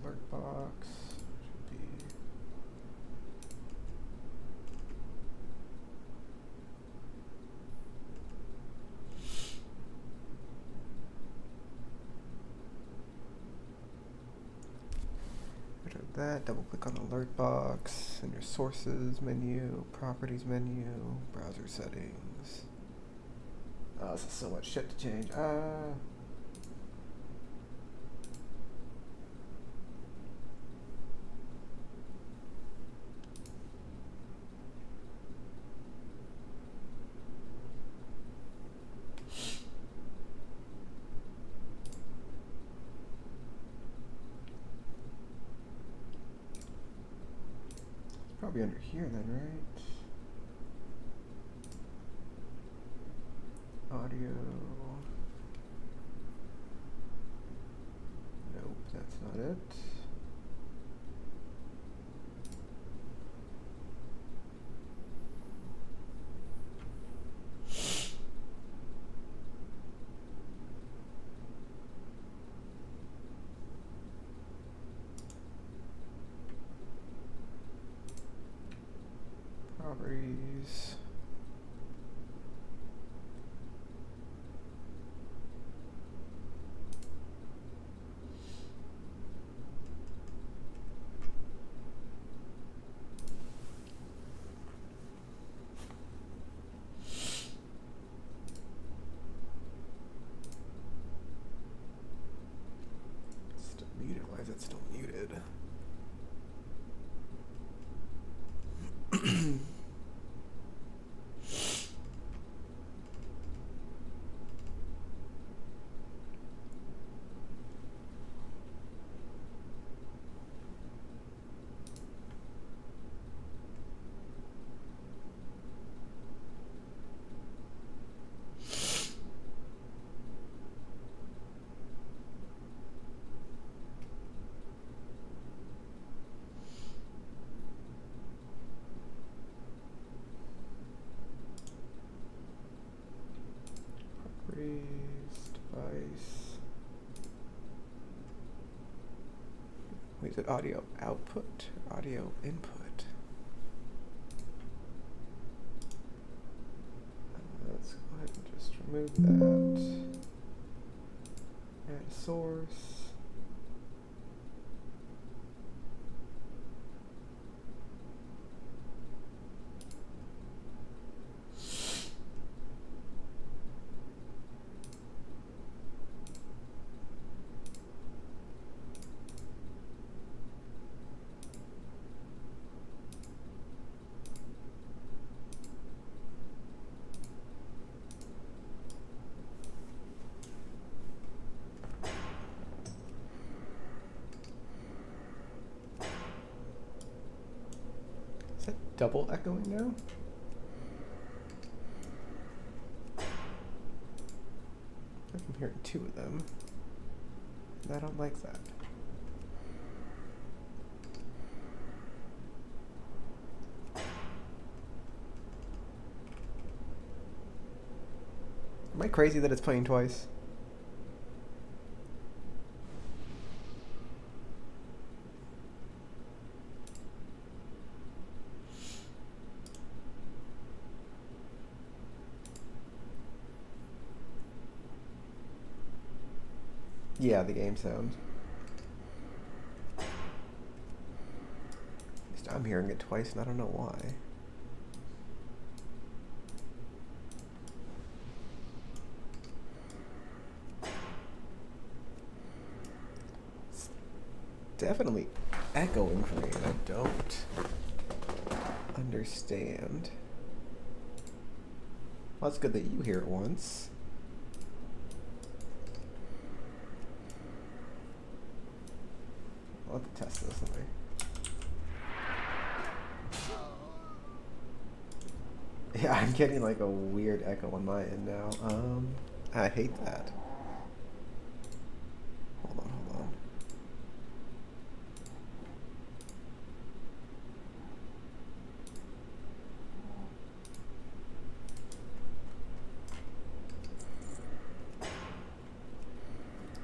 Speaker 1: Alert box should be rid of that. Double click on alert box and your sources menu, properties menu, browser settings. Oh, this is so much shit to change. Probably under here then, right? Audio. Nope, that's not it. Properties. Still muted. Why is it still muted? Device. Wait, is it audio output or audio input? Let's go ahead and just remove that. Add a source. Is that double echoing now? I'm hearing two of them. I don't like that. Am I crazy that it's playing twice? Yeah, the game sound. At least I'm hearing it twice and I don't know why. It's definitely echoing for me and I don't understand. Well, it's good that you hear it once. I'll have to test this. Let me. Yeah, I'm getting like a weird echo on my end now. I hate that. Hold on.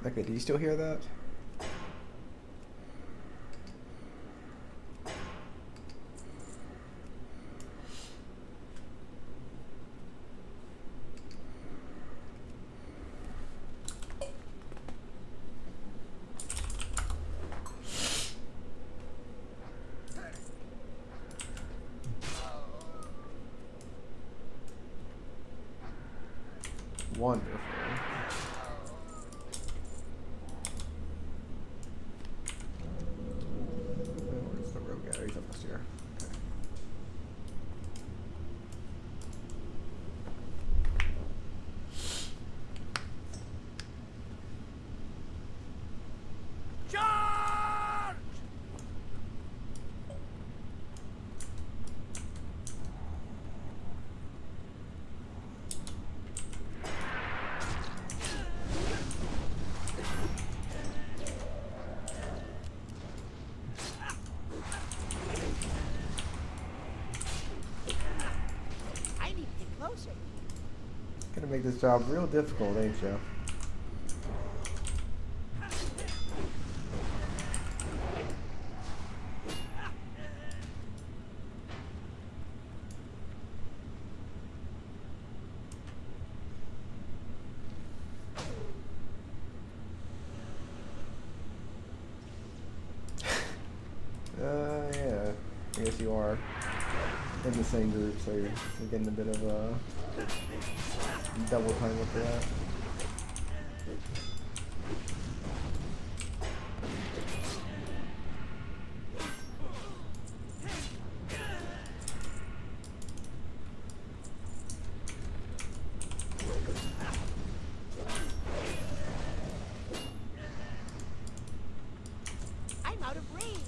Speaker 1: Okay, do you still hear that? Wonderful. Where's the rogue guy? He's almost here. Okay.
Speaker 4: Charge!
Speaker 9: I need to get closer.
Speaker 1: Gonna make this job real difficult, ain't ya? Yeah. I guess you are in the same group, so you're getting a bit of double time with that.
Speaker 9: I'm out of range.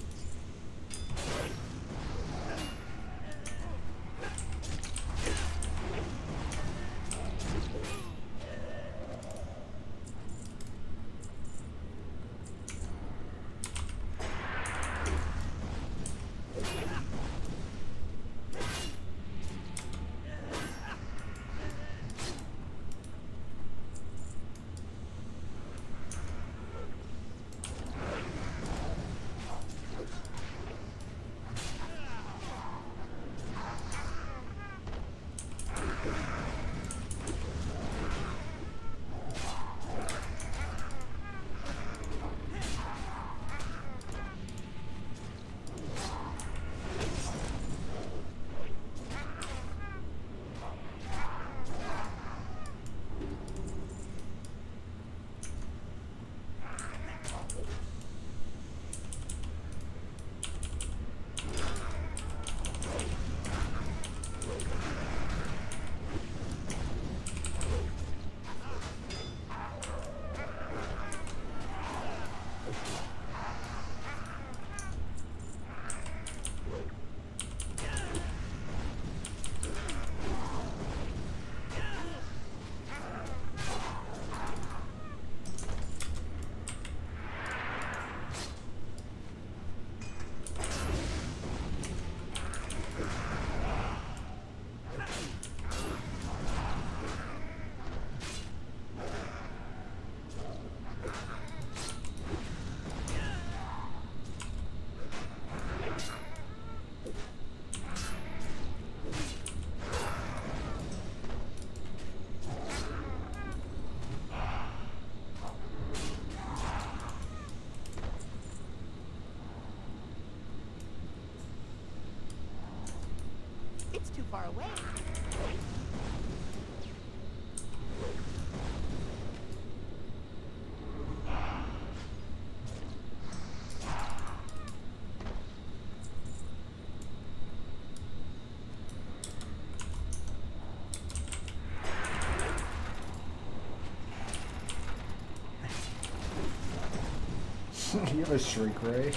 Speaker 9: too far away.
Speaker 1: You have a shrink ray.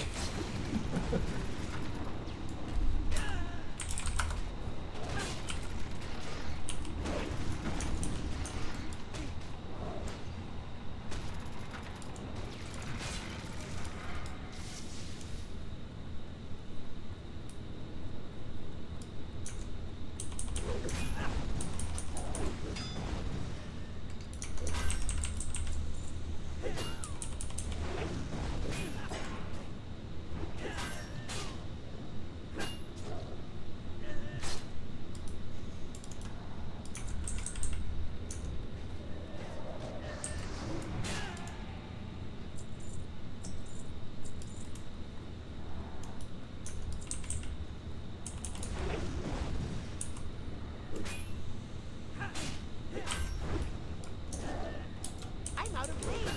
Speaker 9: I'm out of range.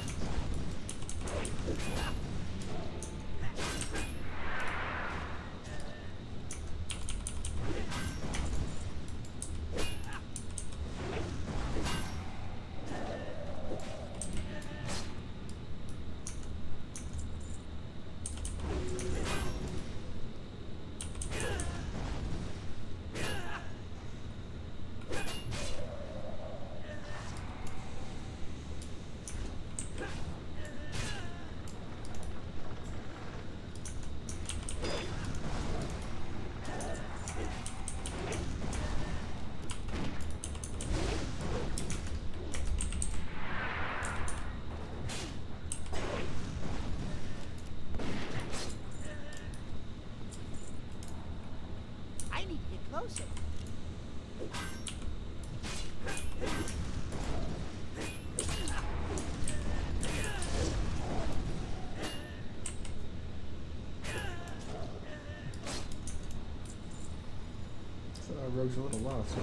Speaker 9: I need to get closer.
Speaker 1: So Rogue's a little lost, huh?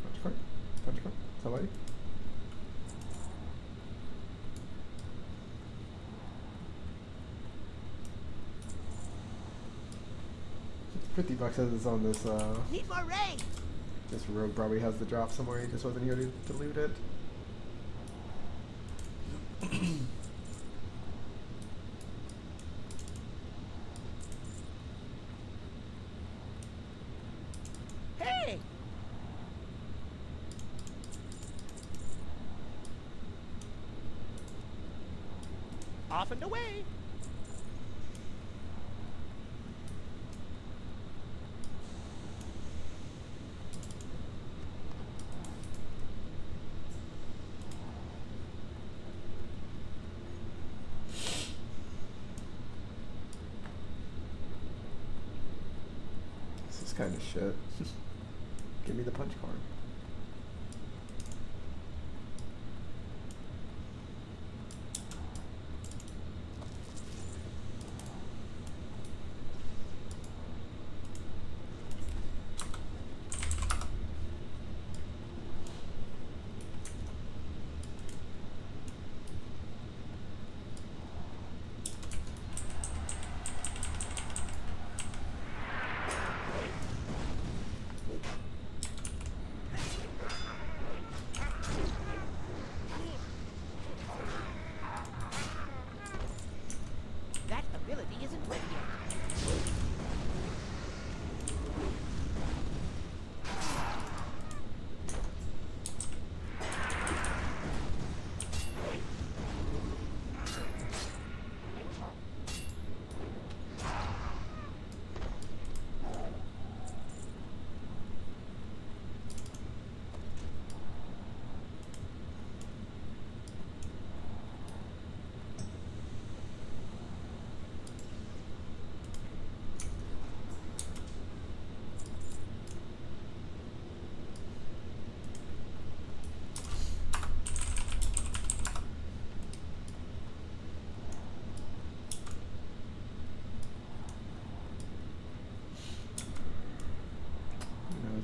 Speaker 1: Punch card? Punch card? Somebody? $50 says it's on this,
Speaker 9: Need more rain.
Speaker 1: this rogue probably has the drop somewhere, he just wasn't here to loot it.
Speaker 9: Hey! Off and away.
Speaker 1: This is kind of shit. Give me the punch card.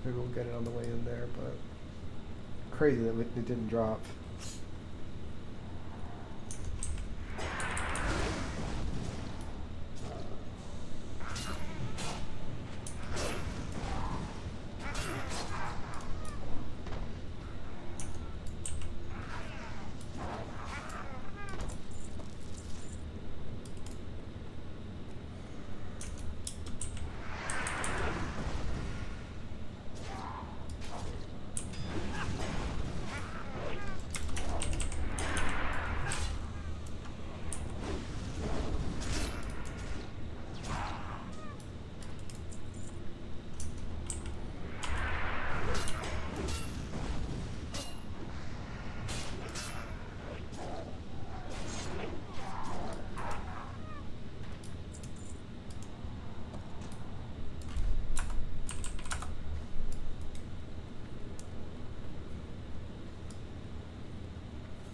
Speaker 1: Maybe we'll get it on the way in there, but crazy that it didn't drop.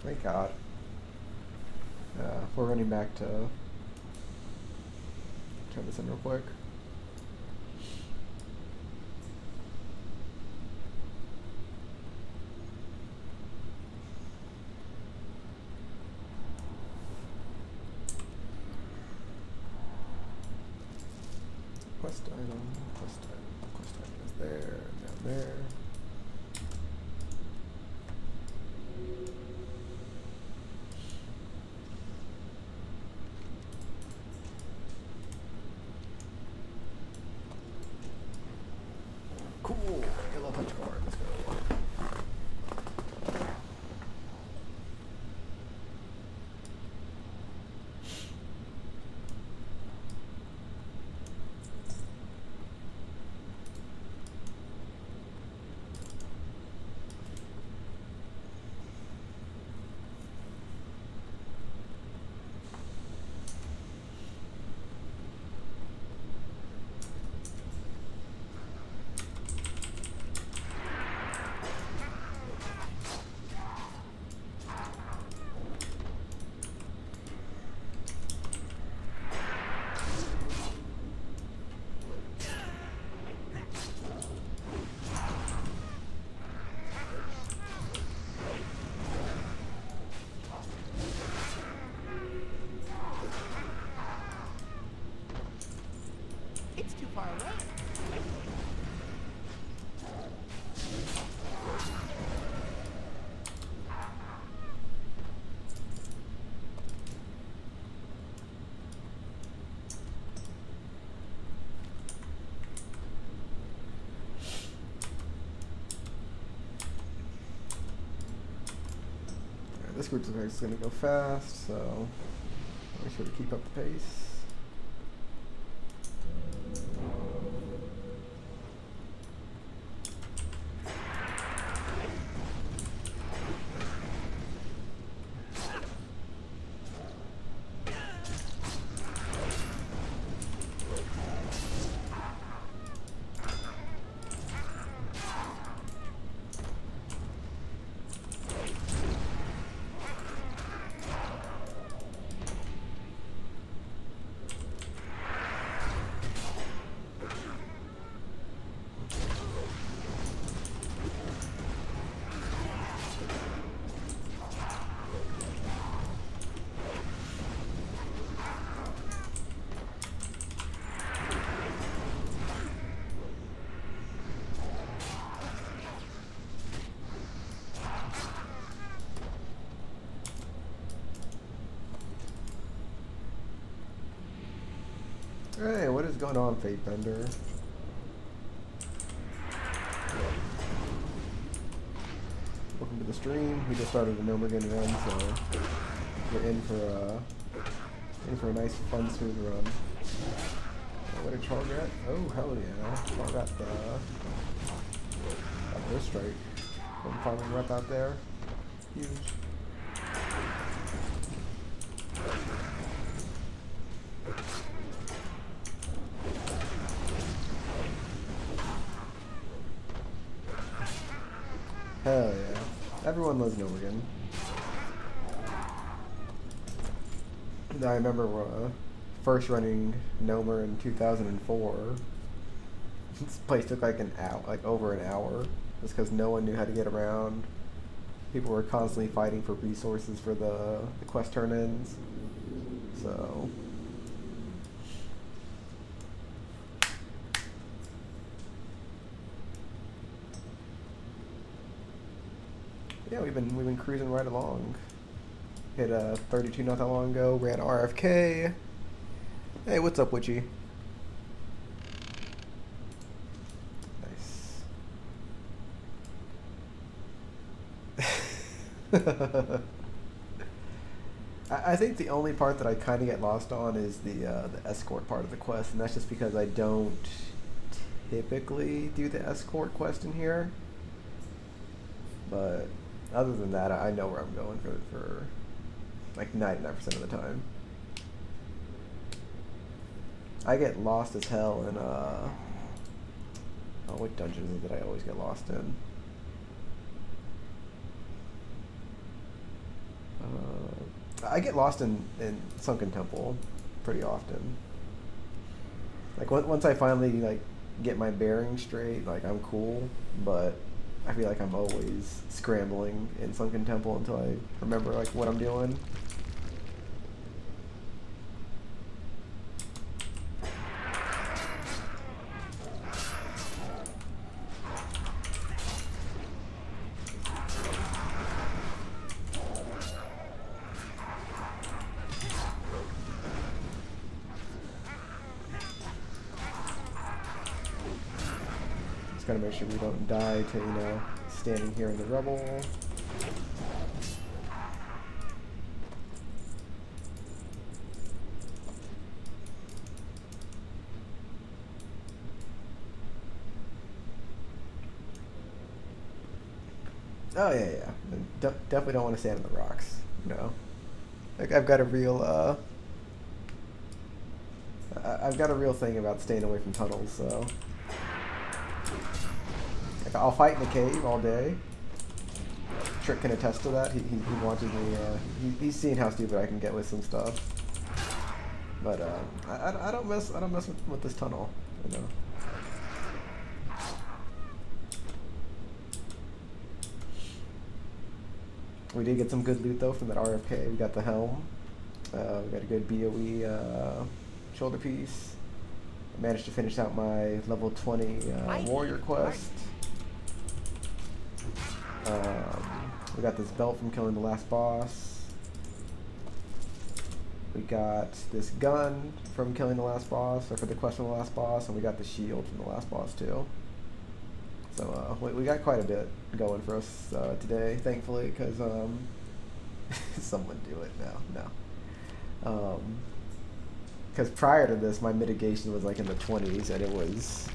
Speaker 1: Thank God. We're running back to turn this in real quick. Quest item, quest item, quest item is there, down there. Cool, yellow punch card, let's go.
Speaker 9: It's too far away.
Speaker 1: Alright, this group's is going to go fast, so make sure to keep up the pace. Hey, what is going on, Fate Bender? Welcome to the stream. We just started a Gnome again run, so we're in for a nice, fun, smooth run. What did Char get? Oh, hell yeah! Char got the Earth Strike from farming rep out there. Huge. Hell yeah. Everyone loves Gnome again. I remember first running Gnomer in 2004. This place took like over an hour, just because no one knew how to get around. People were constantly fighting for resources for the quest turn-ins. So yeah, we've been cruising right along. Hit 32 not that long ago. Ran RFK. Hey, what's up, Witchy? Nice. I think the only part that I kind of get lost on is the escort part of the quest, and that's just because I don't typically do the escort quest in here. But other than that, I know where I'm going for like 99% of the time. I get lost as hell in oh, what dungeon is it that I always get lost in? I get lost in Sunken Temple pretty often. Like once I finally like get my bearings straight, like I'm cool, but I feel like I'm always scrambling in Sunken Temple until I remember like what I'm doing. Just gotta make sure we don't die to, you know, standing here in the rubble. Oh yeah, yeah. Definitely don't want to stand on the rocks. You know, like I've got a real I've got a real thing about staying away from tunnels. So, like, I'll fight in the cave all day. Trick can attest to that. He wanted me. He's seen how stupid I can get with some stuff. But I don't mess with this tunnel. You know. We did get some good loot though from that RFK. We got the helm. We got a good BOE shoulder piece. I managed to finish out my level 20 warrior quest. We got this belt from killing the last boss. We got this gun from killing the last boss, or for the quest from the last boss, and we got the shield from the last boss too. So we got quite a bit going for us today, thankfully, because someone do it now. No. Because prior to this, my mitigation was like in the 20s, and it was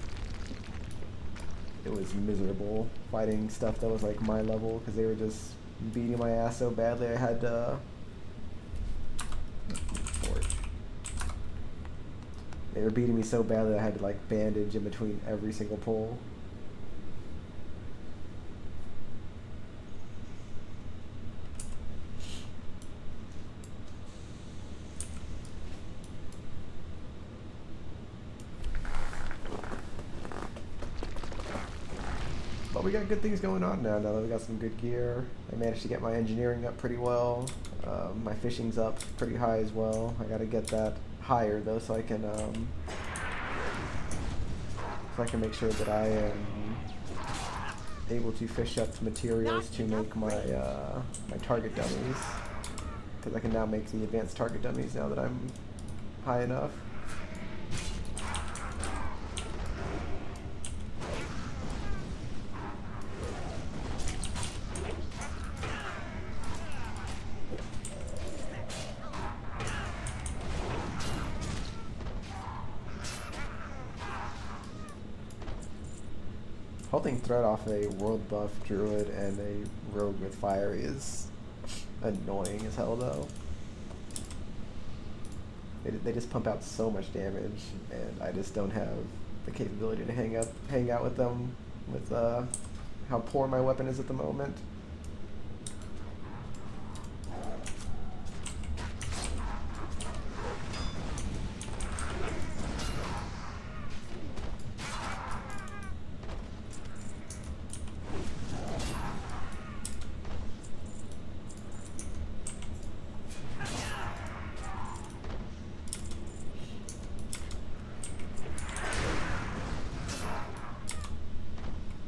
Speaker 1: miserable fighting stuff that was like my level, because they were just beating my ass so badly I had to. They were beating me so badly I had to like bandage in between every single pull. But we got good things going on now that we got some good gear. I managed to get my engineering up pretty well. My fishing's up pretty high as well. I gotta get that higher though, so I can make sure that I am able to fish up materials to make my my target dummies. Because I can now make the advanced target dummies now that I'm high enough. Holding threat off a world buff druid and a rogue with fire is annoying as hell though. They just pump out so much damage, and I just don't have the capability to hang out with them with how poor my weapon is at the moment.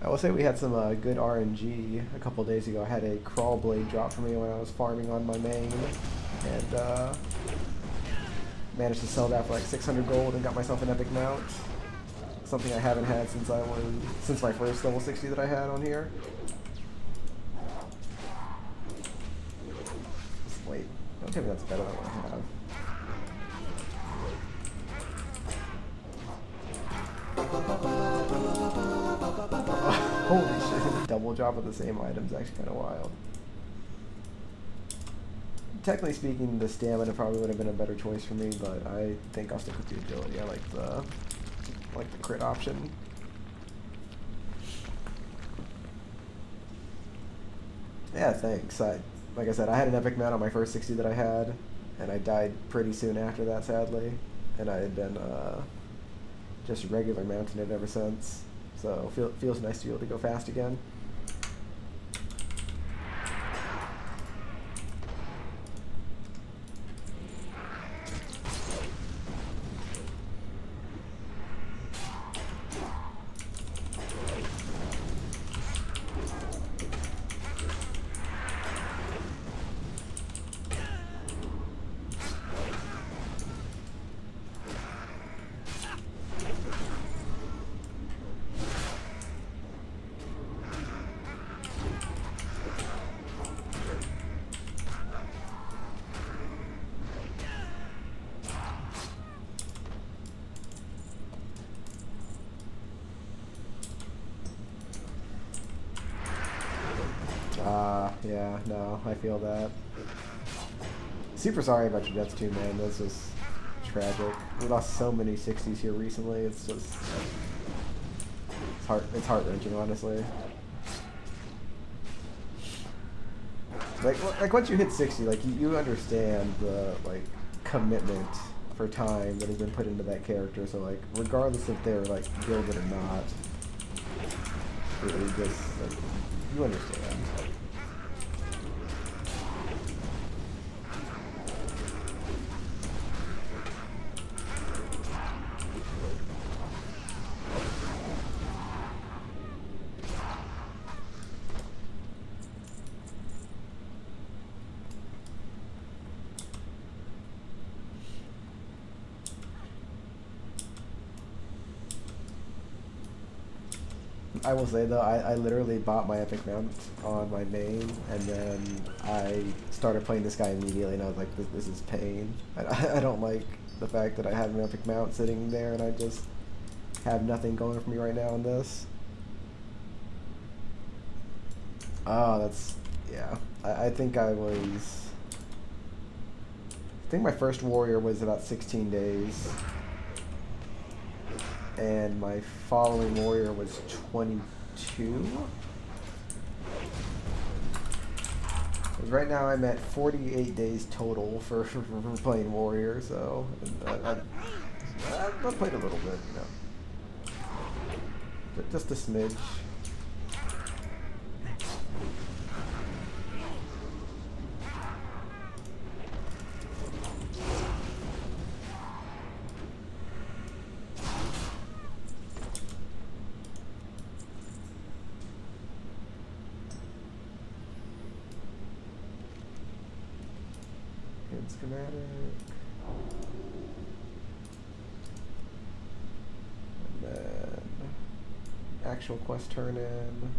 Speaker 1: I will say we had some good RNG a couple days ago. I had a crawl blade drop for me when I was farming on my main, and managed to sell that for like 600 gold and got myself an epic mount. Something I haven't had since my first level 60 that I had on here. Wait, don't tell me that's better than what I have. Holy shit, double drop of the same item is actually kind of wild. Technically speaking, the stamina probably would have been a better choice for me, but I think I'll stick with the agility. I like the crit option. Yeah, thanks. Like I said, I had an epic mount on my first 60 that I had, and I died pretty soon after that, sadly. And I had been just regular mounting it ever since. So feels nice to be able to go fast again. Yeah, no, I feel that. Super sorry about your deaths too, man. This was tragic. We lost so many 60s here recently. It's just it's heart-wrenching, honestly. Like once you hit 60, like you understand the like commitment for time that has been put into that character. So like regardless if they're like gilded or not, it just like, you understand. I will say though, I literally bought my epic mount on my main, and then I started playing this guy immediately, and I was like, this is pain. I don't like the fact that I have an epic mount sitting there, and I just have nothing going for me right now in this. Oh, that's, yeah. I think my first warrior was about 16 days. And my following warrior was 22. Right now I'm at 48 days total for playing warrior, so I've played a little bit, you know. Just a smidge. Schematic. And then actual quest turn in.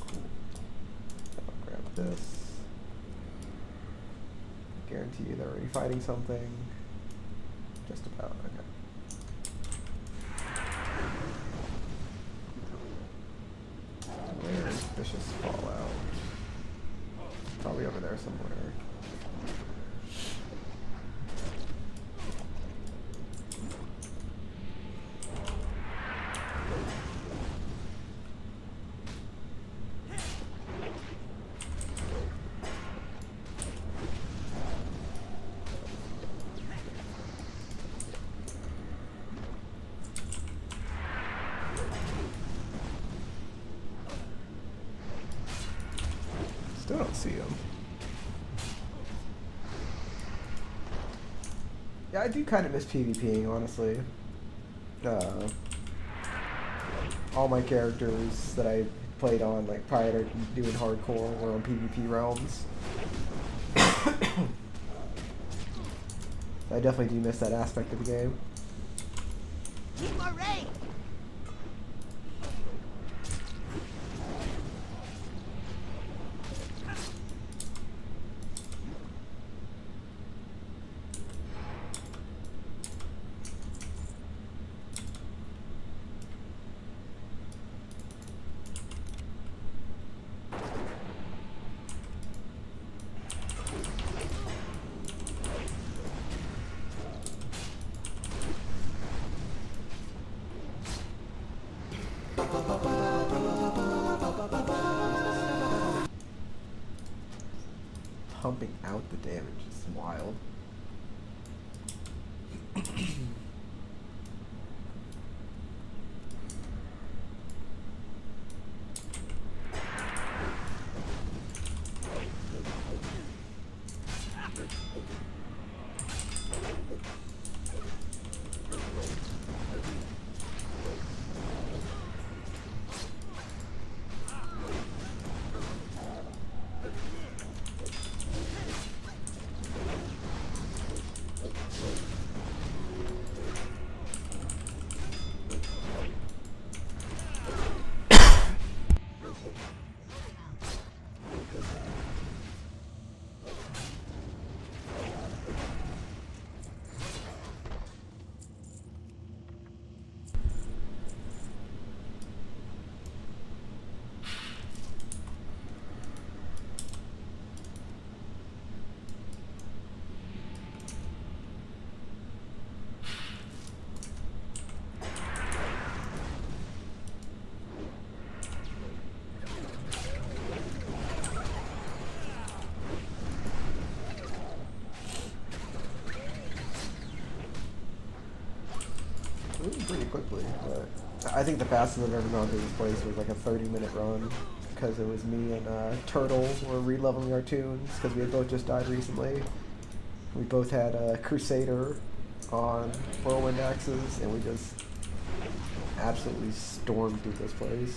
Speaker 1: Cool. I'll grab this. Guarantee you they're already fighting something. Just about, okay. Where is Vicious Fallout? Probably over there somewhere. Still don't see him. Yeah, I do kind of miss PvPing, honestly. all my characters that I played on like prior to doing hardcore were on PvP realms. I definitely do miss that aspect of the game.
Speaker 9: Keep our range.
Speaker 1: Pumping out the damage is wild. Pretty quickly, but I think the fastest I've ever gone through this place was like a 30-minute run because it was me and Turtle were re-leveling our tunes because we had both just died recently. We both had a Crusader on Whirlwind Axes and we just absolutely stormed through this place.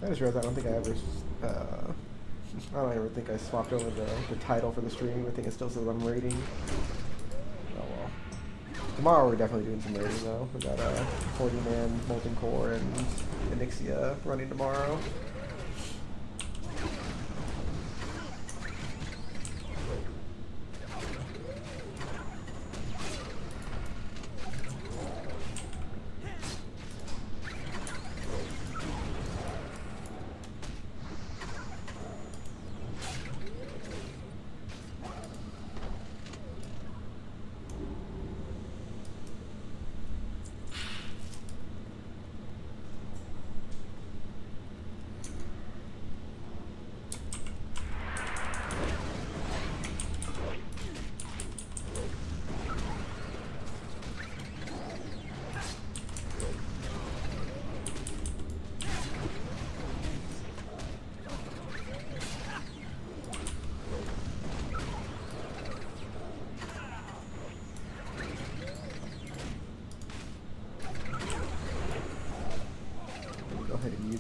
Speaker 1: I just realized I don't think I ever, I don't ever think I swapped over the title for the stream. I think it still says I'm raiding. Oh well. Tomorrow we're definitely doing some raiding though. We got a 40-man Molten Core and Onyxia running tomorrow.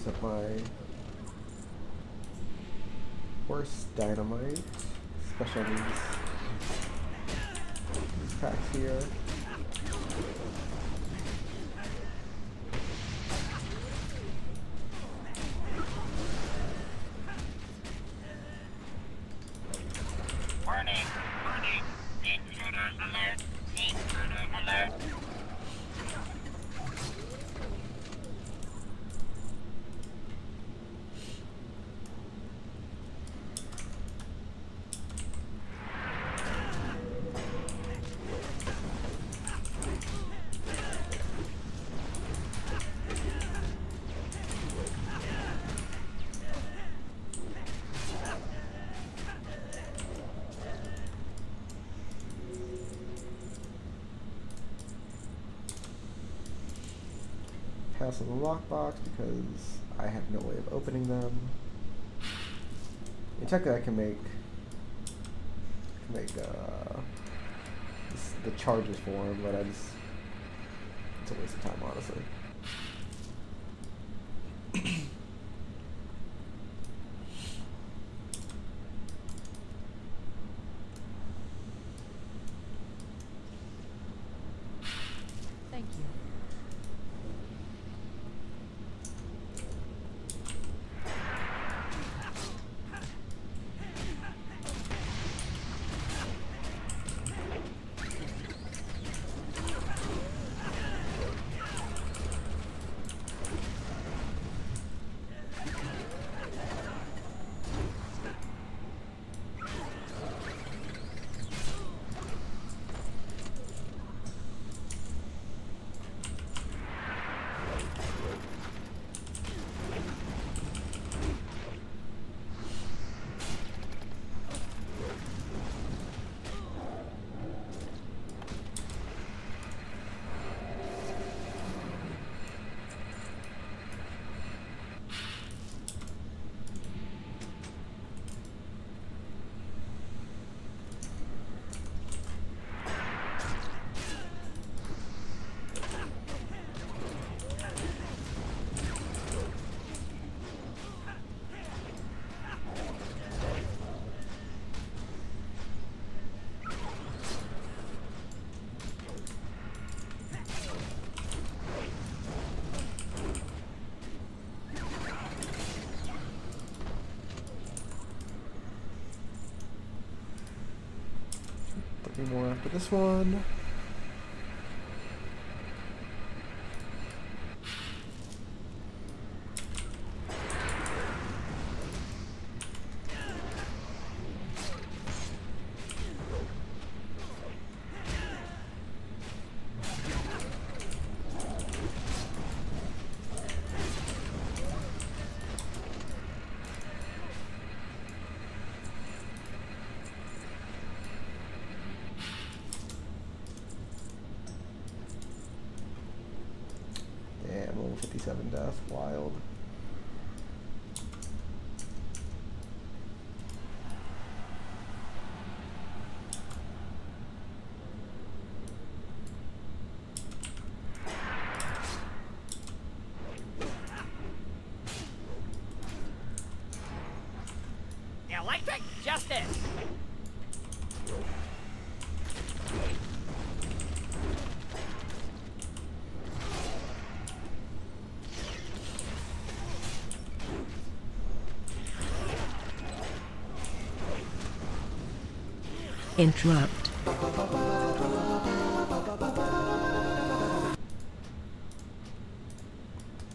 Speaker 1: use up my worst dynamite, especially on these packs here.
Speaker 4: Warning! Warning! Intruder alert! Intruder alert!
Speaker 1: Pass on the lockbox because I have no way of opening them. And technically I can make the charges for him, but it's a waste of time, honestly.
Speaker 5: Thank you.
Speaker 1: More after this one. Damn, level 57 death, wild.
Speaker 4: Electric justice!
Speaker 8: Interrupt.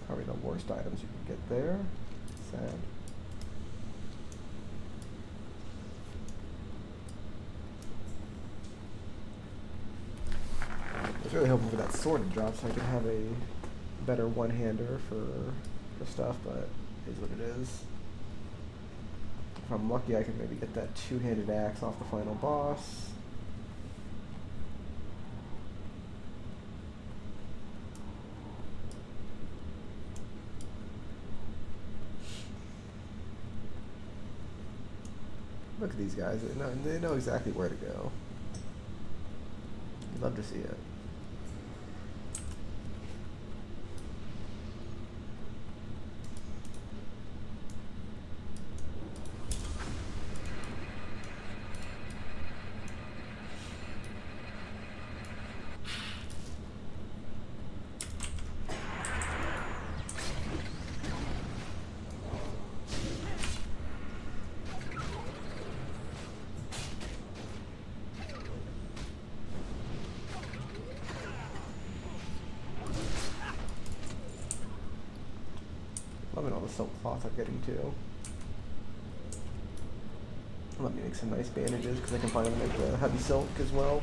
Speaker 1: Probably the worst items you can get there. Sad. I was really hoping for that sword to drop so I could have a better one-hander for stuff, but it is what it is. If I'm lucky, I can maybe get that two-handed axe off the final boss. Look at these guys. They know exactly where to go. You'd love to see it. the silk cloth are getting too. Let me make some nice bandages because I can finally make the heavy silk as well.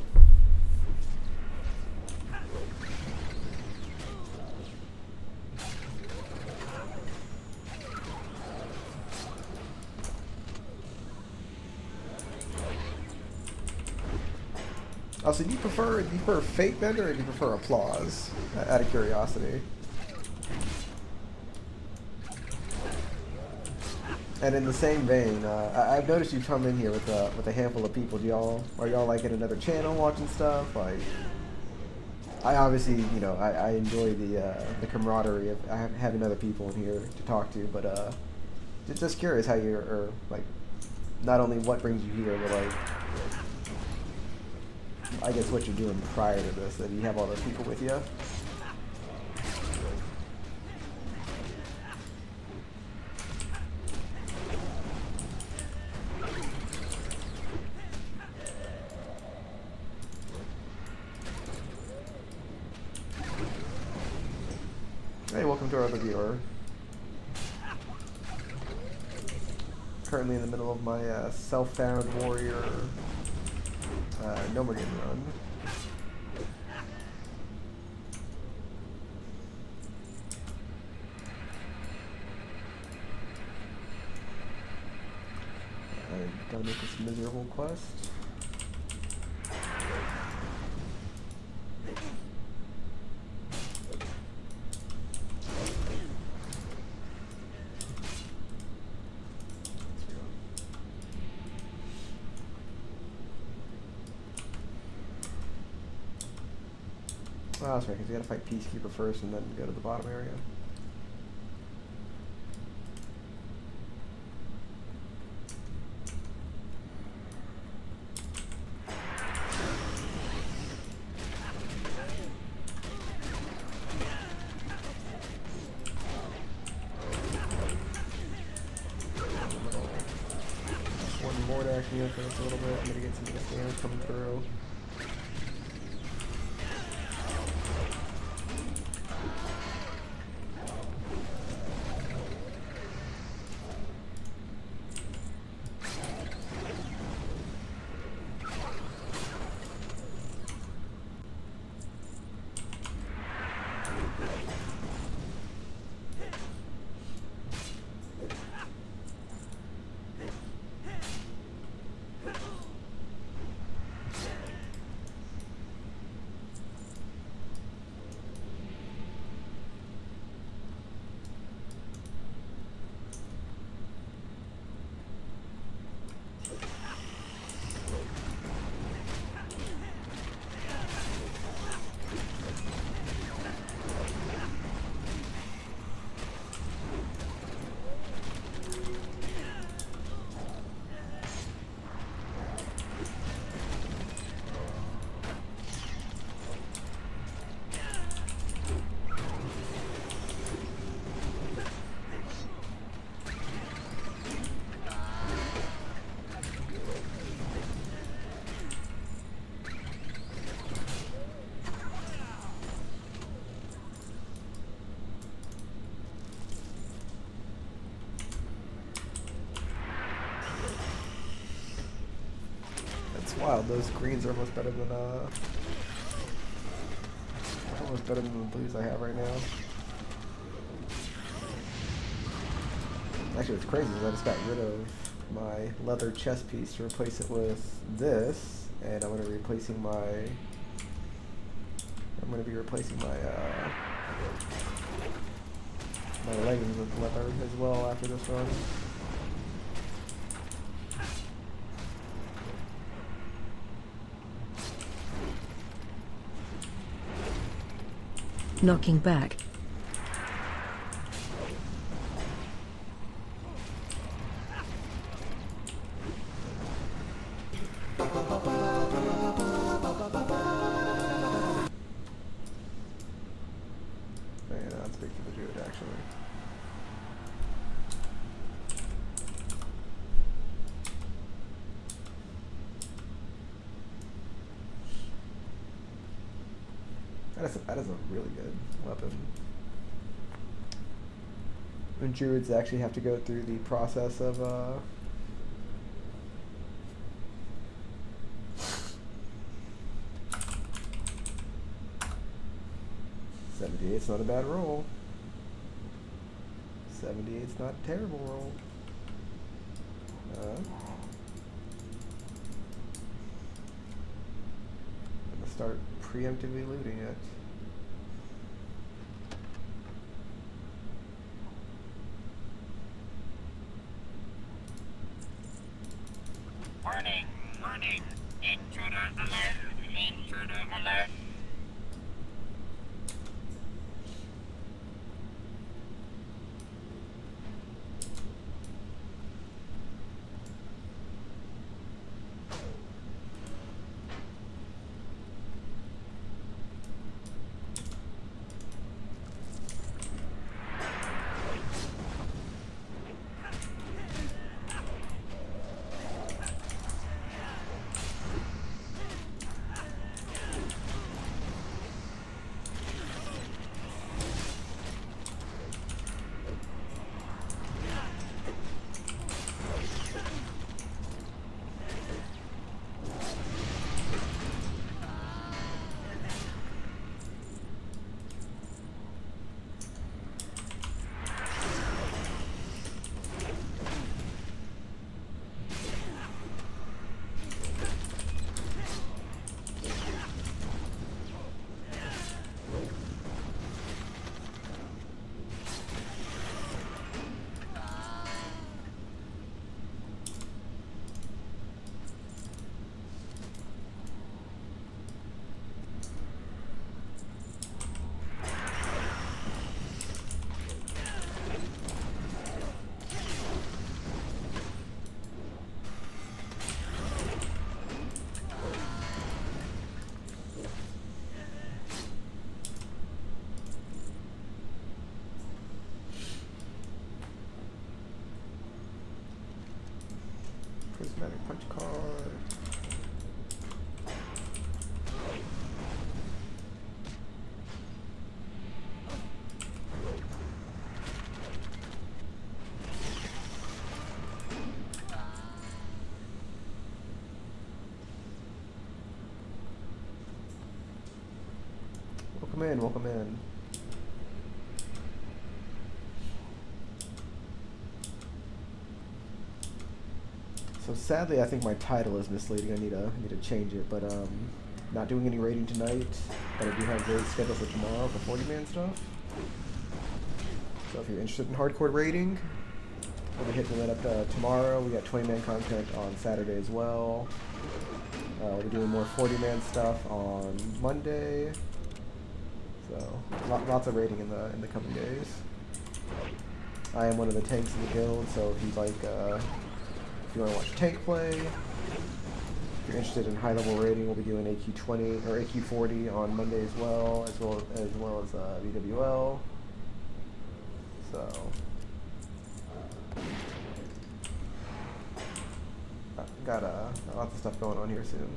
Speaker 1: Also, do you prefer fate bender or do you prefer applause? Out of curiosity. And in the same vein, I've noticed you've come in here with a handful of people. Are y'all like in another channel watching stuff? Like, I obviously, you know, I enjoy the camaraderie of having other people in here to talk to, but just curious how you're like, not only what brings you here, but like, I guess what you're doing prior to this. That you have all those people with you. Hey, welcome to our other viewer. Currently in the middle of my self-found warrior Gnome game run. I gotta make this miserable quest. Oh, that's right, because you gotta fight Peacekeeper first and then go to the bottom area. One more to actually go for this a little bit. I'm gonna get some of this damage coming through. Wild, those greens are almost better than the blues I have right now. Actually, what's crazy is I just got rid of my leather chest piece to replace it with this, and I'm gonna be replacing my my leggings with leather as well after this run.
Speaker 5: Knocking back.
Speaker 1: Yeah, that's big for the dude, actually. That is a really good weapon. And druids actually have to go through the process of 78's not a bad roll. 78's not a terrible roll. I'm gonna start preemptively looting it.
Speaker 4: Warning! Warning! Intruder alert! Intruder alert!
Speaker 1: Prismatic punch card. Welcome in, welcome in. So sadly, I think my title is misleading. I need to change it, but not doing any raiding tonight. But I do have raids scheduled for tomorrow for 40-man stuff. So if you're interested in hardcore raiding, we'll be hitting that up tomorrow. We got 20-man content on Saturday as well. We'll be doing more 40-man stuff on Monday. So lots of raiding in the coming days. I am one of the tanks in the guild, so if you'd like. If you want to watch tank play, if you're interested in high-level raiding, we'll be doing AQ20 or AQ40 on Monday as well as VWL. So, got lots of stuff going on here soon.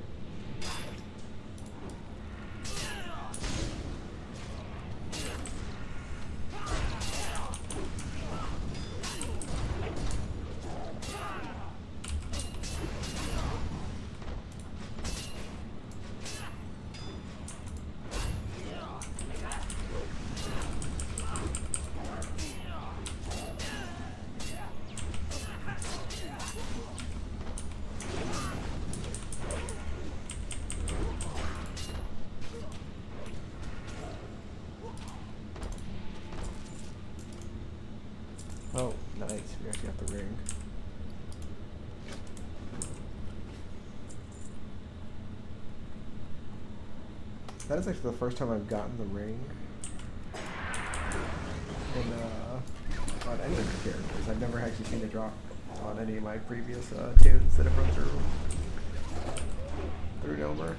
Speaker 1: Oh, nice. We actually got the ring. That is actually the first time I've gotten the ring on any of the characters. I've never actually seen it drop on any of my previous tunes that have run through Gnomer.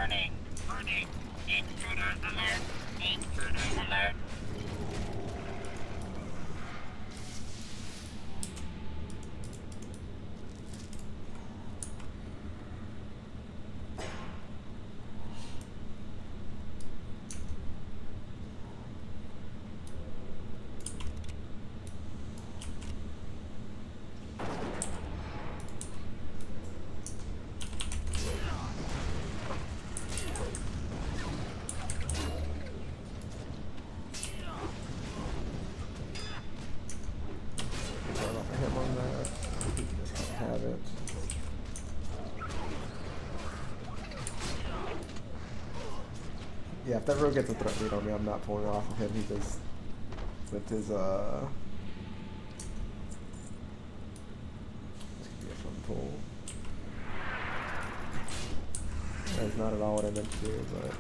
Speaker 4: Warning. Warning. Intruder alert. Intruder alert.
Speaker 6: Run off of him on that. He can just have it. Yeah, if that rogue gets a threat lead on me, I'm not pulling off of him. He just with his this could be a fun pull. That's not at all what I meant to do, but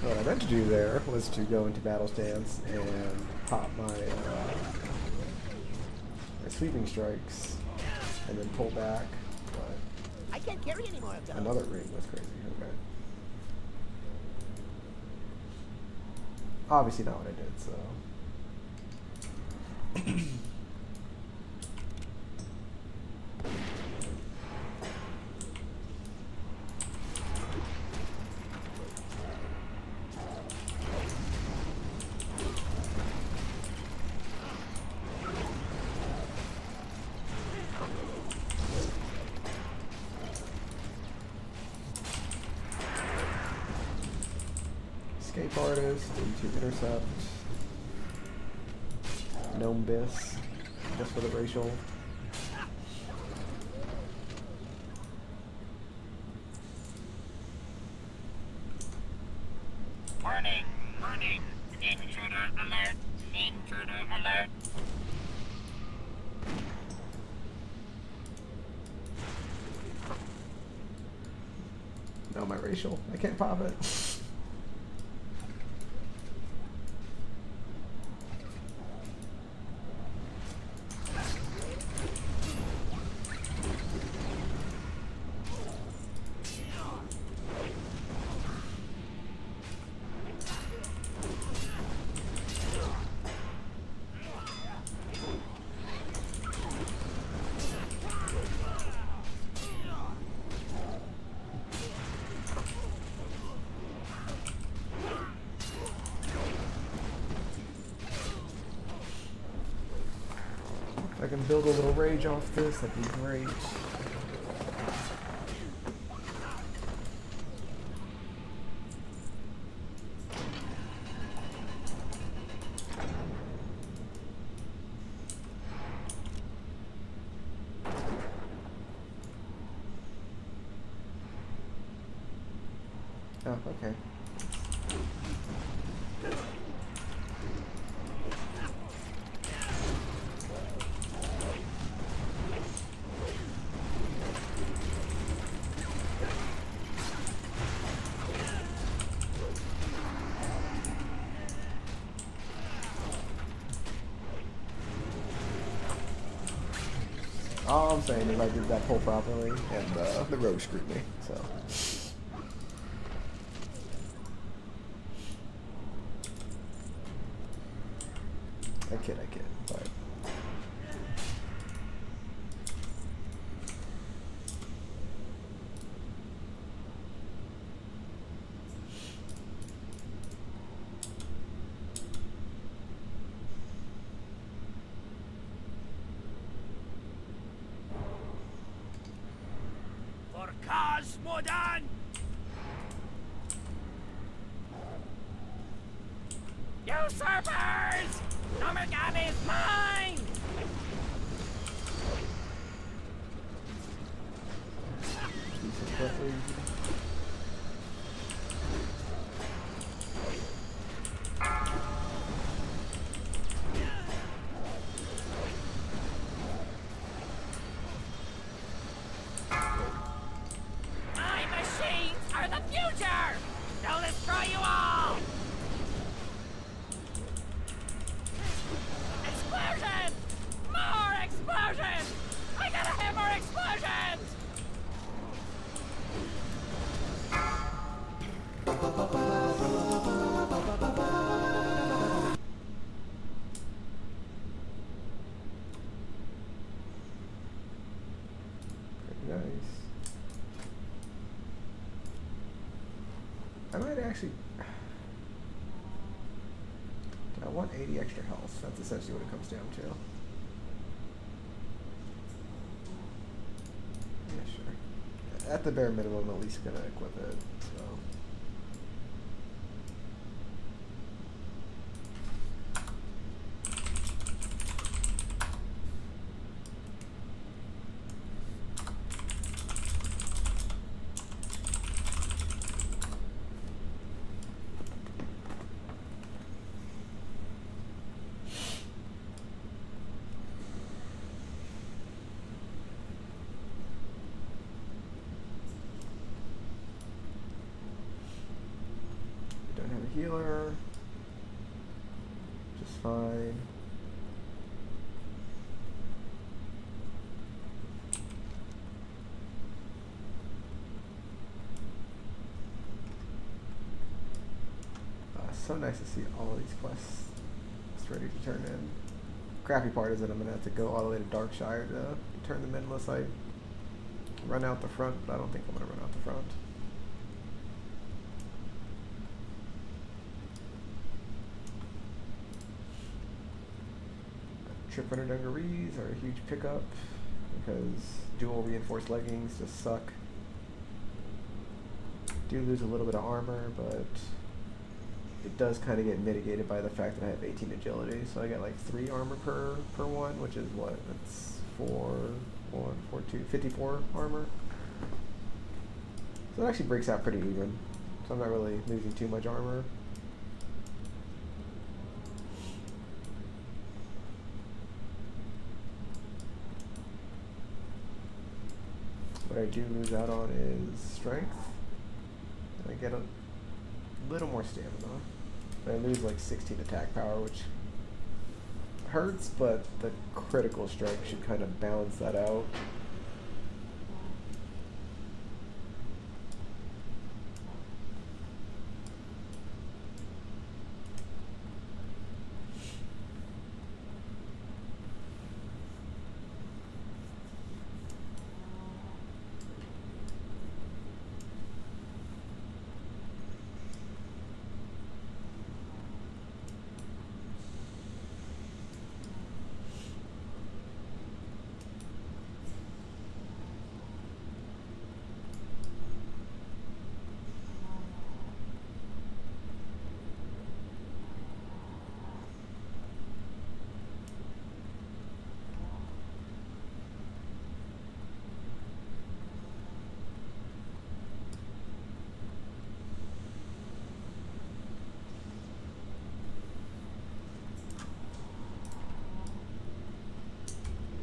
Speaker 6: what I meant to do there was to go into battle stance and pop my my sweeping strikes and then pull back, but
Speaker 9: I can't carry any more of those.
Speaker 6: another ring was crazy. Okay. Obviously not what I did, so. Escape artist into intercept. Gnome bis, just for the racial.
Speaker 4: Warning. Warning. Intruder alert. Intruder alert.
Speaker 6: No, my racial. I can't pop it. If I can build a little rage off this, that'd be great. Oh, okay. All I'm saying is I did that pull properly, and the rogue screwed me, so. I kid, but.
Speaker 4: Usurpers! Gnomer gun is mine!
Speaker 1: Decent foot lead.
Speaker 4: My machines are the future! They'll destroy you all! Explosions! More explosions! I gotta have more explosions!
Speaker 1: Very nice. I might actually. I want 80 extra health. That's essentially what it comes down to. Yeah, sure. At the bare minimum, I'm at least gonna equip it. So. Don't have a healer. Just fine. So nice to see all these quests just ready to turn in. Crappy part is that I'm gonna have to go all the way to Darkshire to turn them in unless I run out the front, but I don't think I'm gonna run out the front. Trip runner dungarees are a huge pickup because dual reinforced leggings just suck. Do lose a little bit of armor, but it does kind of get mitigated by the fact that I have 18 agility, so I get like 3 armor per one, which is what? That's 54 armor. So it actually breaks out pretty even, so I'm not really losing too much armor. What I do lose out on is strength. I get a little more stamina. But I lose like 16 attack power, which hurts, but the critical strike should kind of balance that out.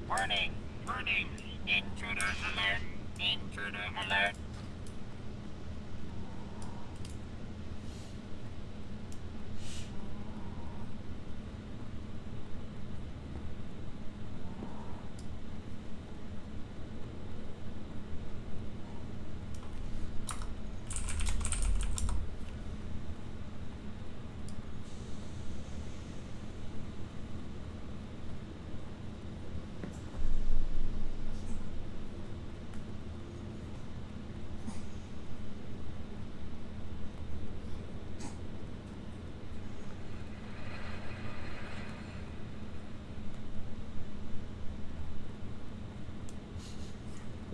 Speaker 4: Warning! Warning! Intruder alert! Intruder alert!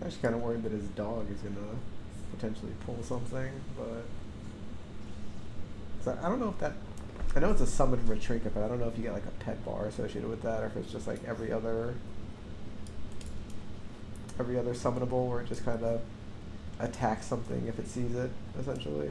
Speaker 1: I'm actually kind of worried that his dog is going to potentially pull something, but so I don't know if that I know it's a summon from a trinket, but I don't know if you get like a pet bar associated with that, or if it's just like every other summonable where it just kind of attacks something if it sees it, essentially.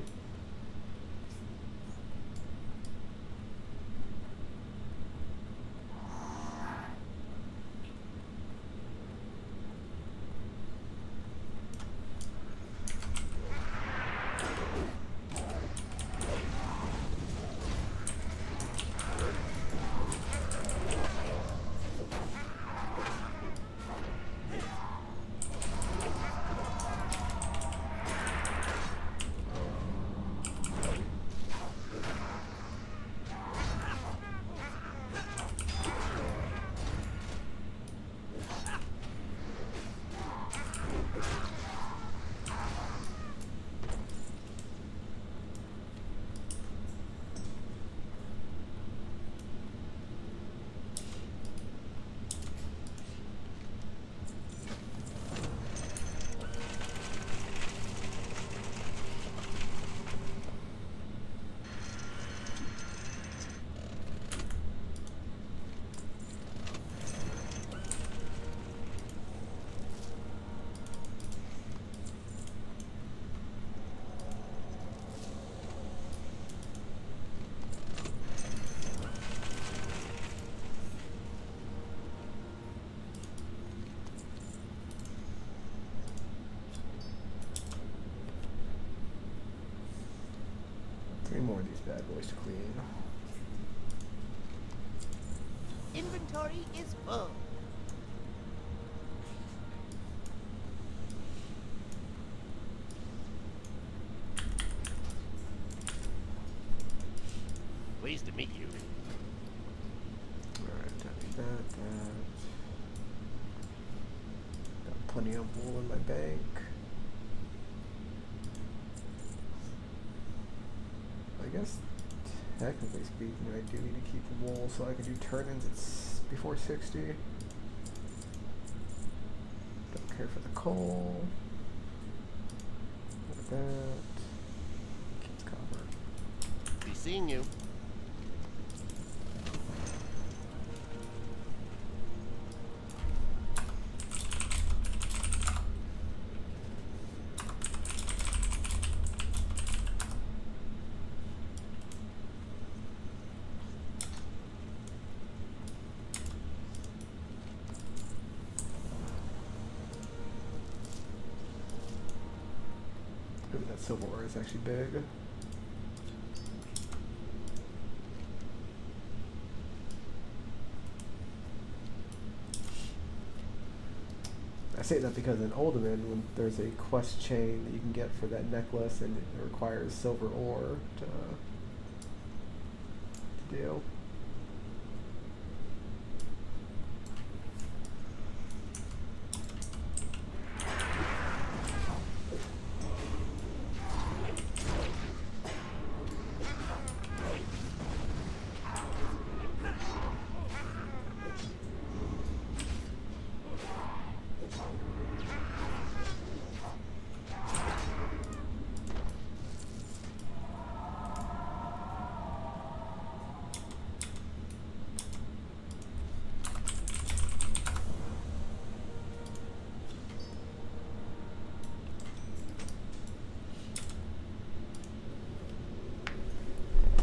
Speaker 1: Three more of these bad boys to clean.
Speaker 9: Inventory is full.
Speaker 10: Pleased to meet you.
Speaker 1: Alright, that. Got plenty of wool in my bank. I guess, technically speaking, I do need to keep wool so I can do turn-ins before 60. Don't care for the coal. Like that. Keeps copper.
Speaker 10: Be seeing you.
Speaker 1: Ooh, that silver ore is actually big. I say that because in Uldaman, when there's a quest chain that you can get for that necklace, and it requires silver ore to do.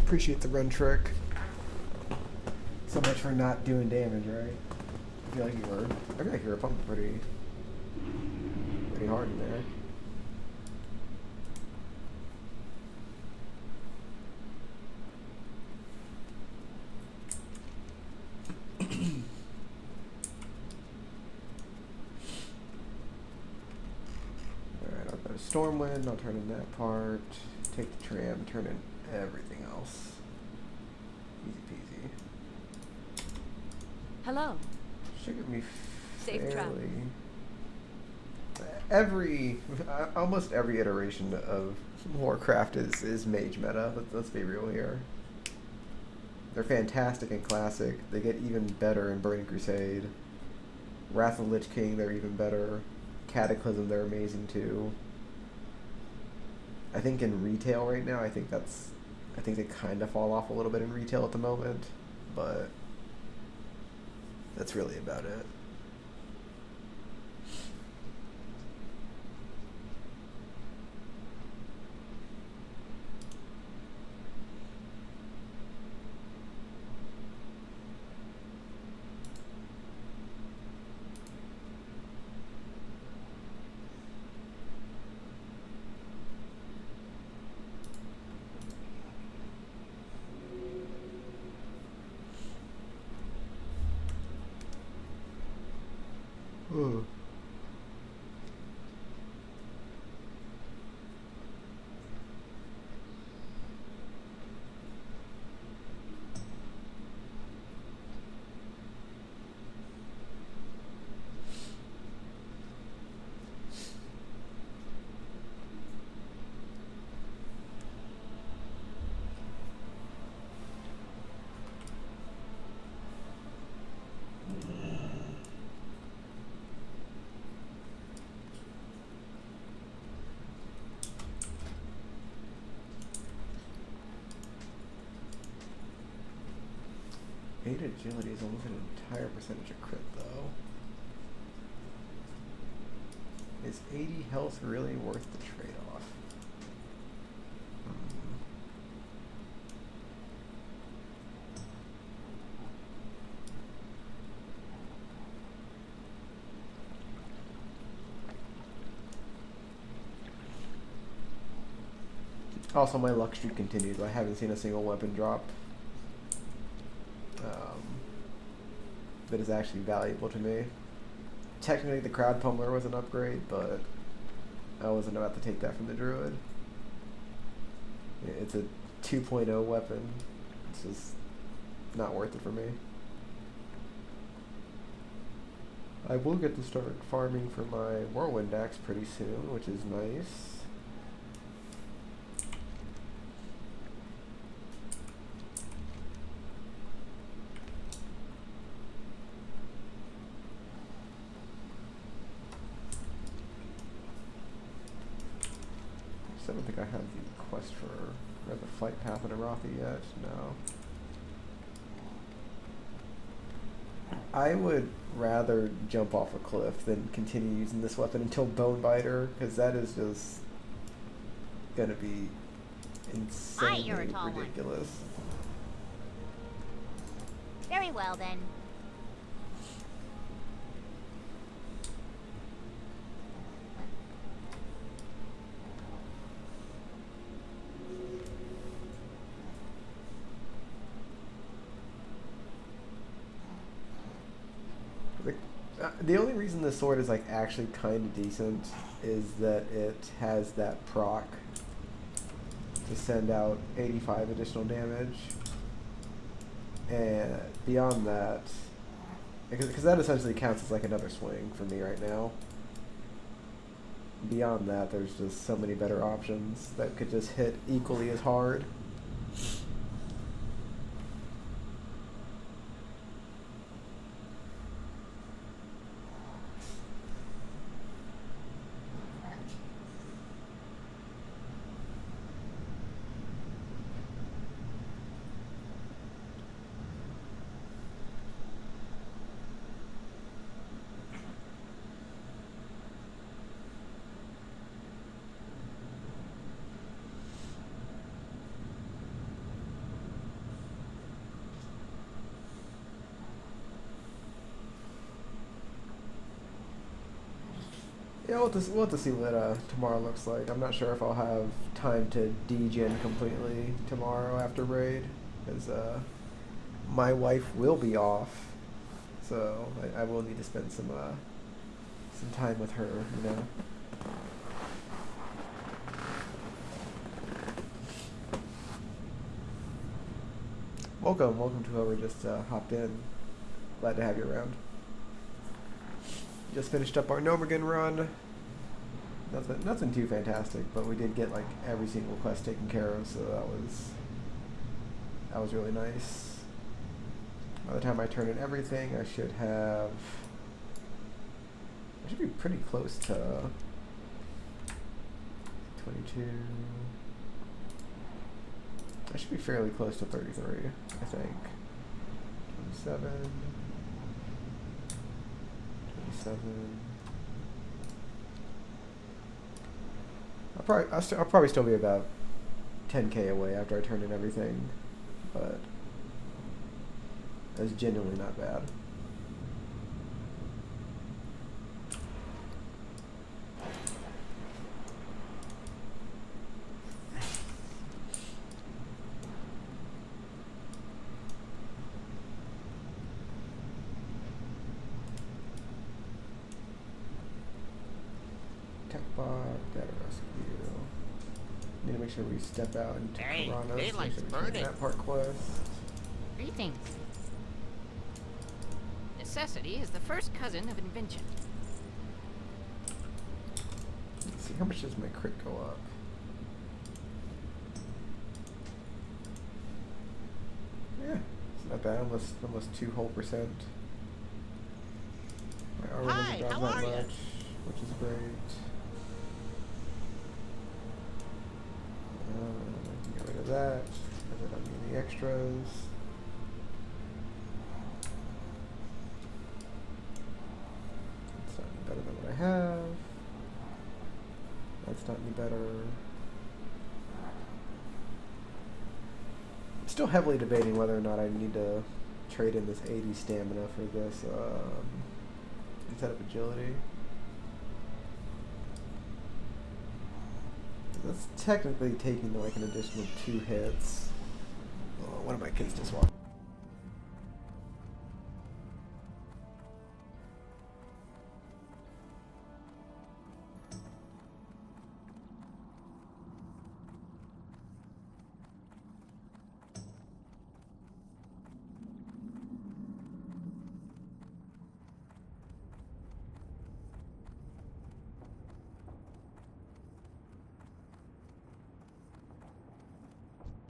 Speaker 1: Appreciate the run trick. So much for not doing damage, right? I feel like you were pumping pretty hard in there. Alright, I'll go to Stormwind, I'll turn in that part, take the tram, turn in everything else. Easy peasy.
Speaker 5: Hello.
Speaker 1: Should get me
Speaker 5: Safe travel.
Speaker 1: Almost every iteration of Warcraft is mage meta. Let's be real here. They're fantastic in Classic. They get even better in Burning Crusade. Wrath of the Lich King, they're even better. Cataclysm, they're amazing too. I think in retail right now, I think that's I think they kind of fall off a little bit in retail at the moment, but that's really about it. Ooh. Eight agility is almost an entire percentage of crit, though. Is 80 health really worth the trade-off? Also, my luck streak continues. I haven't seen a single weapon drop that is actually valuable to me. Technically, the Crowd Pummeler was an upgrade, but I wasn't about to take that from the Druid. It's a 2.0 weapon. It's just not worth it for me. I will get to start farming for my Whirlwind Axe pretty soon, which is nice. I don't think I have the quest or the flight path in Arathi yet. No. I would rather jump off a cliff than continue using this weapon until Bonebiter, because that is just gonna be insanely ridiculous.
Speaker 11: Very well then.
Speaker 1: The only reason this sword is like actually kind of decent is that it has that proc to send out 85 additional damage, and beyond that, because that essentially counts as like another swing for me right now. Beyond that, there's just so many better options that could just hit equally as hard. Yeah, we'll have to see what tomorrow looks like. I'm not sure if I'll have time to degen completely tomorrow after raid, because my wife will be off, so I will need to spend some time with her, you know. Welcome to whoever just hopped in. Glad to have you around. Just finished up our Gnomergan run. Nothing too fantastic, but we did get like every single quest taken care of, so that was really nice. By the time I turn in everything, I should be pretty close to 22, I should be fairly close to 33, I think. 27. 27. I'll probably still be about 10k away after I turn in everything, but that's genuinely not bad. Data rescue. Need to make sure we step out into
Speaker 9: Hey,
Speaker 1: Piranha.
Speaker 9: daylight's
Speaker 1: So
Speaker 9: burning.
Speaker 1: that part quest.
Speaker 8: Greetings. Necessity is the first cousin of invention.
Speaker 1: Let's see, how much does my crit go up? Yeah, it's not bad. Almost 2 whole %. My armor
Speaker 9: Hi,
Speaker 1: doesn't
Speaker 9: how
Speaker 1: drop
Speaker 9: are
Speaker 1: that
Speaker 9: ya?
Speaker 1: much, which is great. Get rid of that, because I don't need any extras. That's not any better than what I have. That's not any better. I'm still heavily debating whether or not I need to trade in this 80 stamina for this instead of agility. That's technically taking like an additional 2 hits. Oh, one of my kids just walked.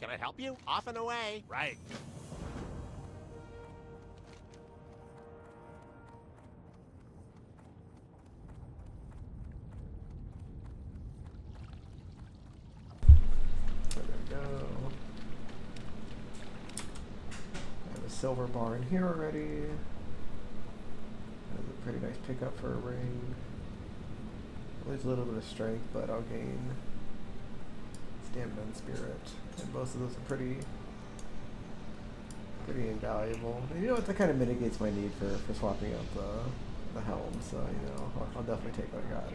Speaker 10: Can I help you? Off and away.
Speaker 4: Right.
Speaker 1: There we go. I have a silver bar in here already. That's a pretty nice pickup for a ring. Lose a little bit of strength, but I'll gain stamina and spirit. And both of those are pretty invaluable. And you know what? That kind of mitigates my need for swapping out the helm. So you know, I'll definitely take what I got.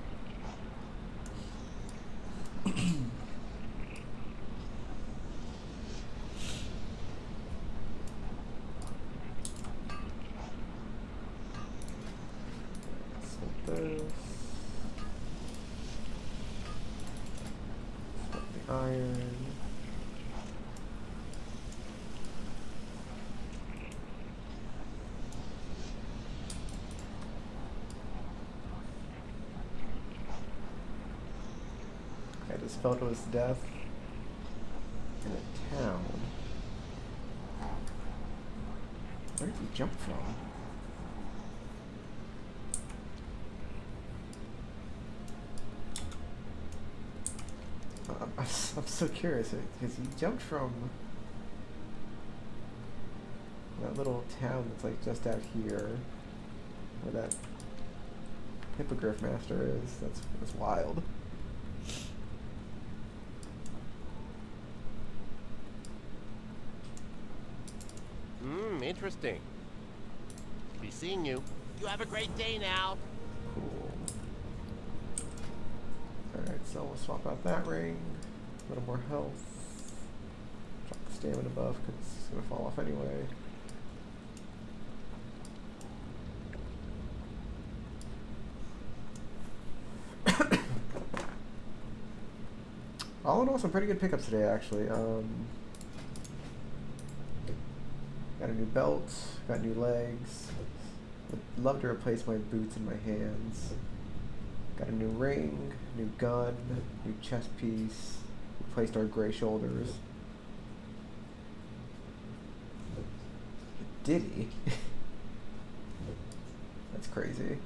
Speaker 1: Swap this. Swap the iron. I just fell to his death in a town. Where did he jump from? I'm so curious because he jumped from that little town that's like just out here, where that hippogriff master is. That's wild.
Speaker 10: Interesting. Be seeing you.
Speaker 9: You have a great day now.
Speaker 1: Cool. Alright, so we'll swap out that ring. A little more health. Drop the stamina buff because it's going to fall off anyway. All in all, some pretty good pickups today, actually. Got a new belt, got new legs. Would love to replace my boots and my hands. Got a new ring, new gun, new chest piece. Replaced our gray shoulders. Did he? That's crazy.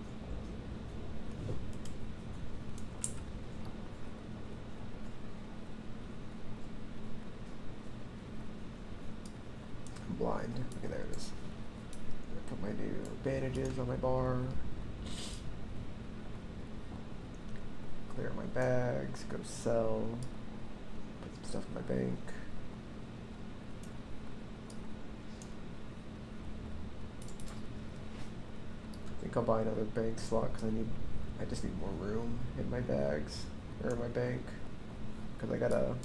Speaker 1: bandages on my bar. Clear my bags, go sell, put some stuff in my bank. I think I'll buy another bank slot because I just need more room in my bags, or in my bank. Because I gotta...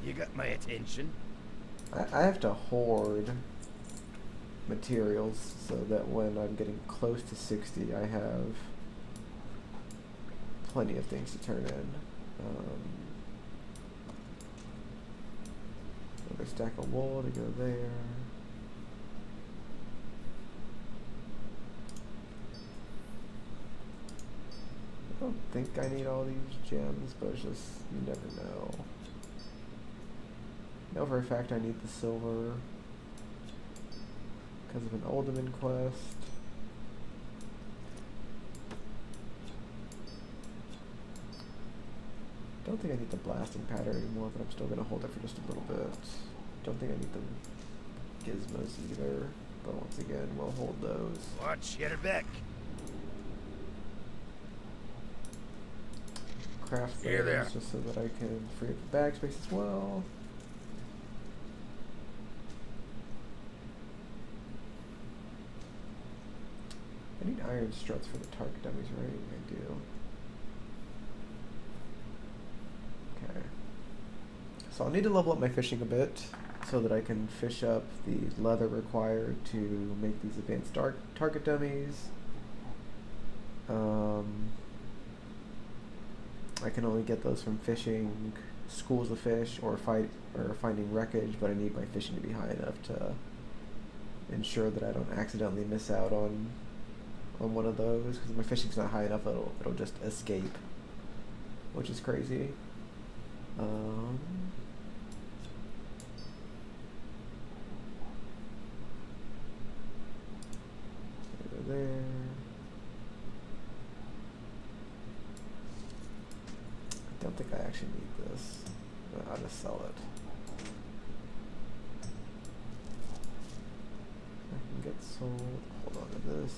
Speaker 4: You got my attention.
Speaker 1: I have to hoard materials so that when I'm getting close to 60, I have plenty of things to turn in. Another stack of wool to go there. I don't think I need all these gems, but it's just, you never know. Know for a fact I need the silver because of an Alderman quest. Don't think I need the blasting powder anymore, but I'm still gonna hold it for just a little bit. Don't think I need the gizmos either, but once again, we'll hold those.
Speaker 4: Watch your back.
Speaker 1: Craft
Speaker 4: Here they are.
Speaker 1: those just so that I can free up the bag space as well. I need iron struts for the target dummies, right? I do. Okay. So I'll need to level up my fishing a bit so that I can fish up the leather required to make these advanced target dummies. I can only get those from fishing schools of fish or finding wreckage, but I need my fishing to be high enough to ensure that I don't accidentally miss out on one of those, because if my fishing's not high enough, it'll just escape, which is crazy. There. I don't think I actually need this. I'll just sell it. I can get sold. Hold on to this.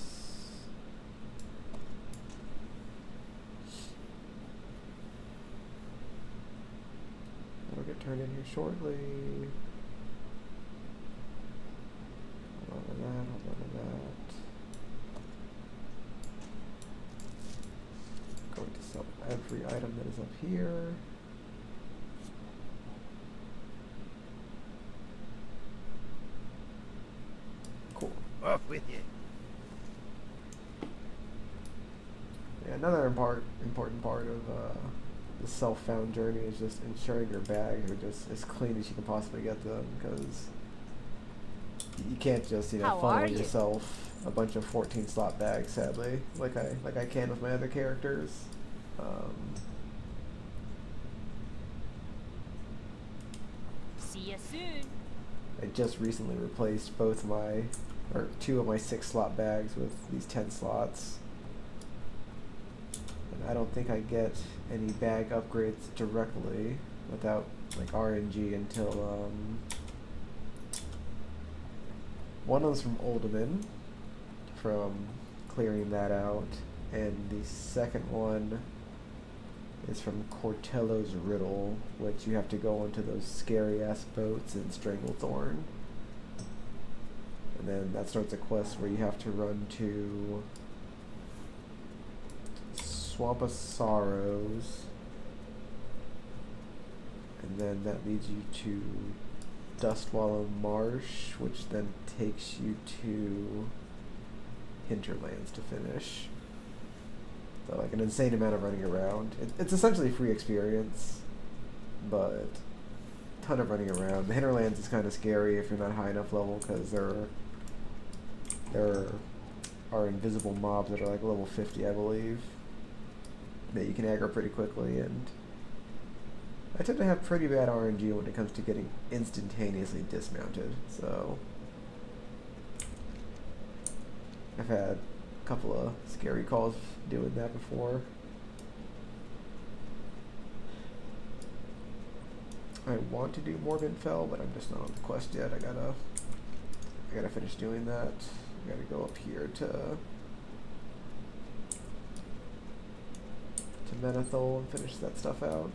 Speaker 1: That'll get turned in here shortly. Hold on to that. Hold on to that. Going to sell every item that is up here. Cool.
Speaker 4: Off with you.
Speaker 1: Yeah, another important part of the self-found journey is just ensuring your bags are just as clean as you can possibly get them, because you can't just, you know,
Speaker 11: How
Speaker 1: funnel
Speaker 11: are you?
Speaker 1: yourself a bunch of 14 slot bags, sadly, like I can with my other characters.
Speaker 11: See you soon.
Speaker 1: I just recently replaced two of my 6 slot bags with these 10 slots. And I don't think I get any bag upgrades directly without like RNG until one of them's from Alderman, from clearing that out, and the second one is from Cortello's Riddle, which you have to go onto those scary ass boats in Stranglethorn. And then that starts a quest where you have to run to Swamp of Sorrows, and then that leads you to Dustwallow Marsh, which then takes you to Hinterlands to finish. So like an insane amount of running around. It's essentially a free experience, but a ton of running around. The Hinterlands is kind of scary if you're not high enough level, because there are invisible mobs that are like level 50, I believe, that you can aggro pretty quickly, and I tend to have pretty bad RNG when it comes to getting instantaneously dismounted, so I've had a couple of scary calls doing that before. I want to do Morvenfell, but I'm just not on the quest yet. I gotta finish doing that. gotta go up here to Menethol and finish that stuff out.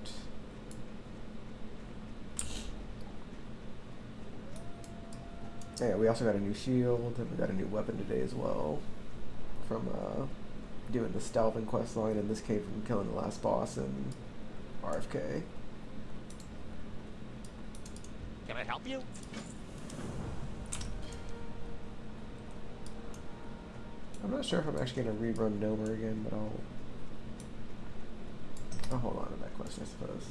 Speaker 1: Yeah, we also got a new shield, and we got a new weapon today as well. From doing the Stalvin quest line, and this came from killing the last boss in RFK.
Speaker 10: Can I help you?
Speaker 1: I'm not sure if I'm actually going to rerun Gnomer again, but I'll hold on to that quest, I suppose.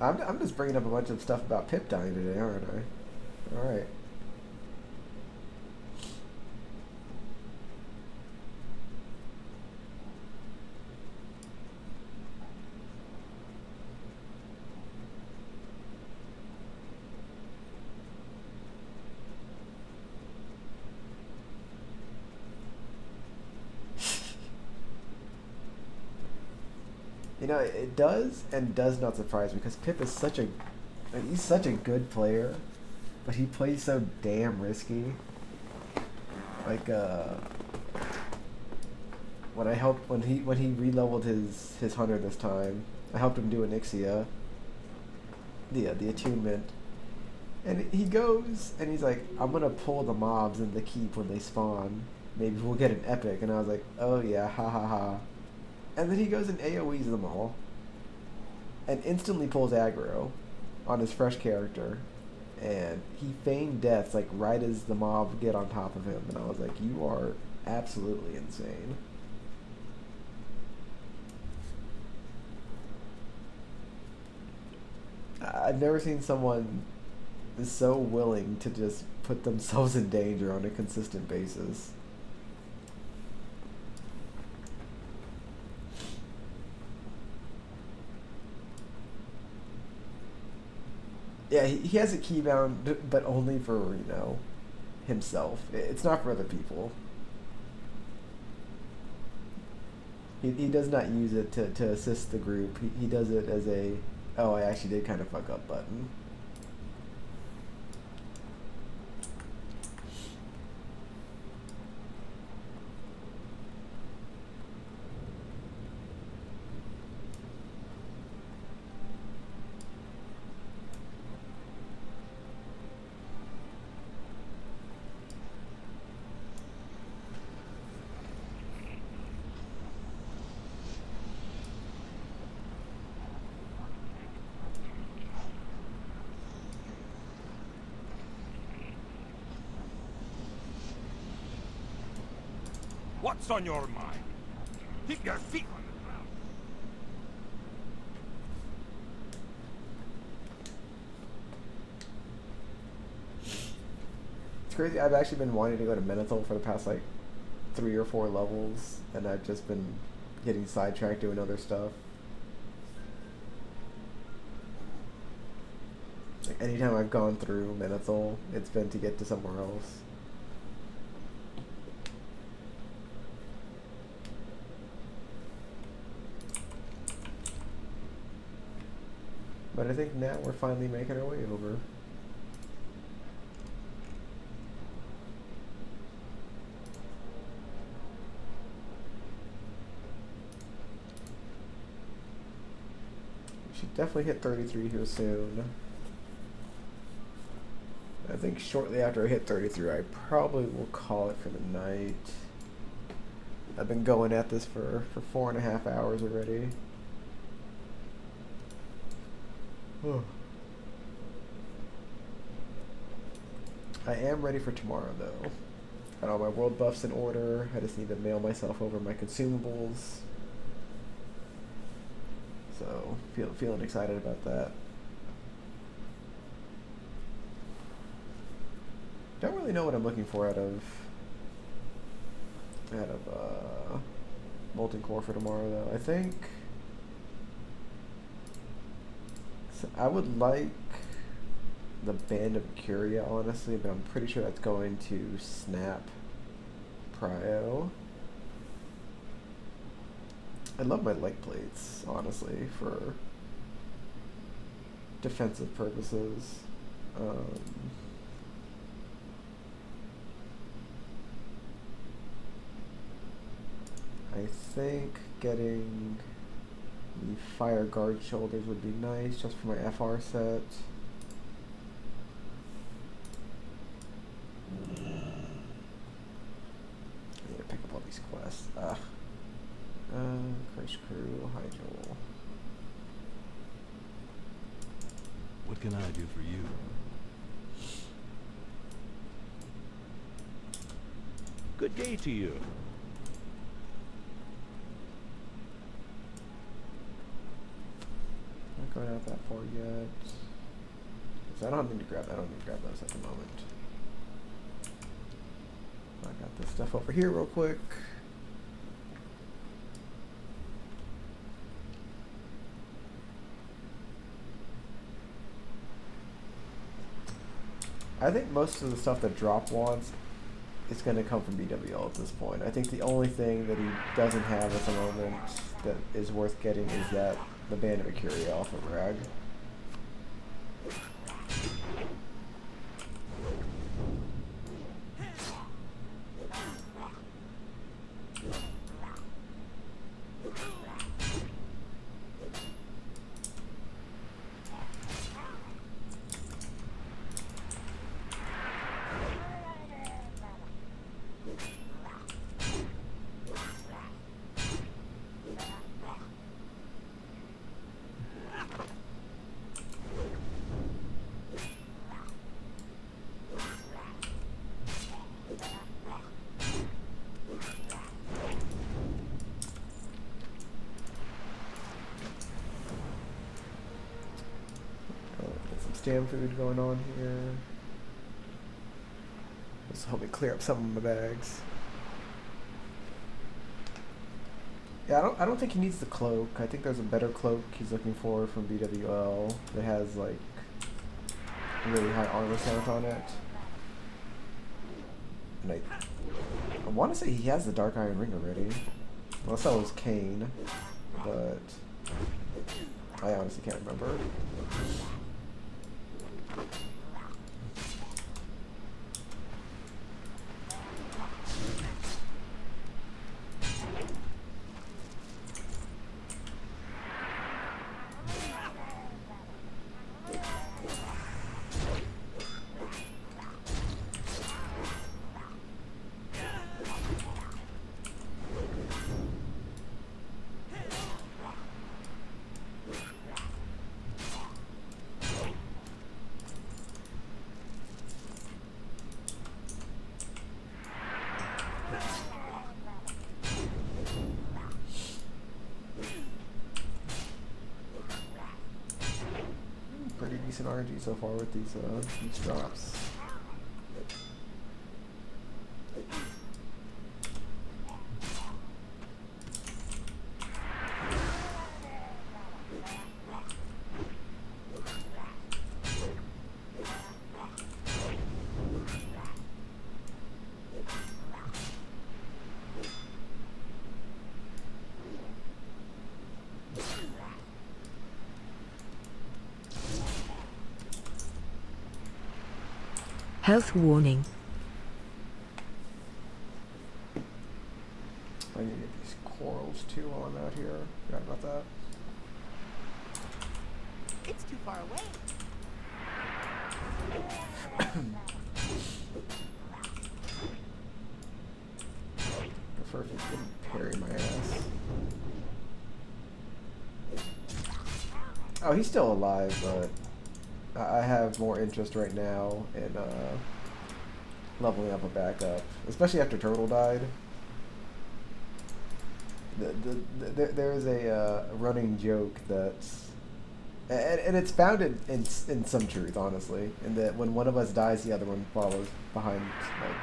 Speaker 1: I'm just bringing up a bunch of stuff about Pip dying today, aren't I? Alright. You know, it does and does not surprise me because Pip is he's such a good player, but he plays so damn risky. Like when he re-leveled his hunter this time, I helped him do Onyxia, the attunement, and he goes and he's like, I'm gonna pull the mobs in the keep when they spawn. Maybe we'll get an epic, and I was like, oh yeah, ha ha ha. And then he goes and AoEs them all, and instantly pulls aggro on his fresh character, and he feigned deaths like right as the mob get on top of him, and I was like, you are absolutely insane. I've never seen someone so willing to just put themselves in danger on a consistent basis. Yeah, he has a keybound, but only for, you know, himself. It's not for other people. He does not use it to assist the group. He does it as a, oh, I actually did kind of fuck up button.
Speaker 4: What's on your mind? Keep your feet on the ground.
Speaker 1: It's crazy. I've actually been wanting to go to Menethol for the past like 3 or 4 levels, and I've just been getting sidetracked doing other stuff. Like anytime I've gone through Menethol, it's been to get to somewhere else. But I think now we're finally making our way over. We should definitely hit 33 here soon. I think shortly after I hit 33, I probably will call it for the night. I've been going at this for 4.5 hours already. I am ready for tomorrow though. Got all my world buffs in order. I just need to mail myself over my consumables. So feeling excited about that. Don't really know what I'm looking for out of Molten Core for tomorrow though. I think I would like the Band of Curia, honestly, but I'm pretty sure that's going to snap Prio. I love my leg plates, honestly, for defensive purposes. I think getting the fire guard shoulders would be nice just for my FR set. I need to pick up all these quests. Crash Crew, High Joel.
Speaker 7: What can I do for you? Good day to you.
Speaker 1: Not going out that far yet. So I don't need to grab that. I don't need to grab those at the moment. I got this stuff over here real quick. I think most of the stuff that Drop wants is going to come from BWL at this point. I think the only thing that he doesn't have at the moment that is worth getting is that the Band of Akiri Alpha Rag. Jam food going on here. This will help me clear up some of my bags. Yeah, I don't think he needs the cloak. I think there's a better cloak he's looking for from BWL that has like really high armor count on it. And I want to say he has the Dark Iron Ring already. Unless that was Kane, but I honestly can't remember. Pretty decent RNG so far with these drops.
Speaker 12: Health warning.
Speaker 1: I need to get these corals too while I'm out here. Forgot about that.
Speaker 9: It's too far away.
Speaker 1: Prefer if he didn't parry my ass. Oh, he's still alive, but I have more interest right now in leveling up a backup, especially after Turtle died. There is a running joke that's, and it's founded in some truth, honestly, in that when one of us dies, the other one follows behind like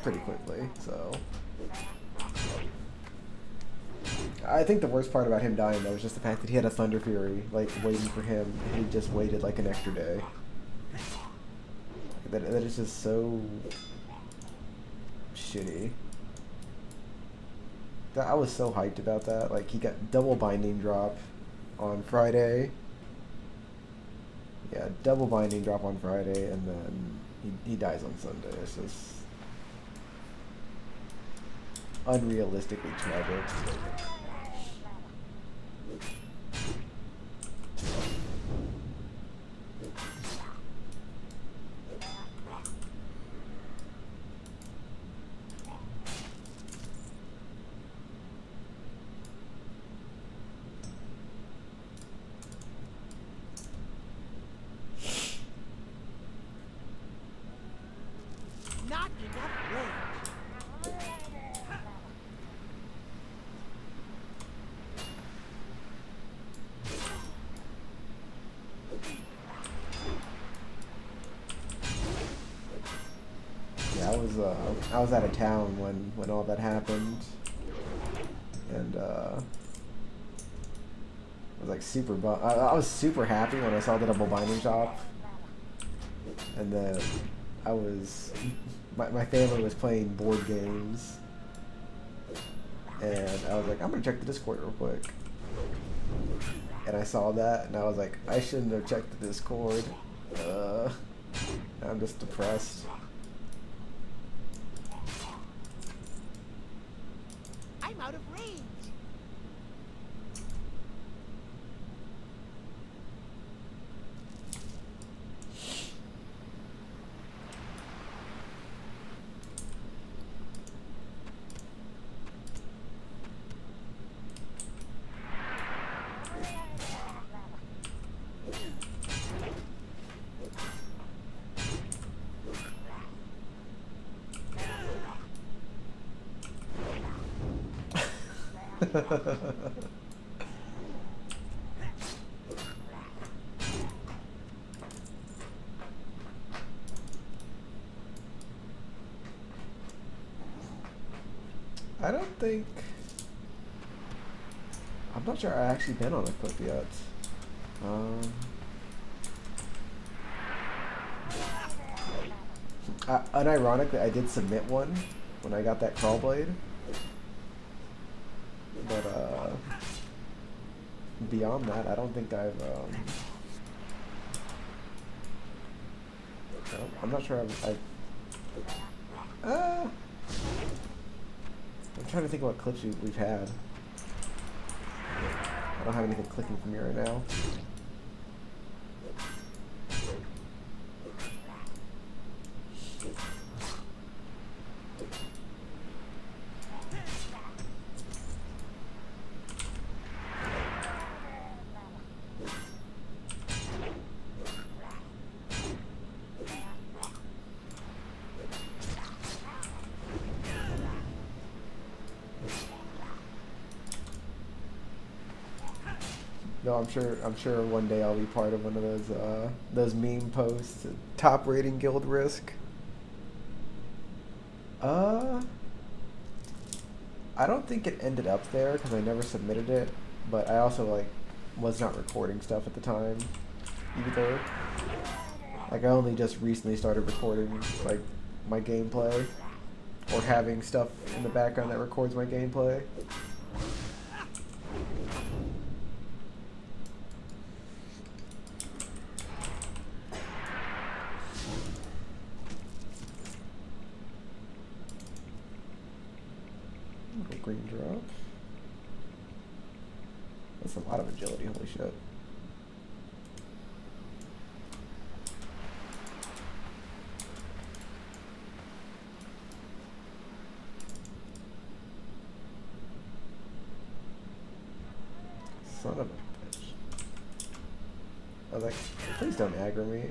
Speaker 1: pretty quickly. So I think the worst part about him dying though was just the fact that he had a Thunder Fury like waiting for him, and he just waited like an extra day. That is just so shitty. I was so hyped about that. Like he got double binding drop on Friday. Yeah, double binding, drop on Friday, and then he dies on Sunday. It's just unrealistically tragic.
Speaker 9: Not enough range.
Speaker 1: Yeah, I was out of town when all that happened, and I was like super I was super happy when I saw the double binding shop, and then I was my family was playing board games, and I was like, I'm gonna check the Discord real quick, and I saw that, and I was like, I shouldn't have checked the Discord. I'm just depressed.
Speaker 9: I'm out of range.
Speaker 1: I don't think... I'm not sure I actually been on a clip yet. Unironically, I did submit one when I got that crawl blade. But, beyond that, I don't think I've, I'm not sure I've I'm trying to think of what clips we've had. I don't have anything clicking for me right now. No, I'm sure one day I'll be part of one of those meme posts. Top rating guild risk. I don't think it ended up there because I never submitted it, but I also like was not recording stuff at the time either. Like I only just recently started recording like my gameplay or having stuff in the background that records my gameplay. Green drop. That's a lot of agility, holy shit. Son of a bitch. I was like, please don't aggro me.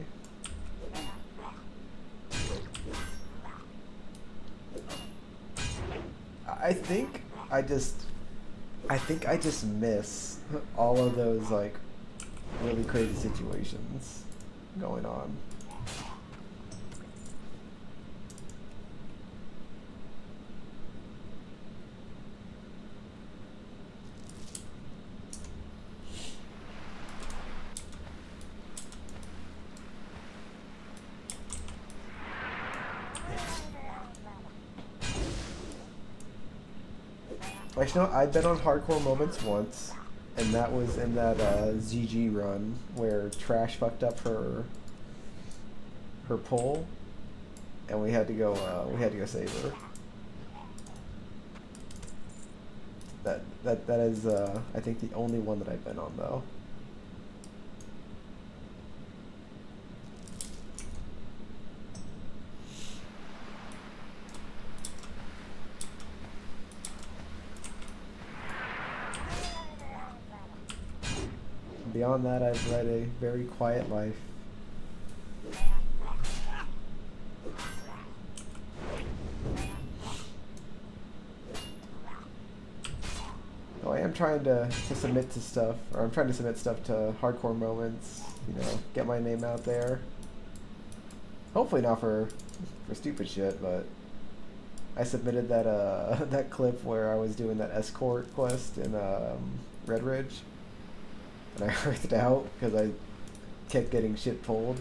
Speaker 1: I think I just miss all of those like really crazy situations going on. Actually, no, I've been on hardcore moments once, and that was in that ZG run where Trash fucked up her pull, and we had to go save her. That is I think the only one that I've been on though. Beyond that, I've led a very quiet life. Oh, I am trying to submit to stuff, or I'm trying to submit stuff to hardcore moments, you know, get my name out there. Hopefully not for stupid shit, but I submitted that that clip where I was doing that escort quest in Red Ridge. And I earthed out because I kept getting shit pulled.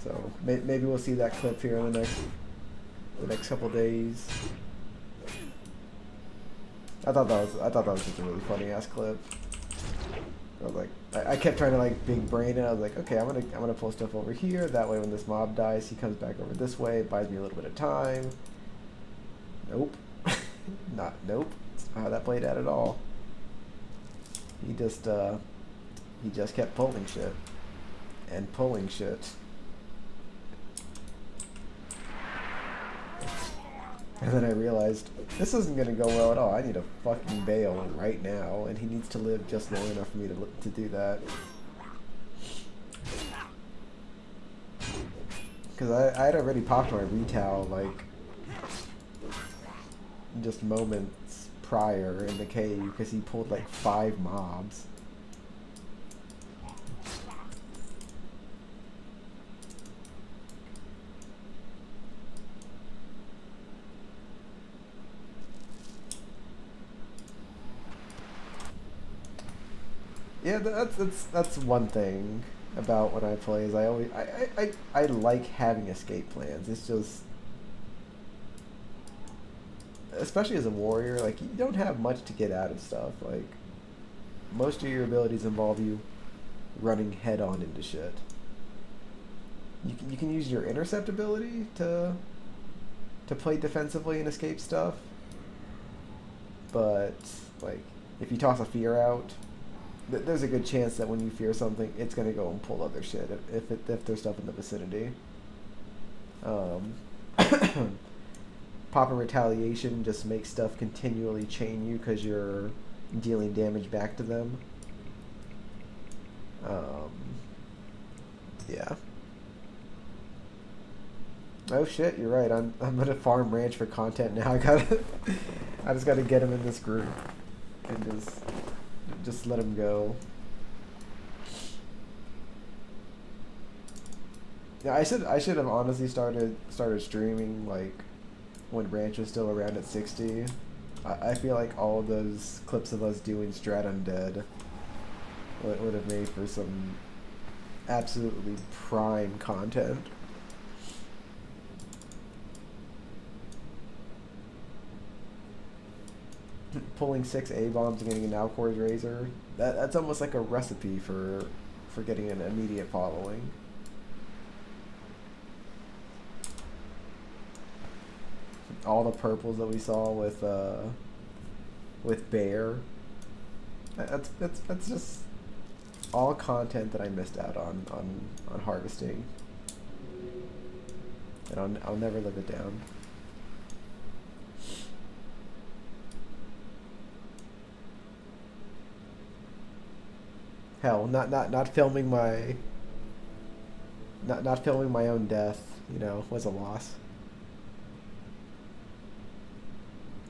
Speaker 1: So maybe we'll see that clip here in the next couple days. I thought that was just a really funny ass clip. I was like, I kept trying to like big brain it. I was like, okay, I'm gonna pull stuff over here. That way, when this mob dies, he comes back over this way. It buys me a little bit of time. Nope, nope. That's not how that played out at all. He just kept pulling shit and pulling shit. And then I realized this isn't gonna go well at all. I need a fucking bail right now, and he needs to live just long enough for me to do that. Because I had already popped my retail like just moments prior in the cave because he pulled like 5 mobs. Yeah, that's one thing about when I play is I like having escape plans. It's just, especially as a warrior, like you don't have much to get out of stuff. Like most of your abilities involve you running head on into shit. You can use your intercept ability to play defensively and escape stuff, but like if you toss a fear out, there's a good chance that when you fear something, it's gonna go and pull other shit if there's stuff in the vicinity. Pop and retaliation just makes stuff continually chain you because you're dealing damage back to them. Yeah. Oh shit, you're right. I'm gonna farm ranch for content now. I just gotta get him in this group and just let him go. Yeah, I should have honestly started streaming like when ranch was still around at 60. I feel like all of those clips of us doing Strat Undead would have made for some absolutely prime content. Pulling 6 A-bombs and getting an Alcor's Razor, that's almost like a recipe for getting an immediate following. All the purples that we saw with Bear, that's just all content that I missed out on harvesting, and I'll never live it down. Hell, not filming my not filming my own death, you know, was a loss.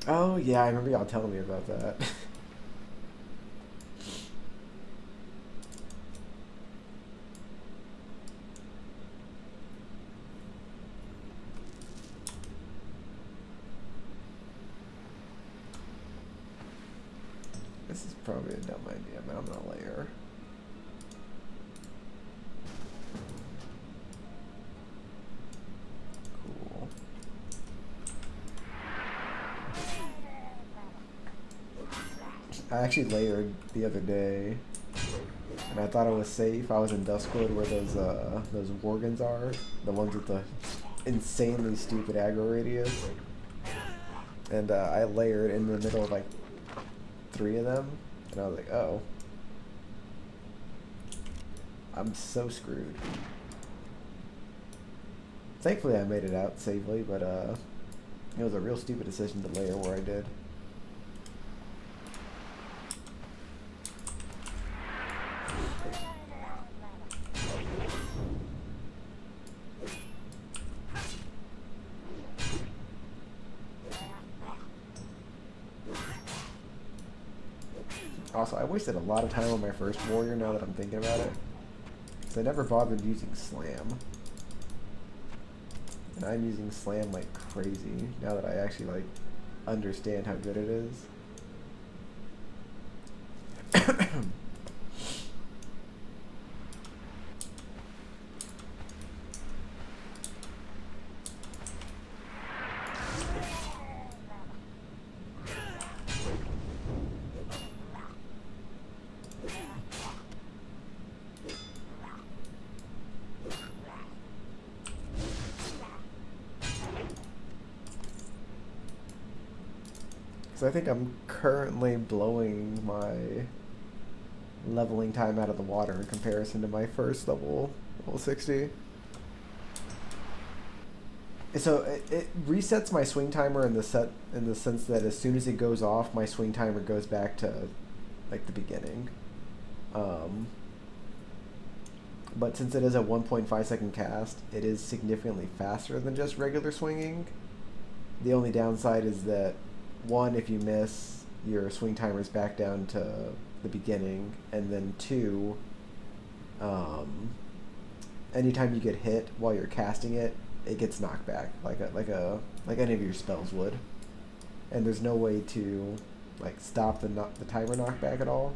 Speaker 1: Oh yeah, I remember y'all telling me about that. This is probably a dumb idea, but I'm gonna layer. I actually layered the other day, and I thought I was safe. I was in Duskwood where those Worgans are, the ones with the insanely stupid aggro radius. And I layered in the middle of like 3 of them, and I was like, oh, I'm so screwed. Thankfully I made it out safely, but it was a real stupid decision to layer where I did. Also, I wasted a lot of time on my first warrior now that I'm thinking about it. Because I never bothered using slam. And I'm using slam like crazy now that I actually like understand how good it is. So I think I'm currently blowing my leveling time out of the water in comparison to my first level 60. So it resets my swing timer in the sense that as soon as it goes off, my swing timer goes back to like the beginning. But since it is a 1.5 second cast, it is significantly faster than just regular swinging. The only downside is that, one, if you miss, your swing timer's back down to the beginning, and then 2, anytime you get hit while you're casting it, it gets knocked back like any of your spells would, and there's no way to like stop the timer knockback at all.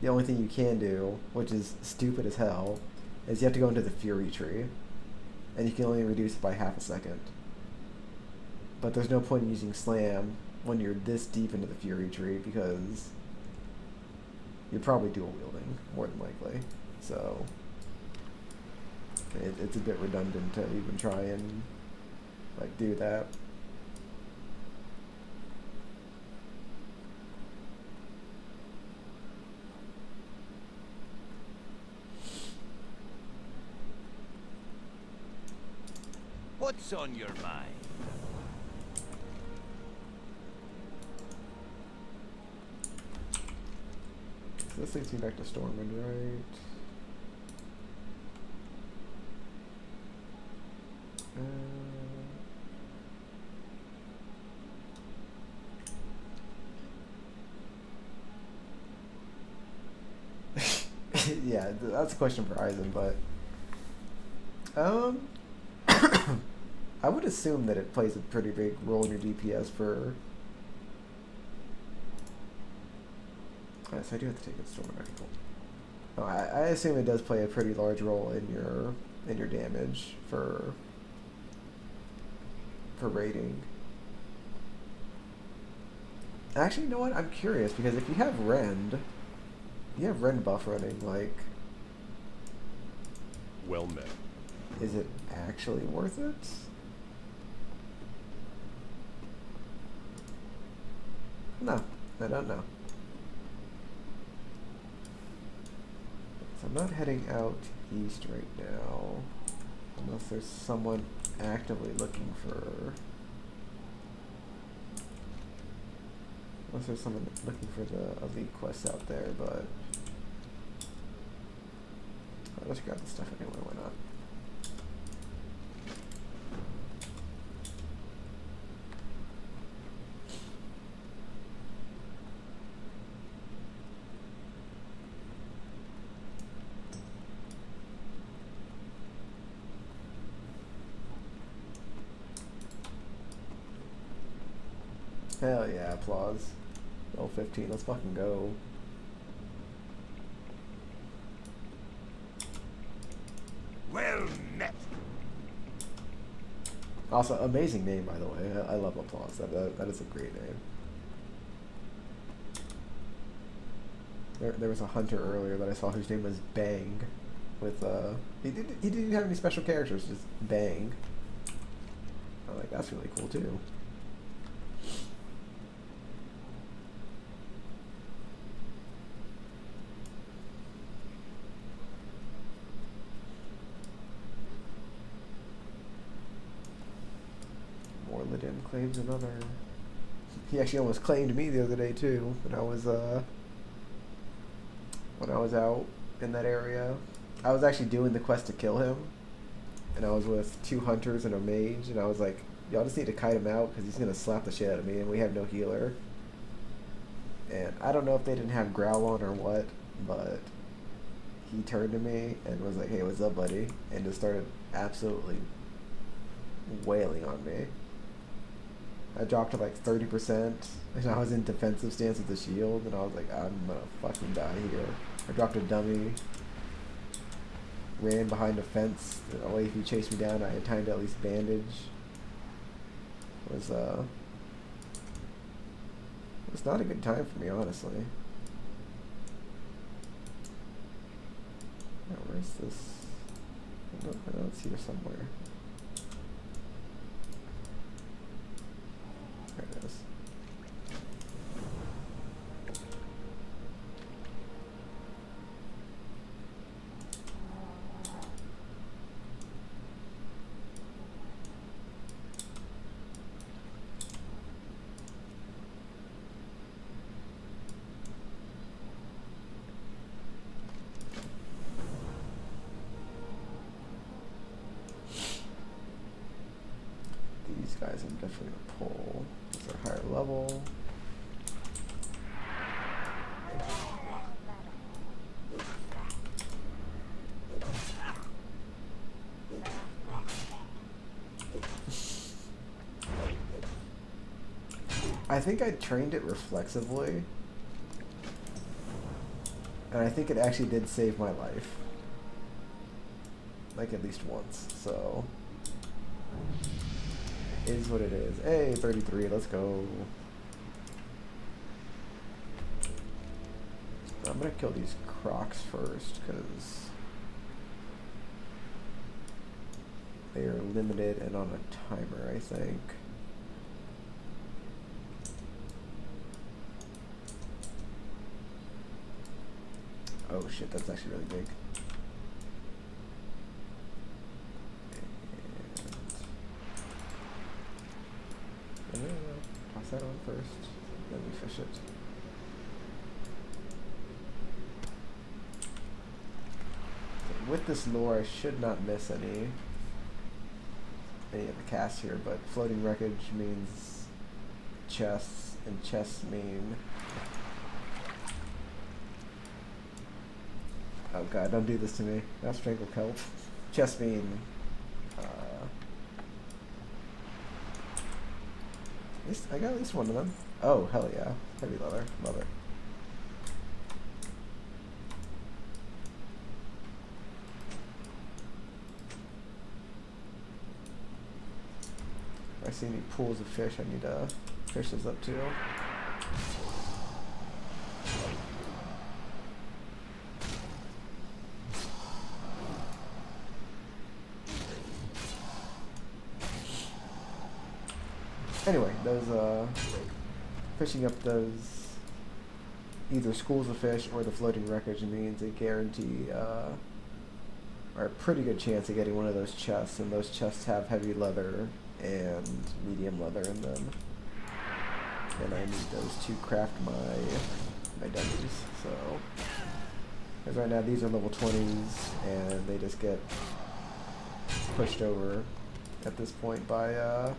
Speaker 1: The only thing you can do, which is stupid as hell, is you have to go into the Fury tree, and you can only reduce it by half a second. But there's no point in using slam when you're this deep into the Fury tree because you're probably dual wielding more than likely. So it's a bit redundant to even try and like do that.
Speaker 10: What's on your mind?
Speaker 1: So this leads me back to Stormwind, right? Yeah, that's a question for Eisen, but I would assume that it plays a pretty big role in your DPS for. Yes, I do have to take it Stormwind. No, I assume it does play a pretty large role in your damage for raiding. Actually, you know what? I'm curious because if you have Rend buff running, like,
Speaker 12: well met.
Speaker 1: Is it actually worth it? No, I don't know. So I'm not heading out east right now, unless there's someone actively looking for. Unless there's someone looking for the elite quests out there, but let's grab the stuff anyway. Why not? Hell yeah, applause. Level 15, let's fucking go.
Speaker 10: Well met.
Speaker 1: Also, amazing name, by the way. I love applause. That is a great name. There was a hunter earlier that I saw whose name was Bang, with he didn't have any special characters, just Bang. I'm like, that's really cool too. More Lydian claims another. He actually almost claimed me the other day too when I was out in that area. I was actually doing the quest to kill him, and I was with 2 hunters and a mage, and I was like, y'all just need to kite him out because he's gonna slap the shit out of me, and we have no healer. And I don't know if they didn't have growl on or what, but he turned to me and was like, hey, what's up, buddy? And just started absolutely wailing on me. I dropped to like 30%, and I was in defensive stance with the shield, and I was like, I'm gonna fucking die here. I dropped a dummy, ran behind a fence. That way, if he chased me down, I had time to at least bandage. It was not a good time for me, honestly. Now, where's this? I know it's here somewhere. There it is. These guys I'm definitely gonna pull. These are higher level. I think I trained it reflexively, and I think it actually did save my life. Like at least once, so is what it is. Hey, 33, let's go. I'm gonna kill these crocs first, because they are limited and on a timer, I think. Oh shit, that's actually really big. And toss that on first, then we fish it. So with this lure, I should not miss any of the casts here, but floating wreckage means chests, and chests mean... Oh god, don't do this to me. Now strangle kelp. Chests mean... I got at least one of them. Oh, hell yeah. Heavy leather. Love it. If I see any pools of fish, I need to fish those up too. Anyway, those fishing up those either schools of fish or the floating wreckage means a guarantee or a pretty good chance of getting one of those chests, and those chests have heavy leather and medium leather in them. And I need those to craft my dummies. So, because right now these are level 20s, and they just get pushed over at this point by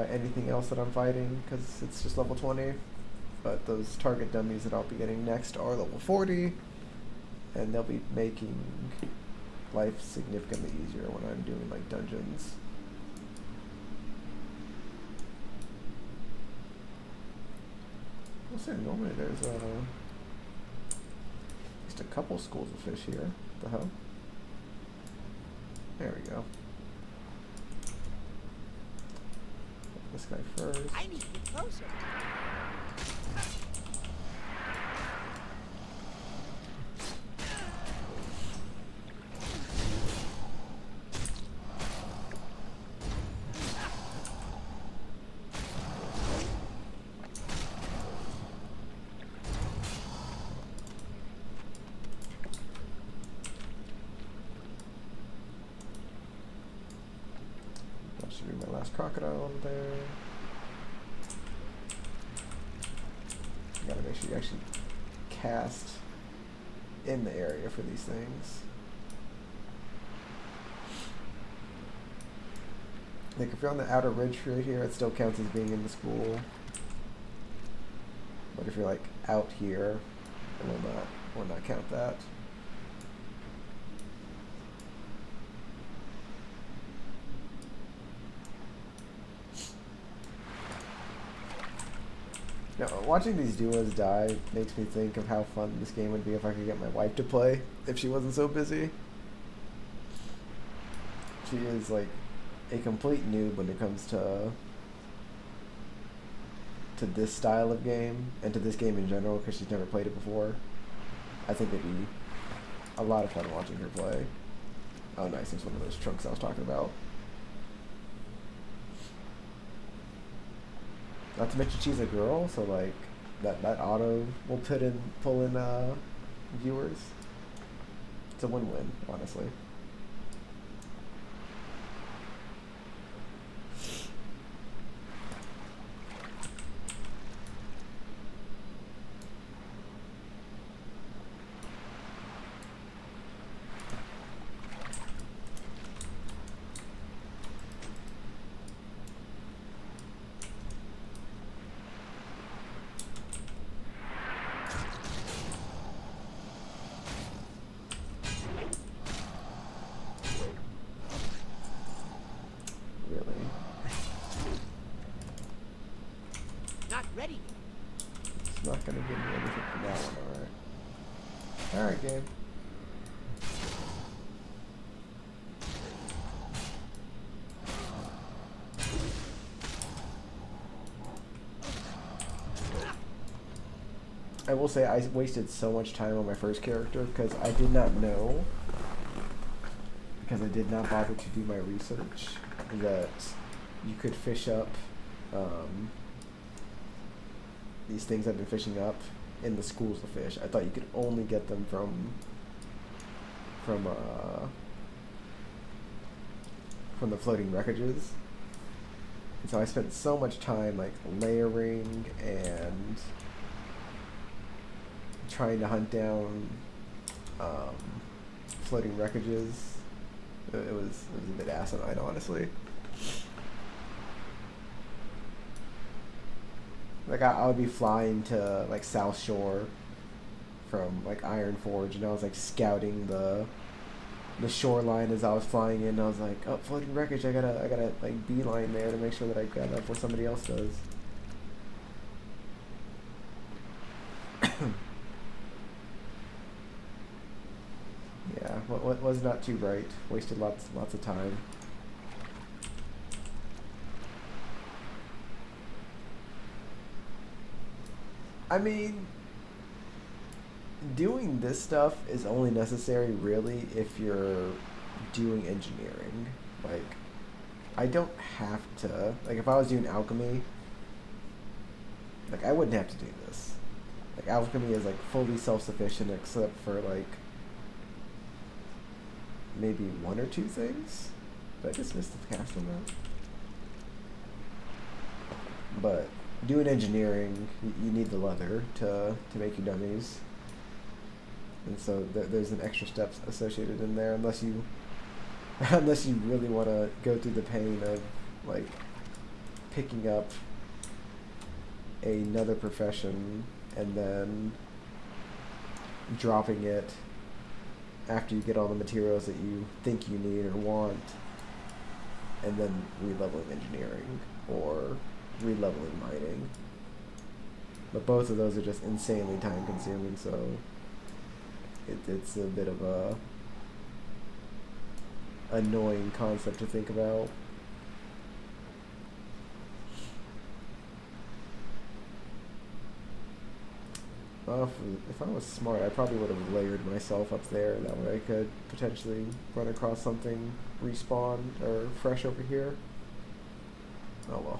Speaker 1: anything else that I'm fighting, because it's just level 20. But those target dummies that I'll be getting next are level 40, and they'll be making life significantly easier when I'm doing like dungeons. I'll say normally there's at least a couple schools of fish here. What the hell? There we go. This guy first.
Speaker 9: I need to get closer.
Speaker 1: should be my last crocodile over there. Gotta make sure you actually cast in the area for these things. Like if you're on the outer ridge right here, it still counts as being in the school. But if you're like out here, it will not count that. Now, watching these duos die makes me think of how fun this game would be if I could get my wife to play, if she wasn't so busy. She is like a complete noob when it comes to this style of game, and to this game in general, because she's never played it before. I think it'd be a lot of fun watching her play. Oh nice, there's one of those trunks I was talking about. Not to mention she's a girl, so like that auto will pull in viewers. It's a win-win, honestly.
Speaker 9: Ready.
Speaker 1: It's not gonna give me anything from that one, alright. Alright, game. I will say I wasted so much time on my first character because I did not know, because I did not bother to do my research, that you could fish up these things I've been fishing up in the schools of fish. I thought you could only get them from the floating wreckages. And so I spent so much time like layering and trying to hunt down floating wreckages. It was a bit asinine, honestly. Like I would be flying to like South Shore from like Iron Forge, and I was like scouting the shoreline as I was flying in. I was like, oh, floating wreckage! I gotta like beeline there to make sure that I grab that before somebody else does. Yeah, what was not too bright. Wasted lots of time. I mean, doing this stuff is only necessary really if you're doing engineering. Like, I don't have to, like if I was doing alchemy, like I wouldn't have to do this. Like alchemy is like fully self-sufficient except for like maybe one or two things. Did I just miss the cast on that? But doing engineering, you need the leather to make your dummies, and so there's an extra step associated in there, unless you really want to go through the pain of like picking up another profession and then dropping it after you get all the materials that you think you need or want, and then re-leveling engineering or re-leveling mining. But both of those are just insanely time consuming, so it's a bit of a annoying concept to think about. If I was smart, I probably would have layered myself up there. That way I could potentially run across something respawn or fresh over here. Oh well.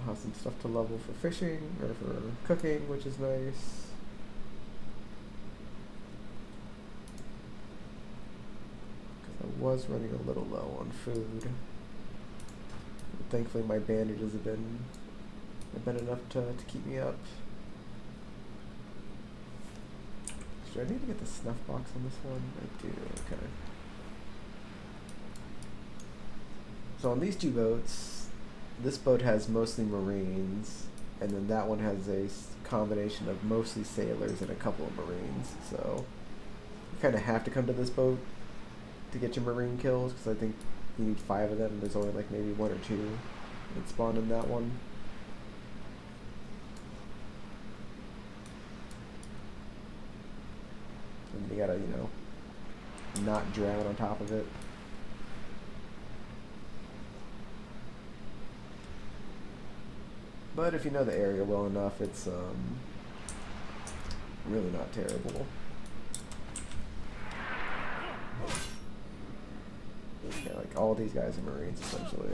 Speaker 1: have some stuff to level for fishing or for cooking, which is nice. Because I was running a little low on food. But thankfully, my bandages have been enough to keep me up. Do I need to get the snuff box on this one? I do. Okay. So on these two boats, this boat has mostly Marines, and then that one has a combination of mostly sailors and a couple of Marines. So you kind of have to come to this boat to get your Marine kills, because I think you need 5 of them, and there's only like maybe 1 or 2 that spawn in that one. And you gotta, you know, not drown on top of it. But if you know the area well enough, it's really not terrible. Yeah, like all these guys are Marines essentially.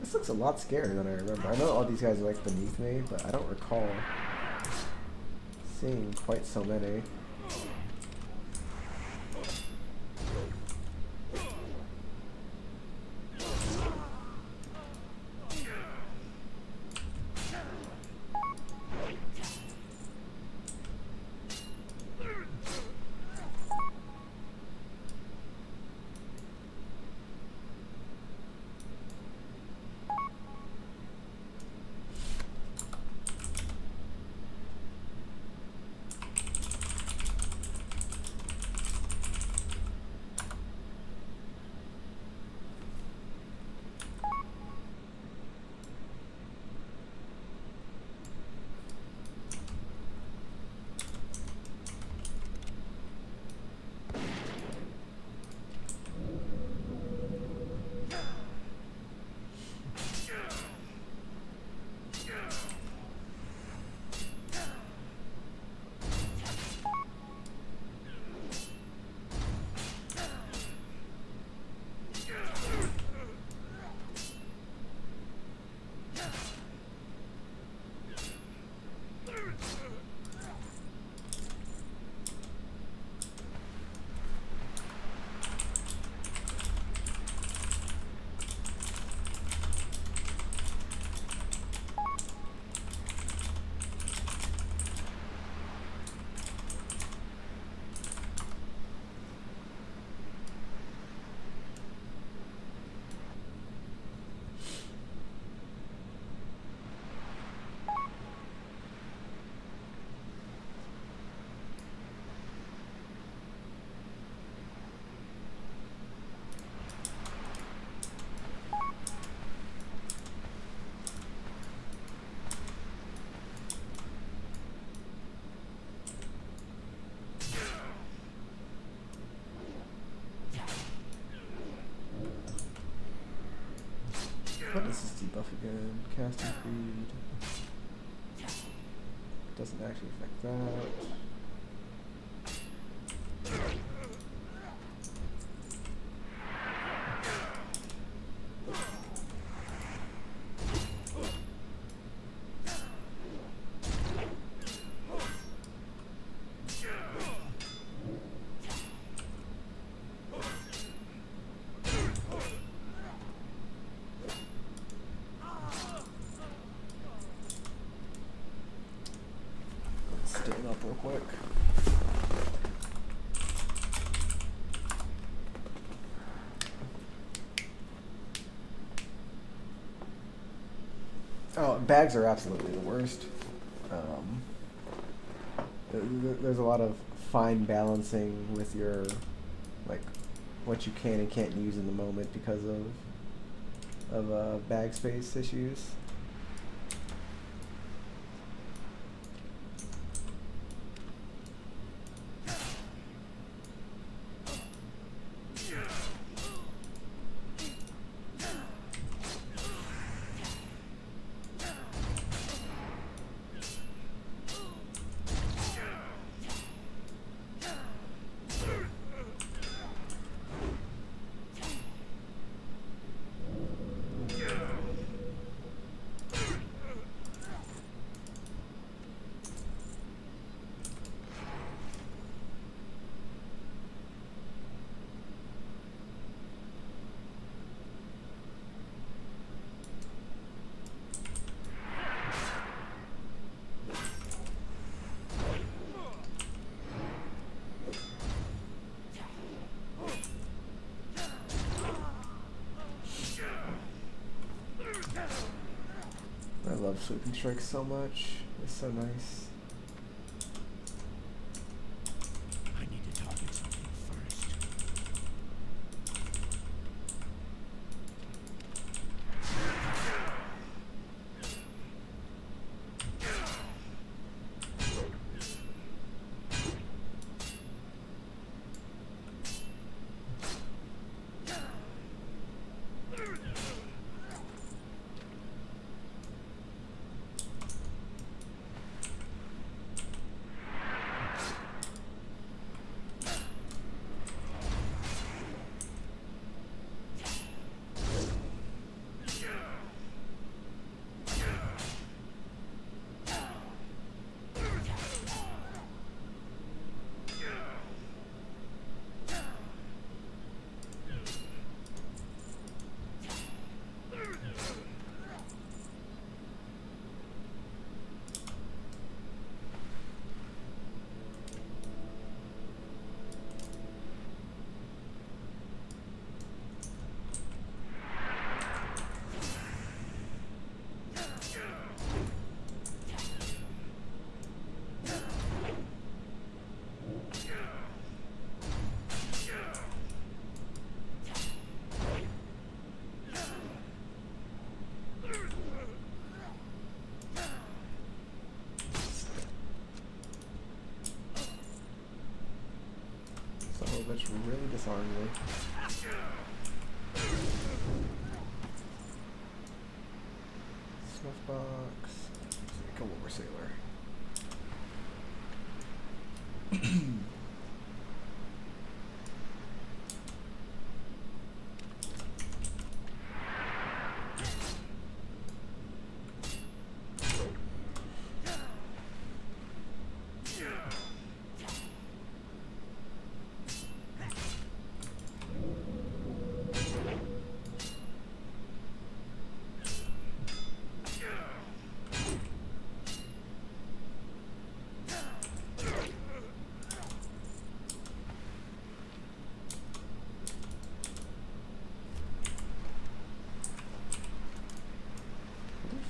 Speaker 1: This looks a lot scarier than I remember. I know all these guys are like beneath me, but I don't recall seeing quite so many. What is this debuff again? Casting speed. Doesn't actually affect that. Stand up real quick. Oh, bags are absolutely the worst. There's a lot of fine balancing with your, like, what you can and can't use in the moment because of bag space issues. love sweeping strikes so much. It's so nice.
Speaker 10: I need to target something first.
Speaker 1: Which really disarmed me. Snuff box. Come over, sailor.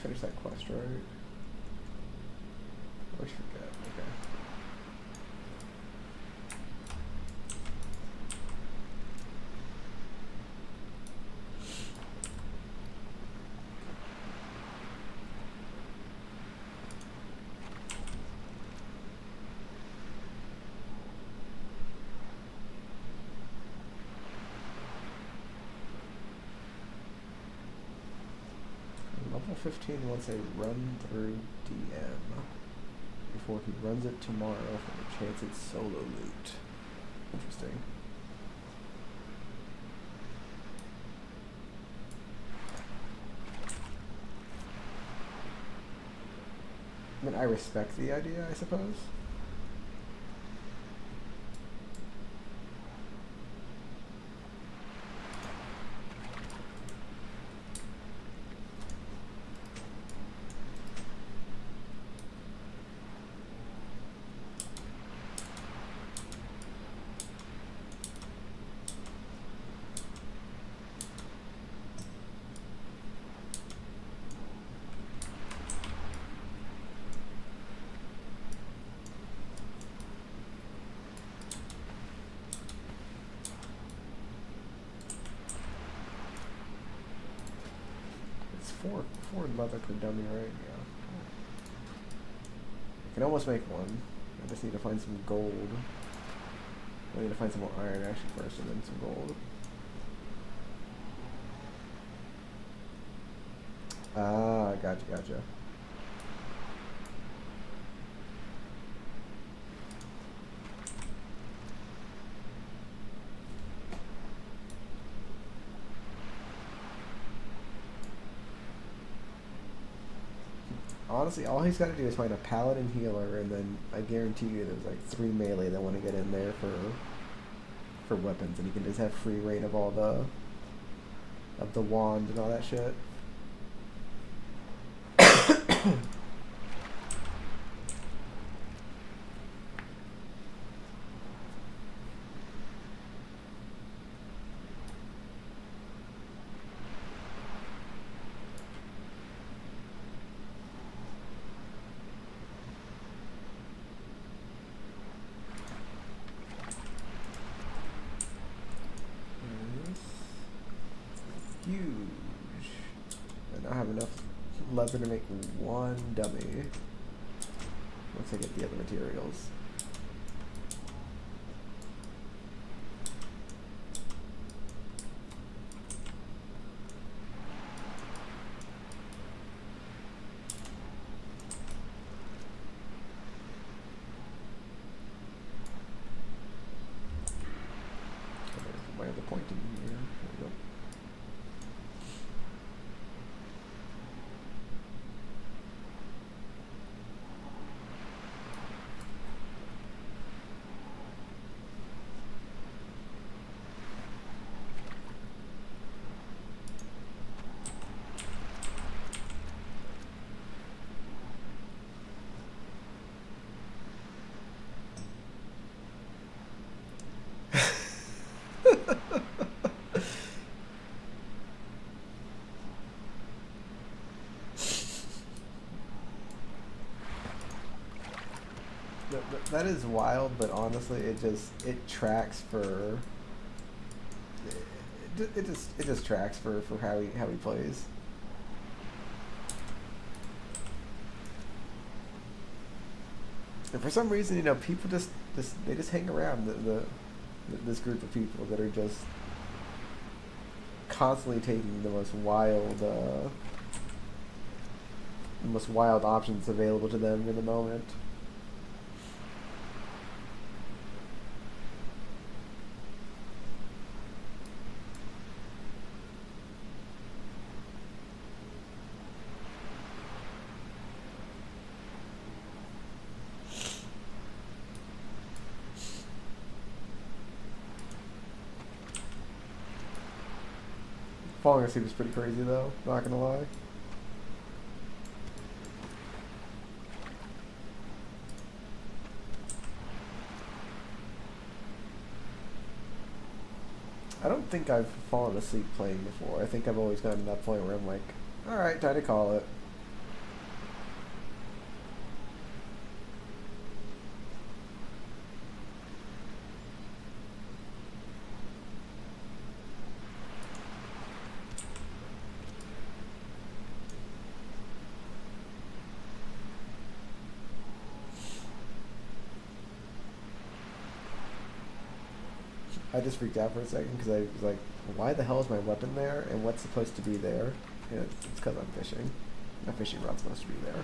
Speaker 1: Finish that quest, right? I always forget. Okay. Level 15 wants a run through DM before he runs it tomorrow for the chance it's solo loot. Interesting. I mean, I respect the idea, I suppose. Four leather per dummy, right? Yeah. I can almost make one. I just need to find some gold. I need to find some more iron actually first, and then some gold. Ah, gotcha. Honestly, all he's got to do is find a paladin healer, and then I guarantee you there's like 3 melee that want to get in there for weapons, and he can just have free reign of all the wand and all that shit. leather to make one dummy. Once I get the other materials. My other point in here. There we go. That is wild, but honestly, it tracks for. It just tracks for how he plays. And for some reason, you know, people just hang around this group of people that are just constantly taking the most wild options available to them in the moment. Falling asleep was pretty crazy though, not gonna lie. I don't think I've fallen asleep playing before. I think I've always gotten to that point where I'm like, alright, time to call it. I just freaked out for a second because I was like, why the hell is my weapon there and what's supposed to be there? And it's because I'm fishing. My fishing rod's supposed to be there.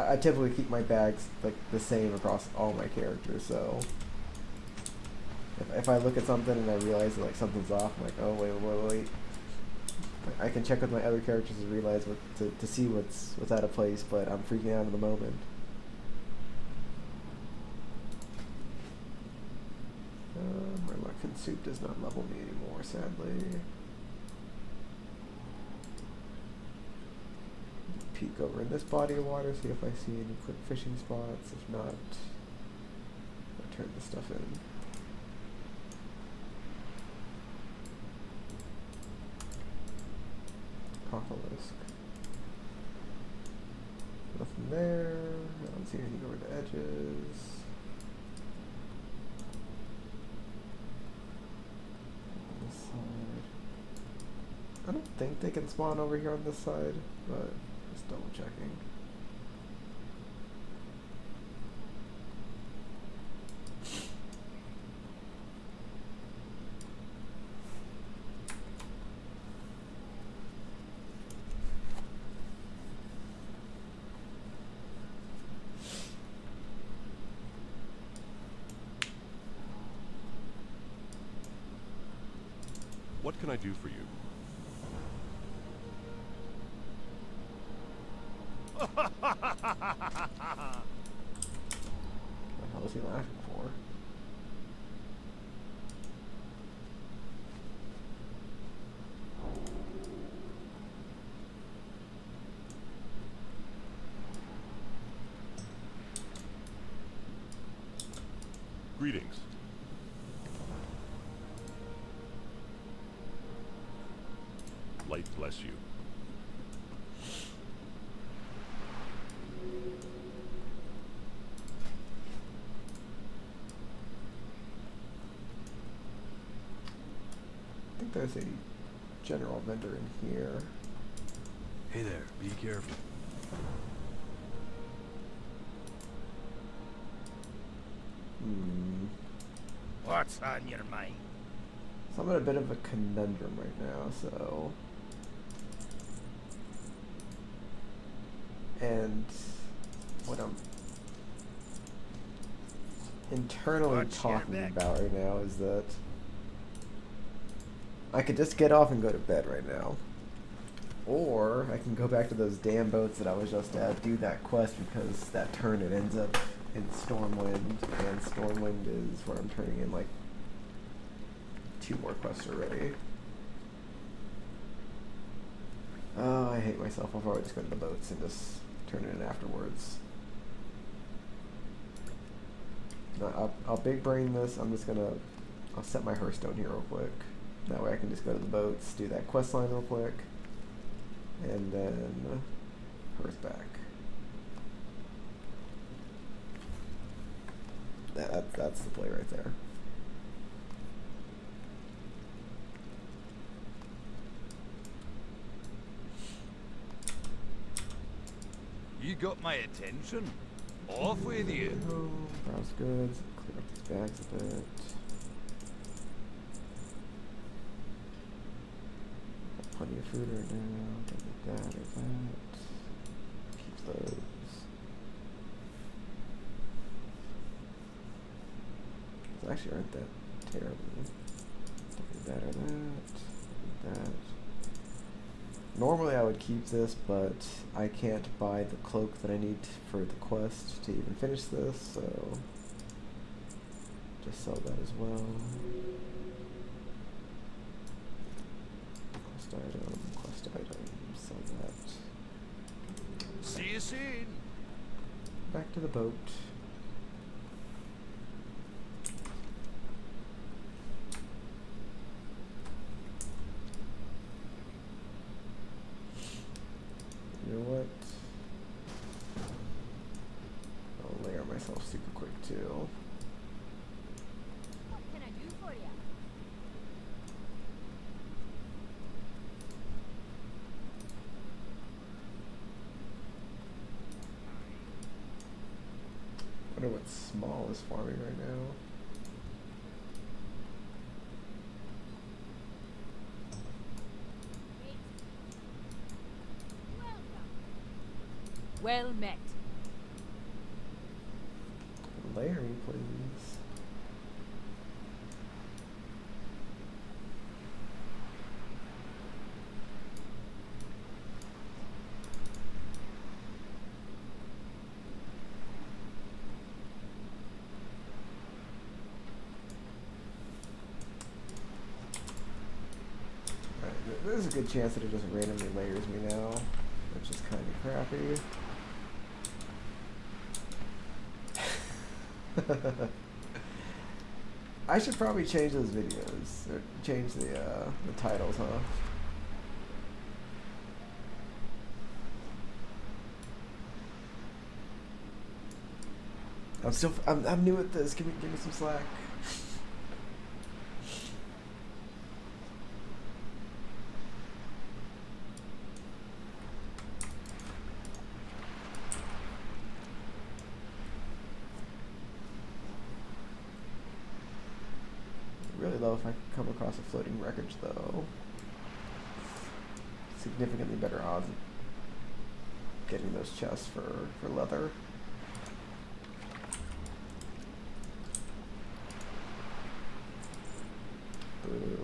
Speaker 1: I typically keep my bags like the same across all my characters, so if I look at something and I realize that like something's off, I'm like, oh wait. I can check with my other characters and realize to see what's out of place, but I'm freaking out in the moment. My muffin soup does not level me anymore, sadly. Peek over in this body of water, see if I see any quick fishing spots. If not, I'll turn this stuff in. Cockalisk. Nothing there. I don't see anything over the edges. I don't think they can spawn over here on this side, but just double checking.
Speaker 12: What can I do for you?
Speaker 1: What the hell is he laughing for?
Speaker 12: Greetings. Light bless you.
Speaker 1: I think there's a general vendor in here.
Speaker 7: Hey there, be careful.
Speaker 10: What's on your mind?
Speaker 1: So I'm in a bit of a conundrum right now, so... And what I'm internally
Speaker 10: Watch your
Speaker 1: talking
Speaker 10: back.
Speaker 1: about right now is that I could just get off and go to bed right now. Or I can go back to those damn boats that I was just at, do that quest, because that turn it ends up in Stormwind, and Stormwind is where I'm turning in like 2 more quests already. Oh, I hate myself. I'll probably just go to the boats and just turn it in afterwards. No, I'll big brain this. I'll set my Hearthstone here real quick. That way I can just go to the boats, do that quest line real quick, and then Hearth back. That's the play right there.
Speaker 7: You got my attention. Off with you.
Speaker 1: Browse goods. Clear up these bags a bit. Got plenty of food right now. Don't need that or that. Keep those. These actually aren't that terrible. Don't need that or that. Don't need that. Normally I would keep this, but I can't buy the cloak that I need for the quest to even finish this, so just sell that as well. Quest item, sell that.
Speaker 7: See you soon.
Speaker 1: Back to the boat. You know what? I'll layer myself super quick too.
Speaker 11: What can I do for you?
Speaker 1: I wonder what small is farming right now.
Speaker 11: Well met.
Speaker 1: Layer me, please. Alright, there's a good chance that it just randomly layers me now, which is kind of crappy. I should probably change those videos, or change the titles, huh? I'm new at this. Give me some slack. Really low if I could come across a floating wreckage, though. Significantly better odds of getting those chests for leather. Boo.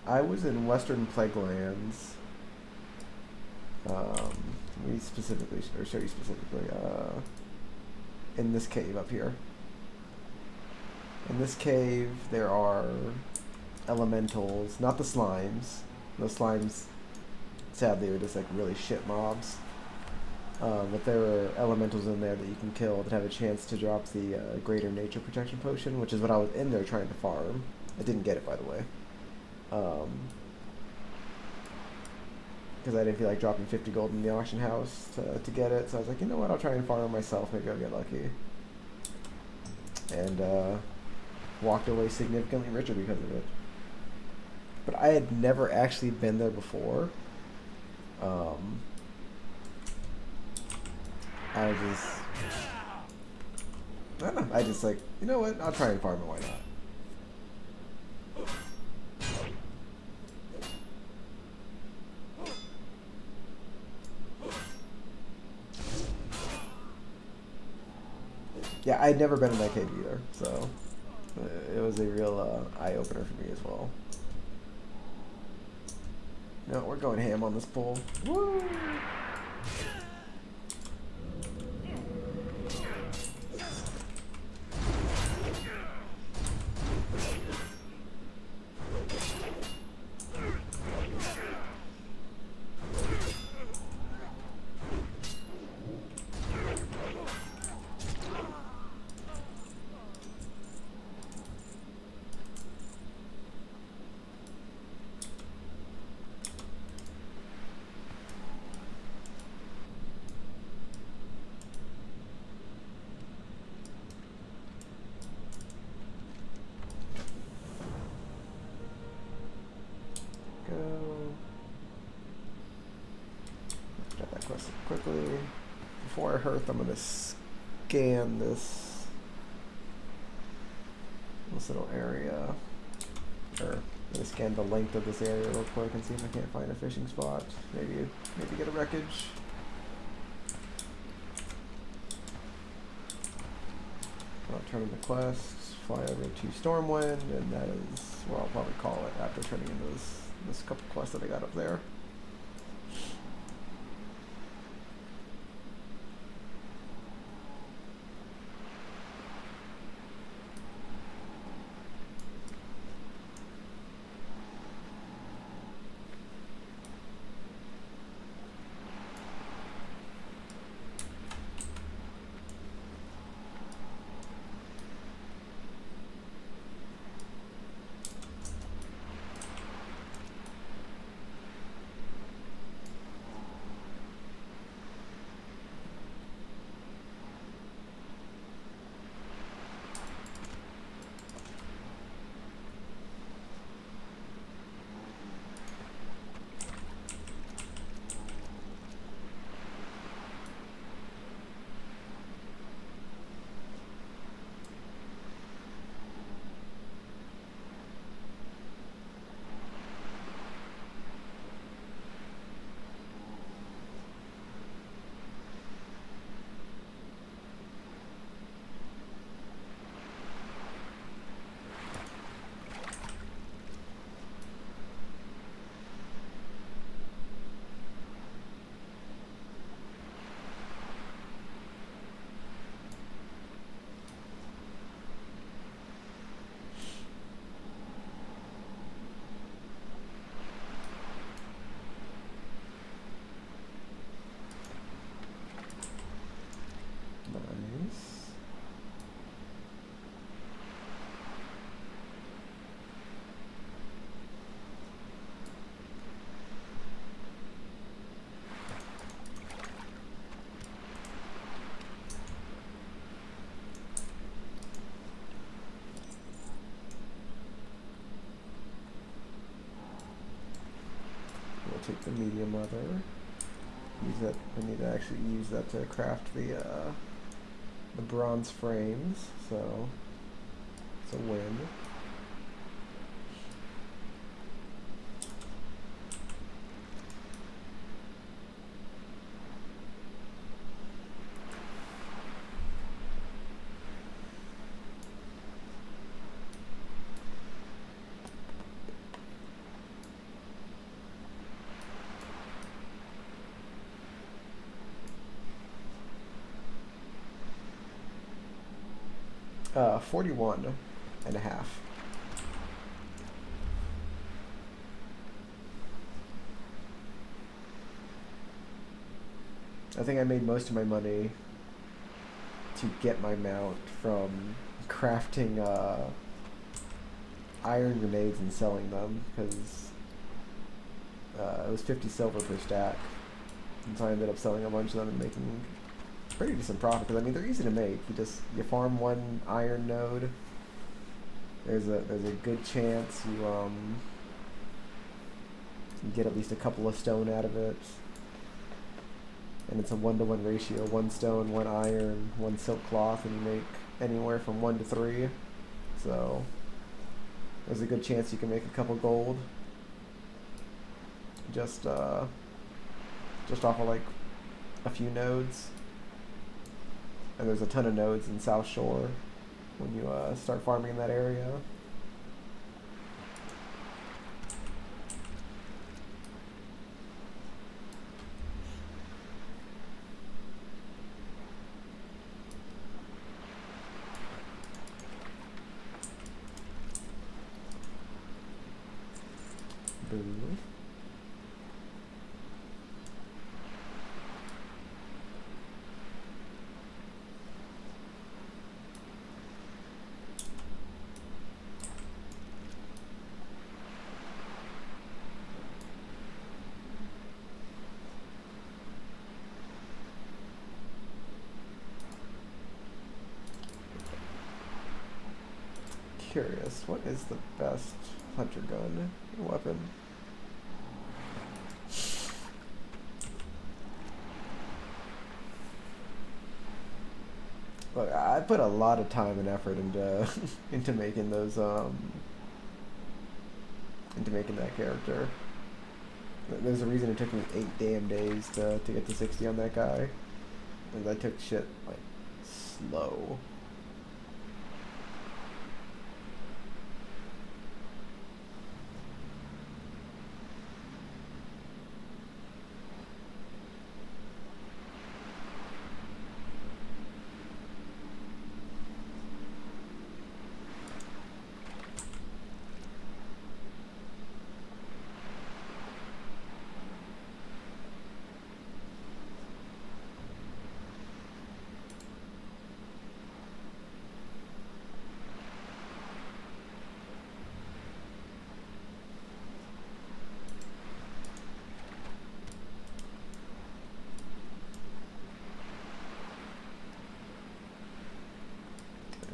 Speaker 1: I was in Western Plaguelands. We specifically, or show you specifically, in this cave up here. In this cave, there are elementals, not the slimes. The slimes, sadly, are just like really shit mobs. But there are elementals in there that you can kill that have a chance to drop the Greater Nature Protection Potion, which is what I was in there trying to farm. I didn't get it, by the way. Because I didn't feel like dropping 50 gold in the auction house to get it. So I was like, you know what, I'll try and farm myself. Maybe I'll get lucky. And walked away significantly richer because of it. But I had never actually been there before. I don't know, I just like, you know what, I'll try and farm it, why not? Yeah, I'd never been in that cave either, so it was a real eye-opener for me as well. No, we're going ham on this pull. Woo! Get that quest quickly. Before I hearth, I'm gonna scan this little area. Or I'm gonna scan the length of this area real quick and see if I can't find a fishing spot. Maybe get a wreckage. I'll turn in the quest, fly over to Stormwind, and that is what I'll probably call it after turning in this couple quests that I got up there. Nice. We'll take the medium leather. Use that. I need to actually use that to craft the bronze frames. So it's a win. Uh, 41. and a half. I think I made most of my money to get my mount from crafting iron grenades and selling them, because it was 50 silver per stack, and so I ended up selling a bunch of them and making pretty decent profit. Because I mean, they're easy to make. You farm one iron node. There's a good chance you get at least a couple of stone out of it. And it's a 1-to-1 ratio, 1 stone, 1 iron, 1 silk cloth, and you make anywhere from 1 to 3. So there's a good chance you can make a couple gold just off of like a few nodes. And there's a ton of nodes in South Shore when you start farming in that area. Boo. Curious, what is the best hunter gun weapon? Look, I put a lot of time and effort into into making those into making that character. There's a reason it took me 8 damn days to get to 60 on that guy, and I took shit like slow.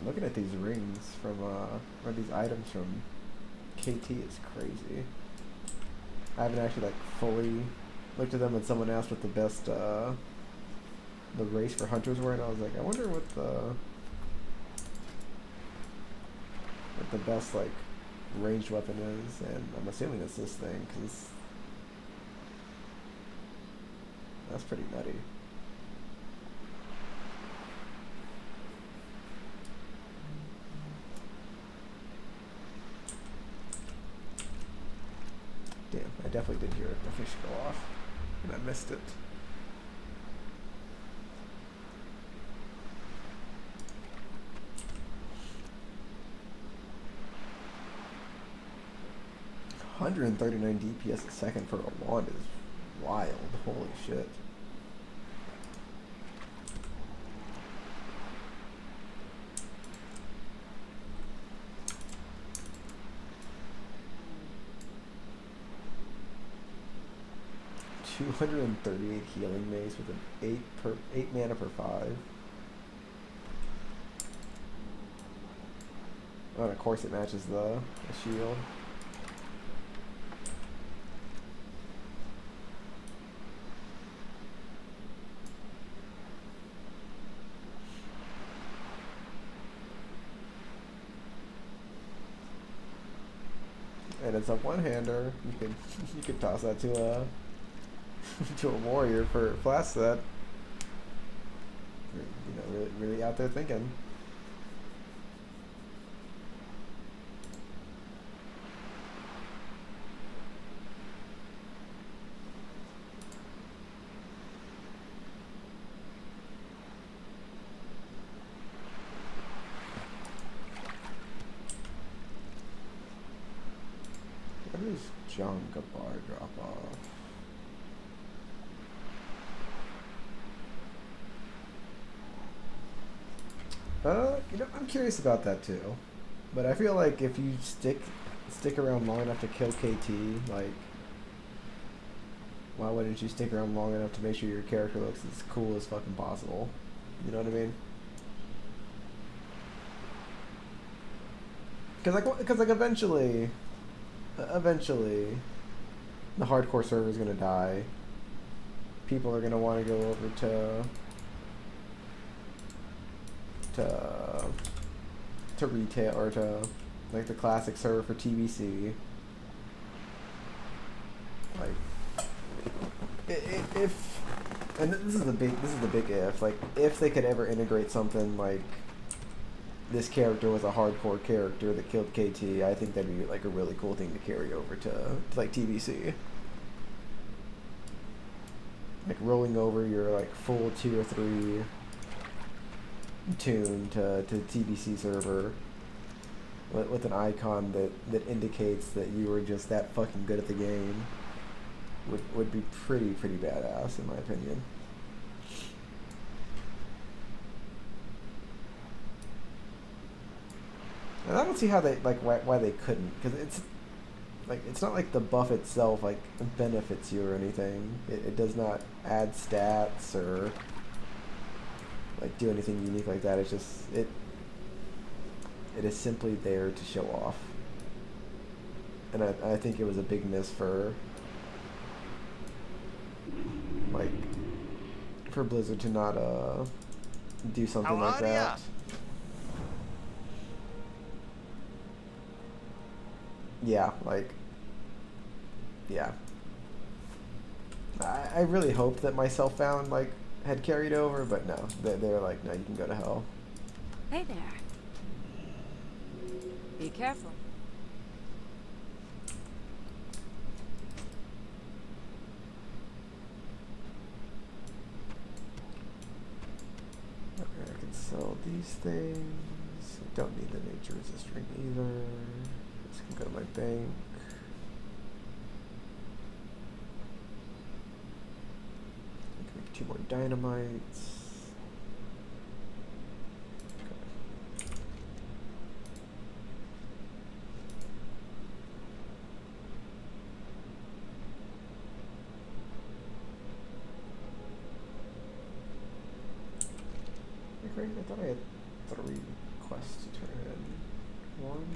Speaker 1: Looking at these rings from, or these items from KT is crazy. I haven't actually like fully looked at them, and someone asked what the best, the race for hunters were, and I was like, I wonder what the best like ranged weapon is, and I'm assuming it's this thing, because that's pretty nutty. Damn, I definitely did hear a fish go off, and I missed it. $139 DPS a second for a wand is wild. Holy shit. $238 healing mace with an 8 mana per 5. Oh, and of course it matches the shield. And it's a one-hander. You could toss that to a to a warrior for flash set. You know, really out there thinking. Jonga bar drop off? I'm curious about that too. But I feel like if you stick around long enough to kill KT, like, why wouldn't you stick around long enough to make sure your character looks as cool as fucking possible? You know what I mean? Because eventually, the hardcore server is gonna die. People are gonna want to go over to retail or to like the classic server for TBC. Like, if and this is the big if, like, if they could ever integrate something like this character was a hardcore character that killed KT, I think that'd be like a really cool thing to carry over to like TBC. Like rolling over your like full tier 3 tune to TBC server with an icon that indicates that you were just that fucking good at the game would be pretty badass in my opinion. And I don't see how they why they couldn't, because it's not like the buff itself like benefits you or anything. It does not add stats or like do anything unique like that. It's just it is simply there to show off. And I think it was a big miss for Blizzard to not do something like that. Yeah, yeah. I really hoped that my Self-Found had carried over, but no, they're like, no, you can go to hell.
Speaker 11: Hey there. Be careful.
Speaker 1: Okay, I can sell these things. I don't need the nature resistor either. This can go to my bank. I can make 2 more dynamites. Okay. I thought I had 3 quests to turn in. 1,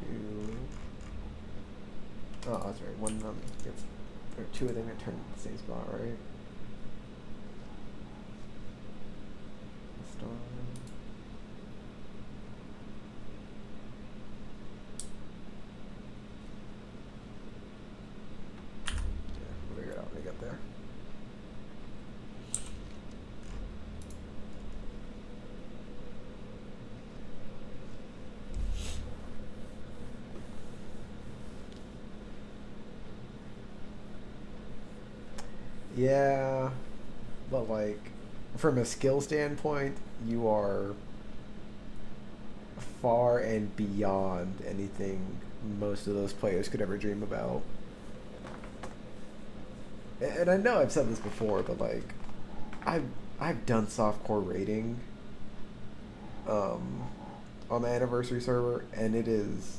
Speaker 1: 2. Oh, that's right. 1 of them gets, or 2 of them get turned in the same spot, right? Star. Yeah, we'll figure it out when we get there. Yeah, but from a skill standpoint, you are far and beyond anything most of those players could ever dream about. And I know I've said this before, but I've done softcore raiding on the anniversary server, and it is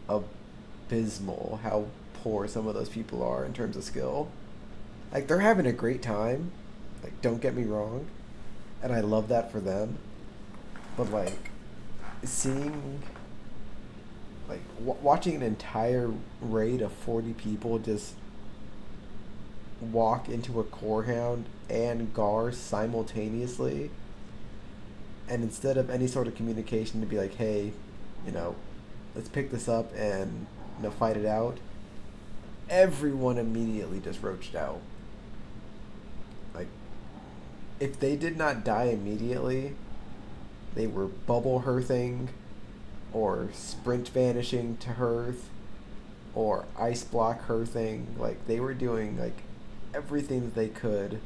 Speaker 1: abysmal how poor some of those people are in terms of skill. They're having a great time, don't get me wrong, and I love that for them, but seeing watching an entire raid of 40 people just walk into a Corehound and Gar simultaneously, and instead of any sort of communication to be like, hey, let's pick this up and fight it out, everyone immediately just roached out. If they did not die immediately, they were bubble hearthing, or sprint vanishing to hearth, or ice block hearthing. They were doing everything that they could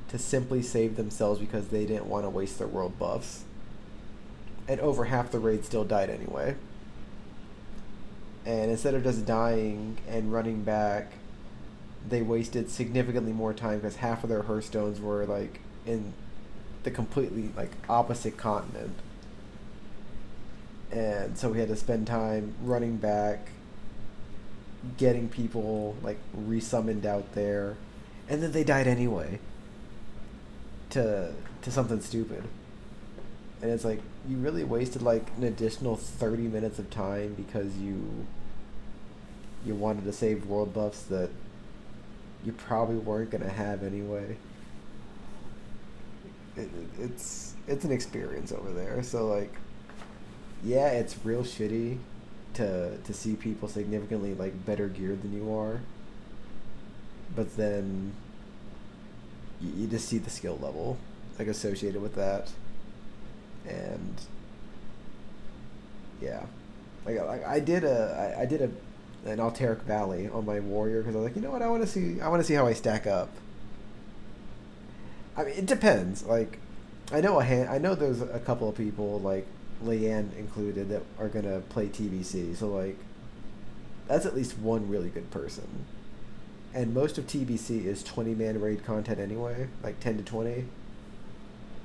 Speaker 1: to simply save themselves because they didn't want to waste their world buffs. and over half the raids still died anyway. And instead of just dying and running back, they wasted significantly more time because half of their Hearthstones were like in the completely like opposite continent. And so we had to spend time running back, getting people like resummoned out there, and then they died anyway to something stupid. And it's like, you really wasted like an additional 30 minutes of time because you wanted to save world buffs that you probably weren't going to have anyway. It's an experience over there. So like, yeah, it's real shitty to see people significantly like better geared than you are, but then you just see the skill level like associated with that. And yeah, like I did an Alteric Valley on my warrior because I was like, you know what, I want to see how I stack up. I mean, it depends. Like, I know there's a couple of people, like Leanne included, that are gonna play TBC. So like, that's at least one really good person. And most of TBC is 20-man raid content anyway, like 10 to 20.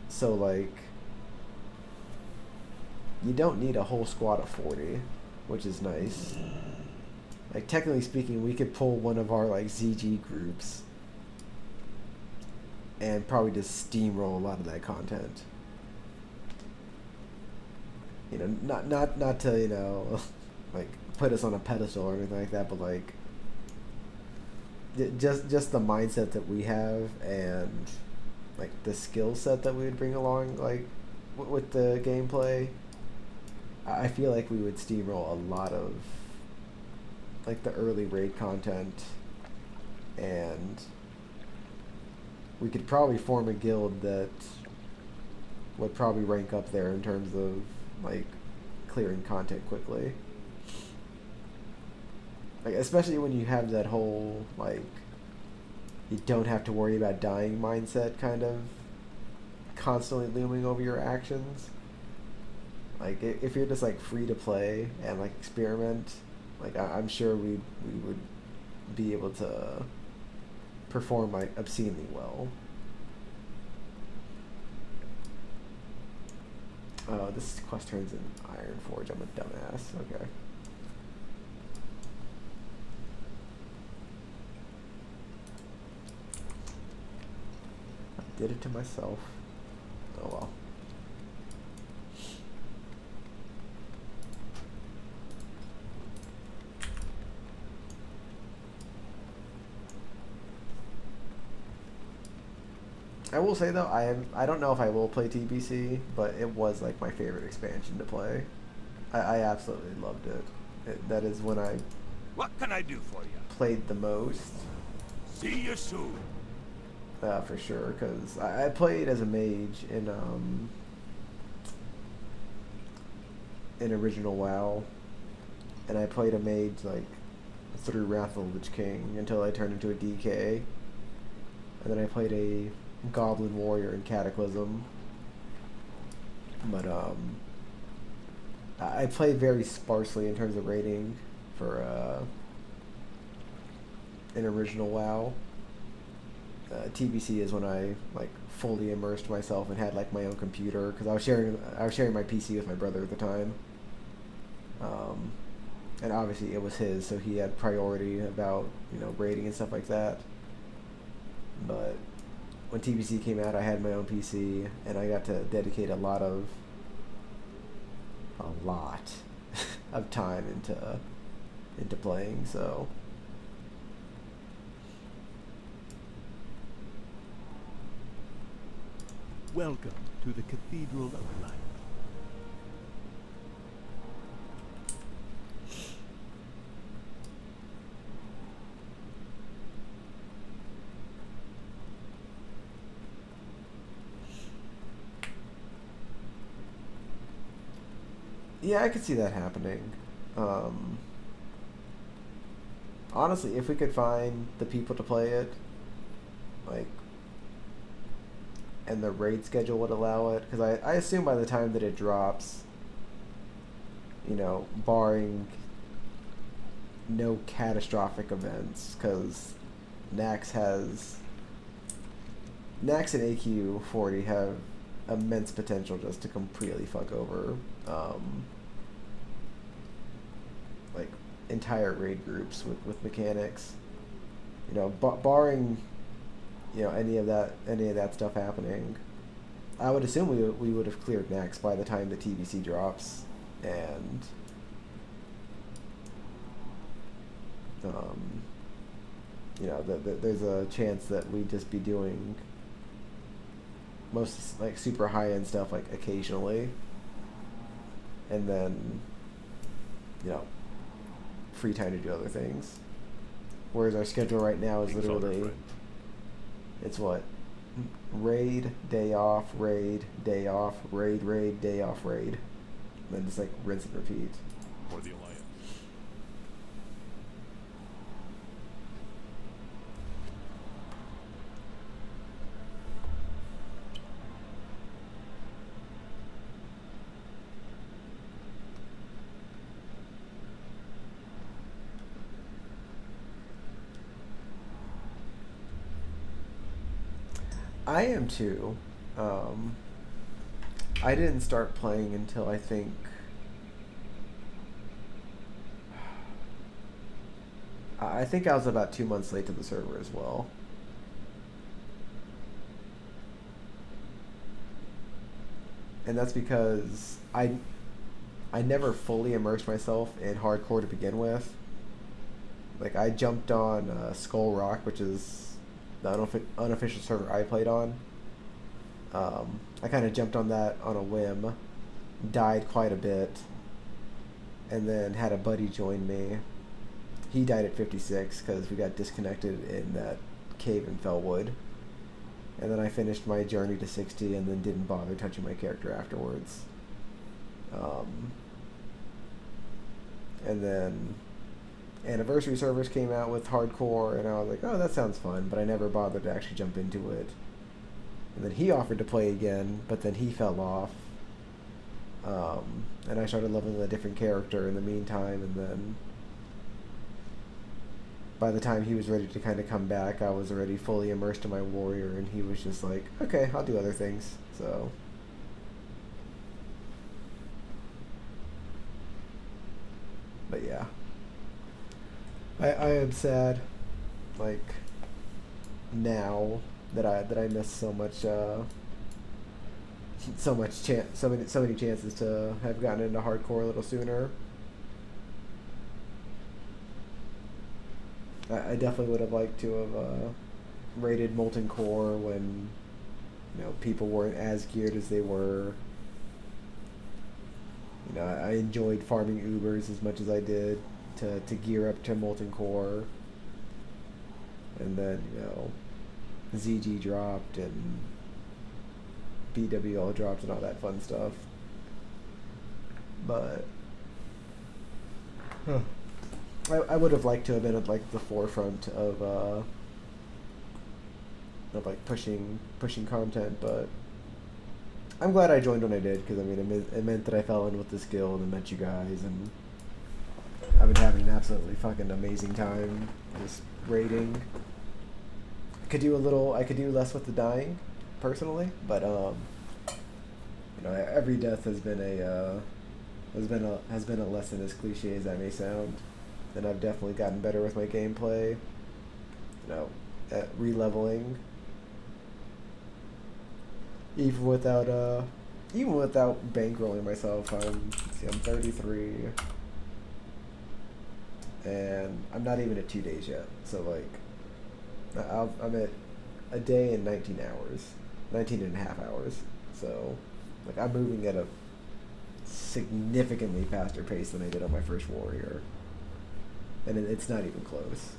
Speaker 1: So like, you don't need a whole squad of 40, which is nice. Like, technically speaking, we could pull one of our like ZG groups and probably just steamroll a lot of that content. You know, not to, you know, like put us on a pedestal or anything like that, but like just the mindset that we have and like the skill set that we would bring along, like with the gameplay, I feel like we would steamroll a lot of like the early raid content, and we could probably form a guild that would probably rank up there in terms of like clearing content quickly. Like, especially when you have that whole like you don't have to worry about dying mindset kind of constantly looming over your actions. Like, if you're just like free to play and like experiment, like I'm sure we would be able to perform like obscenely well. Oh, this quest turns in Ironforge. I'm a dumbass. Okay. I did it to myself. Oh well. I will say though, I don't know if I will play TBC, but it was like my favorite expansion to play. I absolutely loved it. That is when I
Speaker 7: What can I do for you?
Speaker 1: played the most.
Speaker 7: See you soon.
Speaker 1: For sure, because I played as a mage in original WoW, and I played a mage like through Wrath of the Lich King until I turned into a DK, and then I played a Goblin Warrior in Cataclysm. But I played very sparsely in terms of rating for an original WoW. TBC is when I like fully immersed myself and had like my own computer, because I was sharing my PC with my brother at the time. And obviously it was his, so he had priority about, you know, rating and stuff like that. But when TBC came out, I had my own PC, and I got to dedicate a lot of time into playing. So
Speaker 10: Welcome to the Cathedral of Light.
Speaker 1: yeah, I could see that happening. Honestly, if we could find the people to play it, like, and the raid schedule would allow it, because I assume by the time that it drops, you know, barring no catastrophic events, because Nax and AQ40 have immense potential just to completely fuck over like entire raid groups with mechanics. You know, barring, you know, any of that stuff happening, I would assume we would have cleared Nax by the time the TBC drops, and you know, there's a chance that we'd just be doing most like super high end stuff like occasionally, and then, you know, free time to do other things. Whereas our schedule right now is literally, it's what? Raid, day off, raid, day off, raid, raid, day off, raid. And then just like rinse and repeat.
Speaker 12: For the Alliance.
Speaker 1: I am too. I didn't start playing until I think I was about 2 months late to the server as well. And that's because I never fully immersed myself in hardcore to begin with. Like, I jumped on Skull Rock, which is the unofficial server I played on. I kind of jumped on that on a whim, died quite a bit, and then had a buddy join me. He died at 56 because we got disconnected in that cave in Fellwood. And then I finished my journey to 60 and then didn't bother touching my character afterwards. And then Anniversary servers came out with hardcore, and I was like, oh, that sounds fun, but I never bothered to actually jump into it. And then he offered to play again, but then he fell off. And I started leveling a different character in the meantime, and then by the time he was ready to kind of come back, I was already fully immersed in my warrior, and he was just like, okay, I'll do other things. So but yeah, I am sad, like, now that I missed so many chances to have gotten into hardcore a little sooner. I definitely would have liked to have raided Molten Core when, you know, people weren't as geared as they were. You know, I enjoyed farming Ubers as much as I did to gear up to Molten Core. And then, you know, ZG dropped and BWL dropped and all that fun stuff. But I would have liked to have been at like the forefront of like pushing content, but I'm glad I joined when I did, because I mean it meant that I fell in with this guild and met you guys, and I've been having an absolutely fucking amazing time just raiding. I could do less with the dying, personally, but you know, every death has been a lesson, as cliche as that may sound. And I've definitely gotten better with my gameplay, you know, at re-leveling. Even without bankrolling myself. I'm 33, and I'm not even at 2 days yet. So like, I'm at a day and 19 and a half hours. So like, I'm moving at a significantly faster pace than I did on my first warrior, and it's not even close.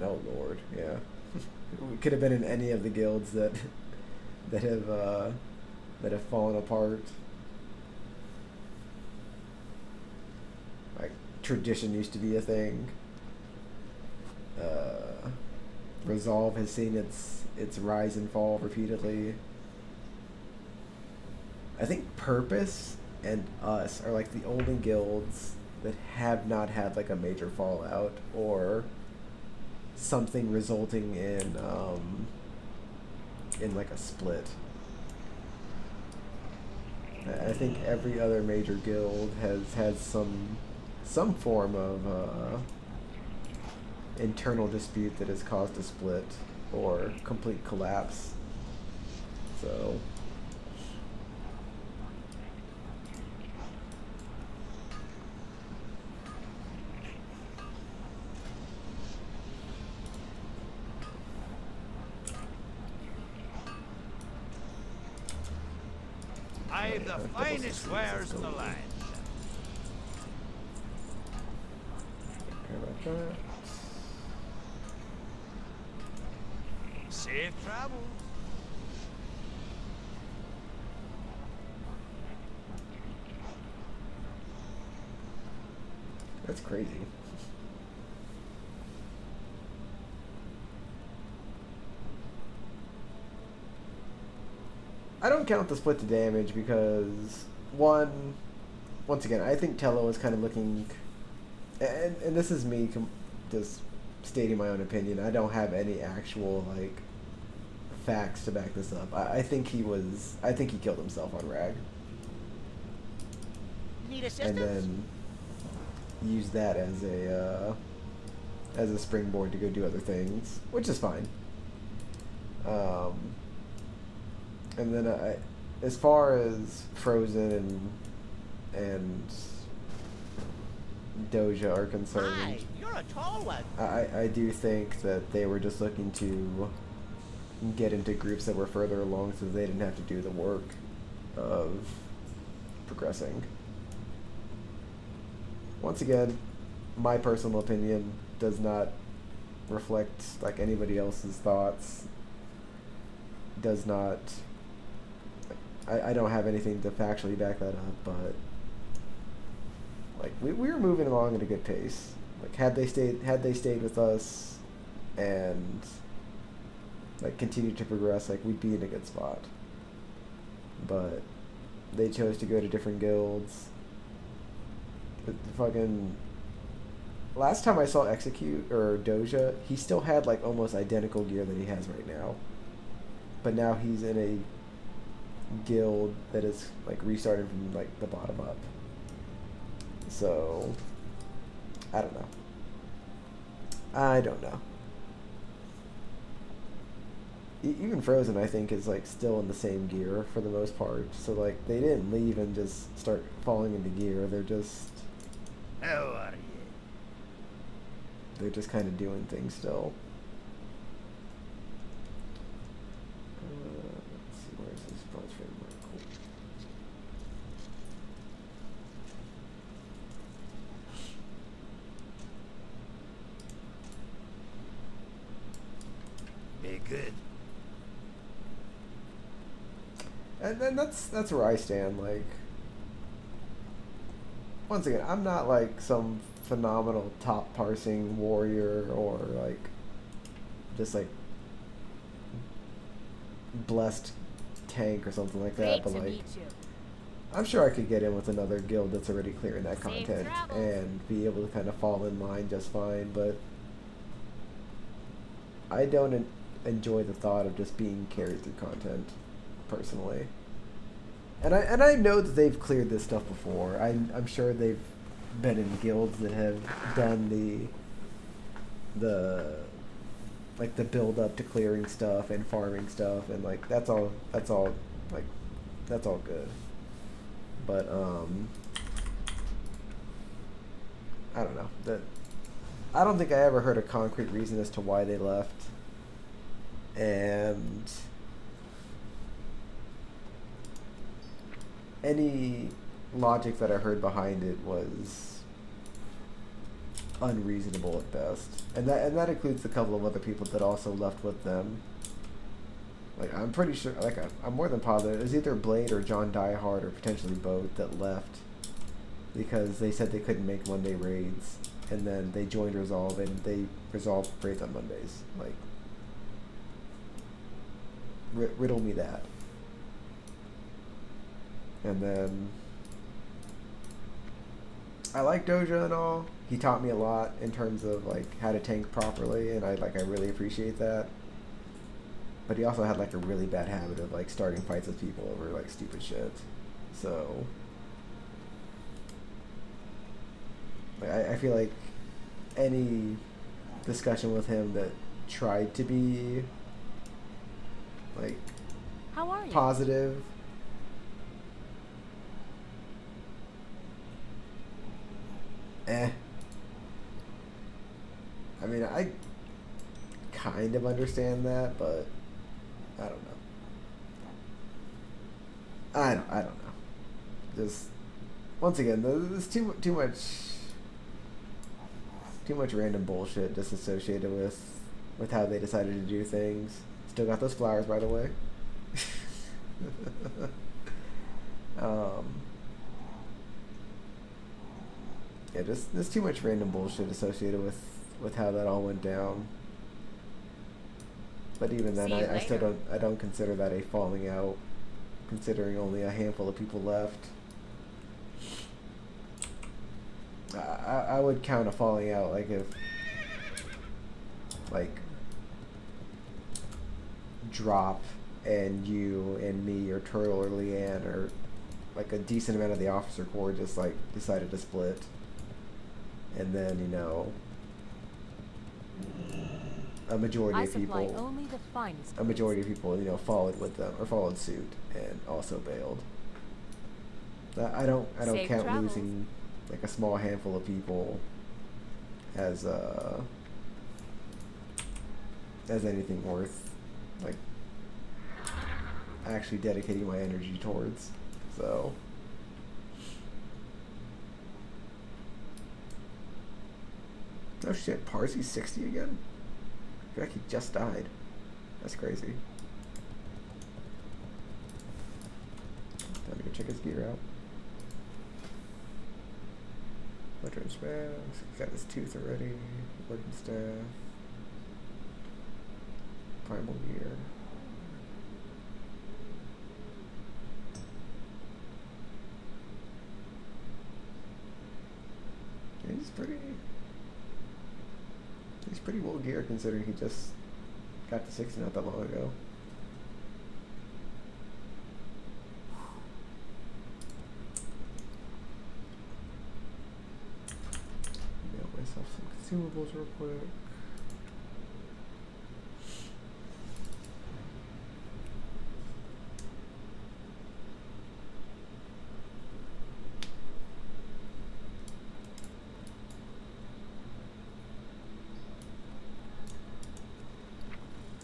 Speaker 1: Oh Lord, yeah. We could have been in any of the guilds that have fallen apart. Like, tradition used to be a thing. Resolve has seen its rise and fall repeatedly. I think Purpose and Us are like the only guilds that have not had like a major fallout or something resulting in like a split. I think every other major guild has had some form of internal dispute that has caused a split or complete collapse. So
Speaker 7: I have the finest wares in the land.
Speaker 1: care about that.
Speaker 7: Safe travels.
Speaker 1: That's crazy. I don't count the split to damage because once again, I think Tello is kind of looking, and this is me just stating my own opinion. I don't have any actual like facts to back this up. I think he killed himself on Rag.
Speaker 9: Need assistance?
Speaker 1: And then use that as a springboard to go do other things, which is fine. And then as far as Frozen and Doja are concerned,
Speaker 9: Hi, you're a tall one.
Speaker 1: I do think that they were just looking to get into groups that were further along so they didn't have to do the work of progressing. Once again, my personal opinion does not reflect like anybody else's thoughts. Does not. I don't have anything to factually back that up, but like we were moving along at a good pace. Like had they stayed with us and like continued to progress, like we'd be in a good spot. But they chose to go to different guilds. The fucking last time I saw Execute or Doja, he still had like almost identical gear that he has right now. But now he's in a guild that is like restarted from like the bottom up. So I don't know. Even Frozen, I think, is like still in the same gear for the most part. So like they didn't leave and just start falling into gear. They're just kind of doing things still. Let's see, where's this bronze framework? Cool.
Speaker 7: Be good.
Speaker 1: And then that's where I stand. Like, once again, I'm not like some phenomenal top parsing warrior or like just like blessed tank or something like that, but like I'm sure I could get in with another guild that's already clearing that content and be able to kind of fall in line just fine. But I don't enjoy the thought of just being carried through content personally. And I know that they've cleared this stuff before. I'm sure they've been in guilds that have done the like the build up to clearing stuff and farming stuff, and like that's all good. But I don't know. I don't think I ever heard a concrete reason as to why they left. And any logic that I heard behind it was unreasonable at best, and that includes a couple of other people that also left with them. Like I'm pretty sure, like I'm more than positive, it was either Blade or John Diehard or potentially both that left because they said they couldn't make Monday raids, and then they joined Resolve and they resolved raids on Mondays. Like riddle me that. And then I like Doja and all. He taught me a lot in terms of like how to tank properly, and I really appreciate that. But he also had like a really bad habit of like starting fights with people over like stupid shit. So like, I feel like any discussion with him that tried to be like
Speaker 11: How are you?
Speaker 1: positive, I mean, I kind of understand that, but I don't know. I don't know. Just once again, there's too much random bullshit just associated with how they decided to do things. Still got those flowers, by the way. Yeah, just there's too much random bullshit associated with how that all went down. But even then, I still don't consider that a falling out, considering only a handful of people left. I would count a falling out like if like Drop and you and me or Turtle or Leanne or like a decent amount of the officer corps just like decided to split, and then a majority of people
Speaker 11: only the finest
Speaker 1: followed with them or followed suit and also bailed. I don't
Speaker 11: Safe
Speaker 1: count
Speaker 11: travels.
Speaker 1: losing like a small handful of people as anything worth like actually dedicating my energy towards. So oh shit, Parsy's 60 again? I feel like he just died. That's crazy. Time to go check his gear out. Veteran's mask. He's got his tooth already. Working staff. Primal gear. Yeah, he's pretty well geared considering he just got to 60 not that long ago. Mail myself some consumables real quick.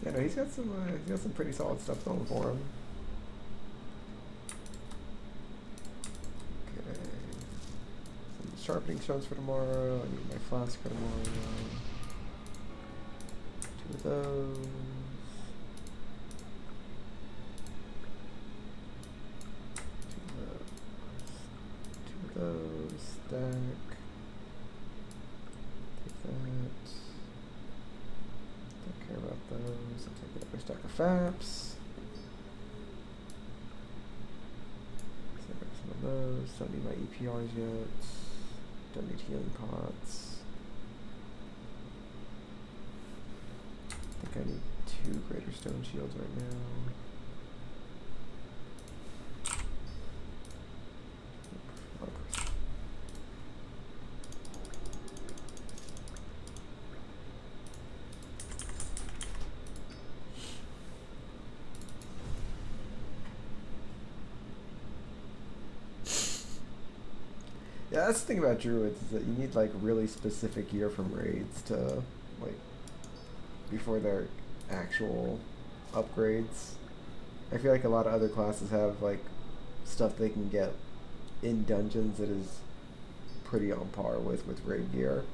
Speaker 1: Yeah, no, he's got some pretty solid stuff going for him. Okay. Some sharpening stones for tomorrow. I need my flask for tomorrow. 2 of those. 2 of those. Stack. Take that. Don't care about those. I'll take another stack of FAPs. So I got some of those. Don't need my EPRs yet. Don't need healing pots. I think I need 2 greater stone shields right now. Yeah, that's the thing about druids is that you need like really specific gear from raids to like before their actual upgrades. I feel like a lot of other classes have like stuff they can get in dungeons that is pretty on par with raid gear.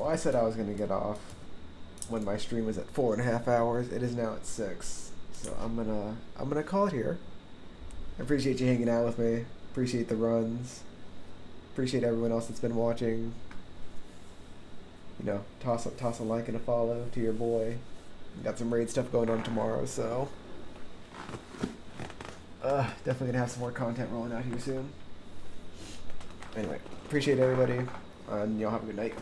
Speaker 1: Well, I said I was gonna get off when my stream was at 4.5 hours. It is now at 6. So I'm gonna call it here. I appreciate you hanging out with me. Appreciate the runs. Appreciate everyone else that's been watching. You know, toss a like and a follow to your boy. Got some raid stuff going on tomorrow, so definitely gonna have some more content rolling out here soon. Anyway, appreciate everybody, and y'all have a good night.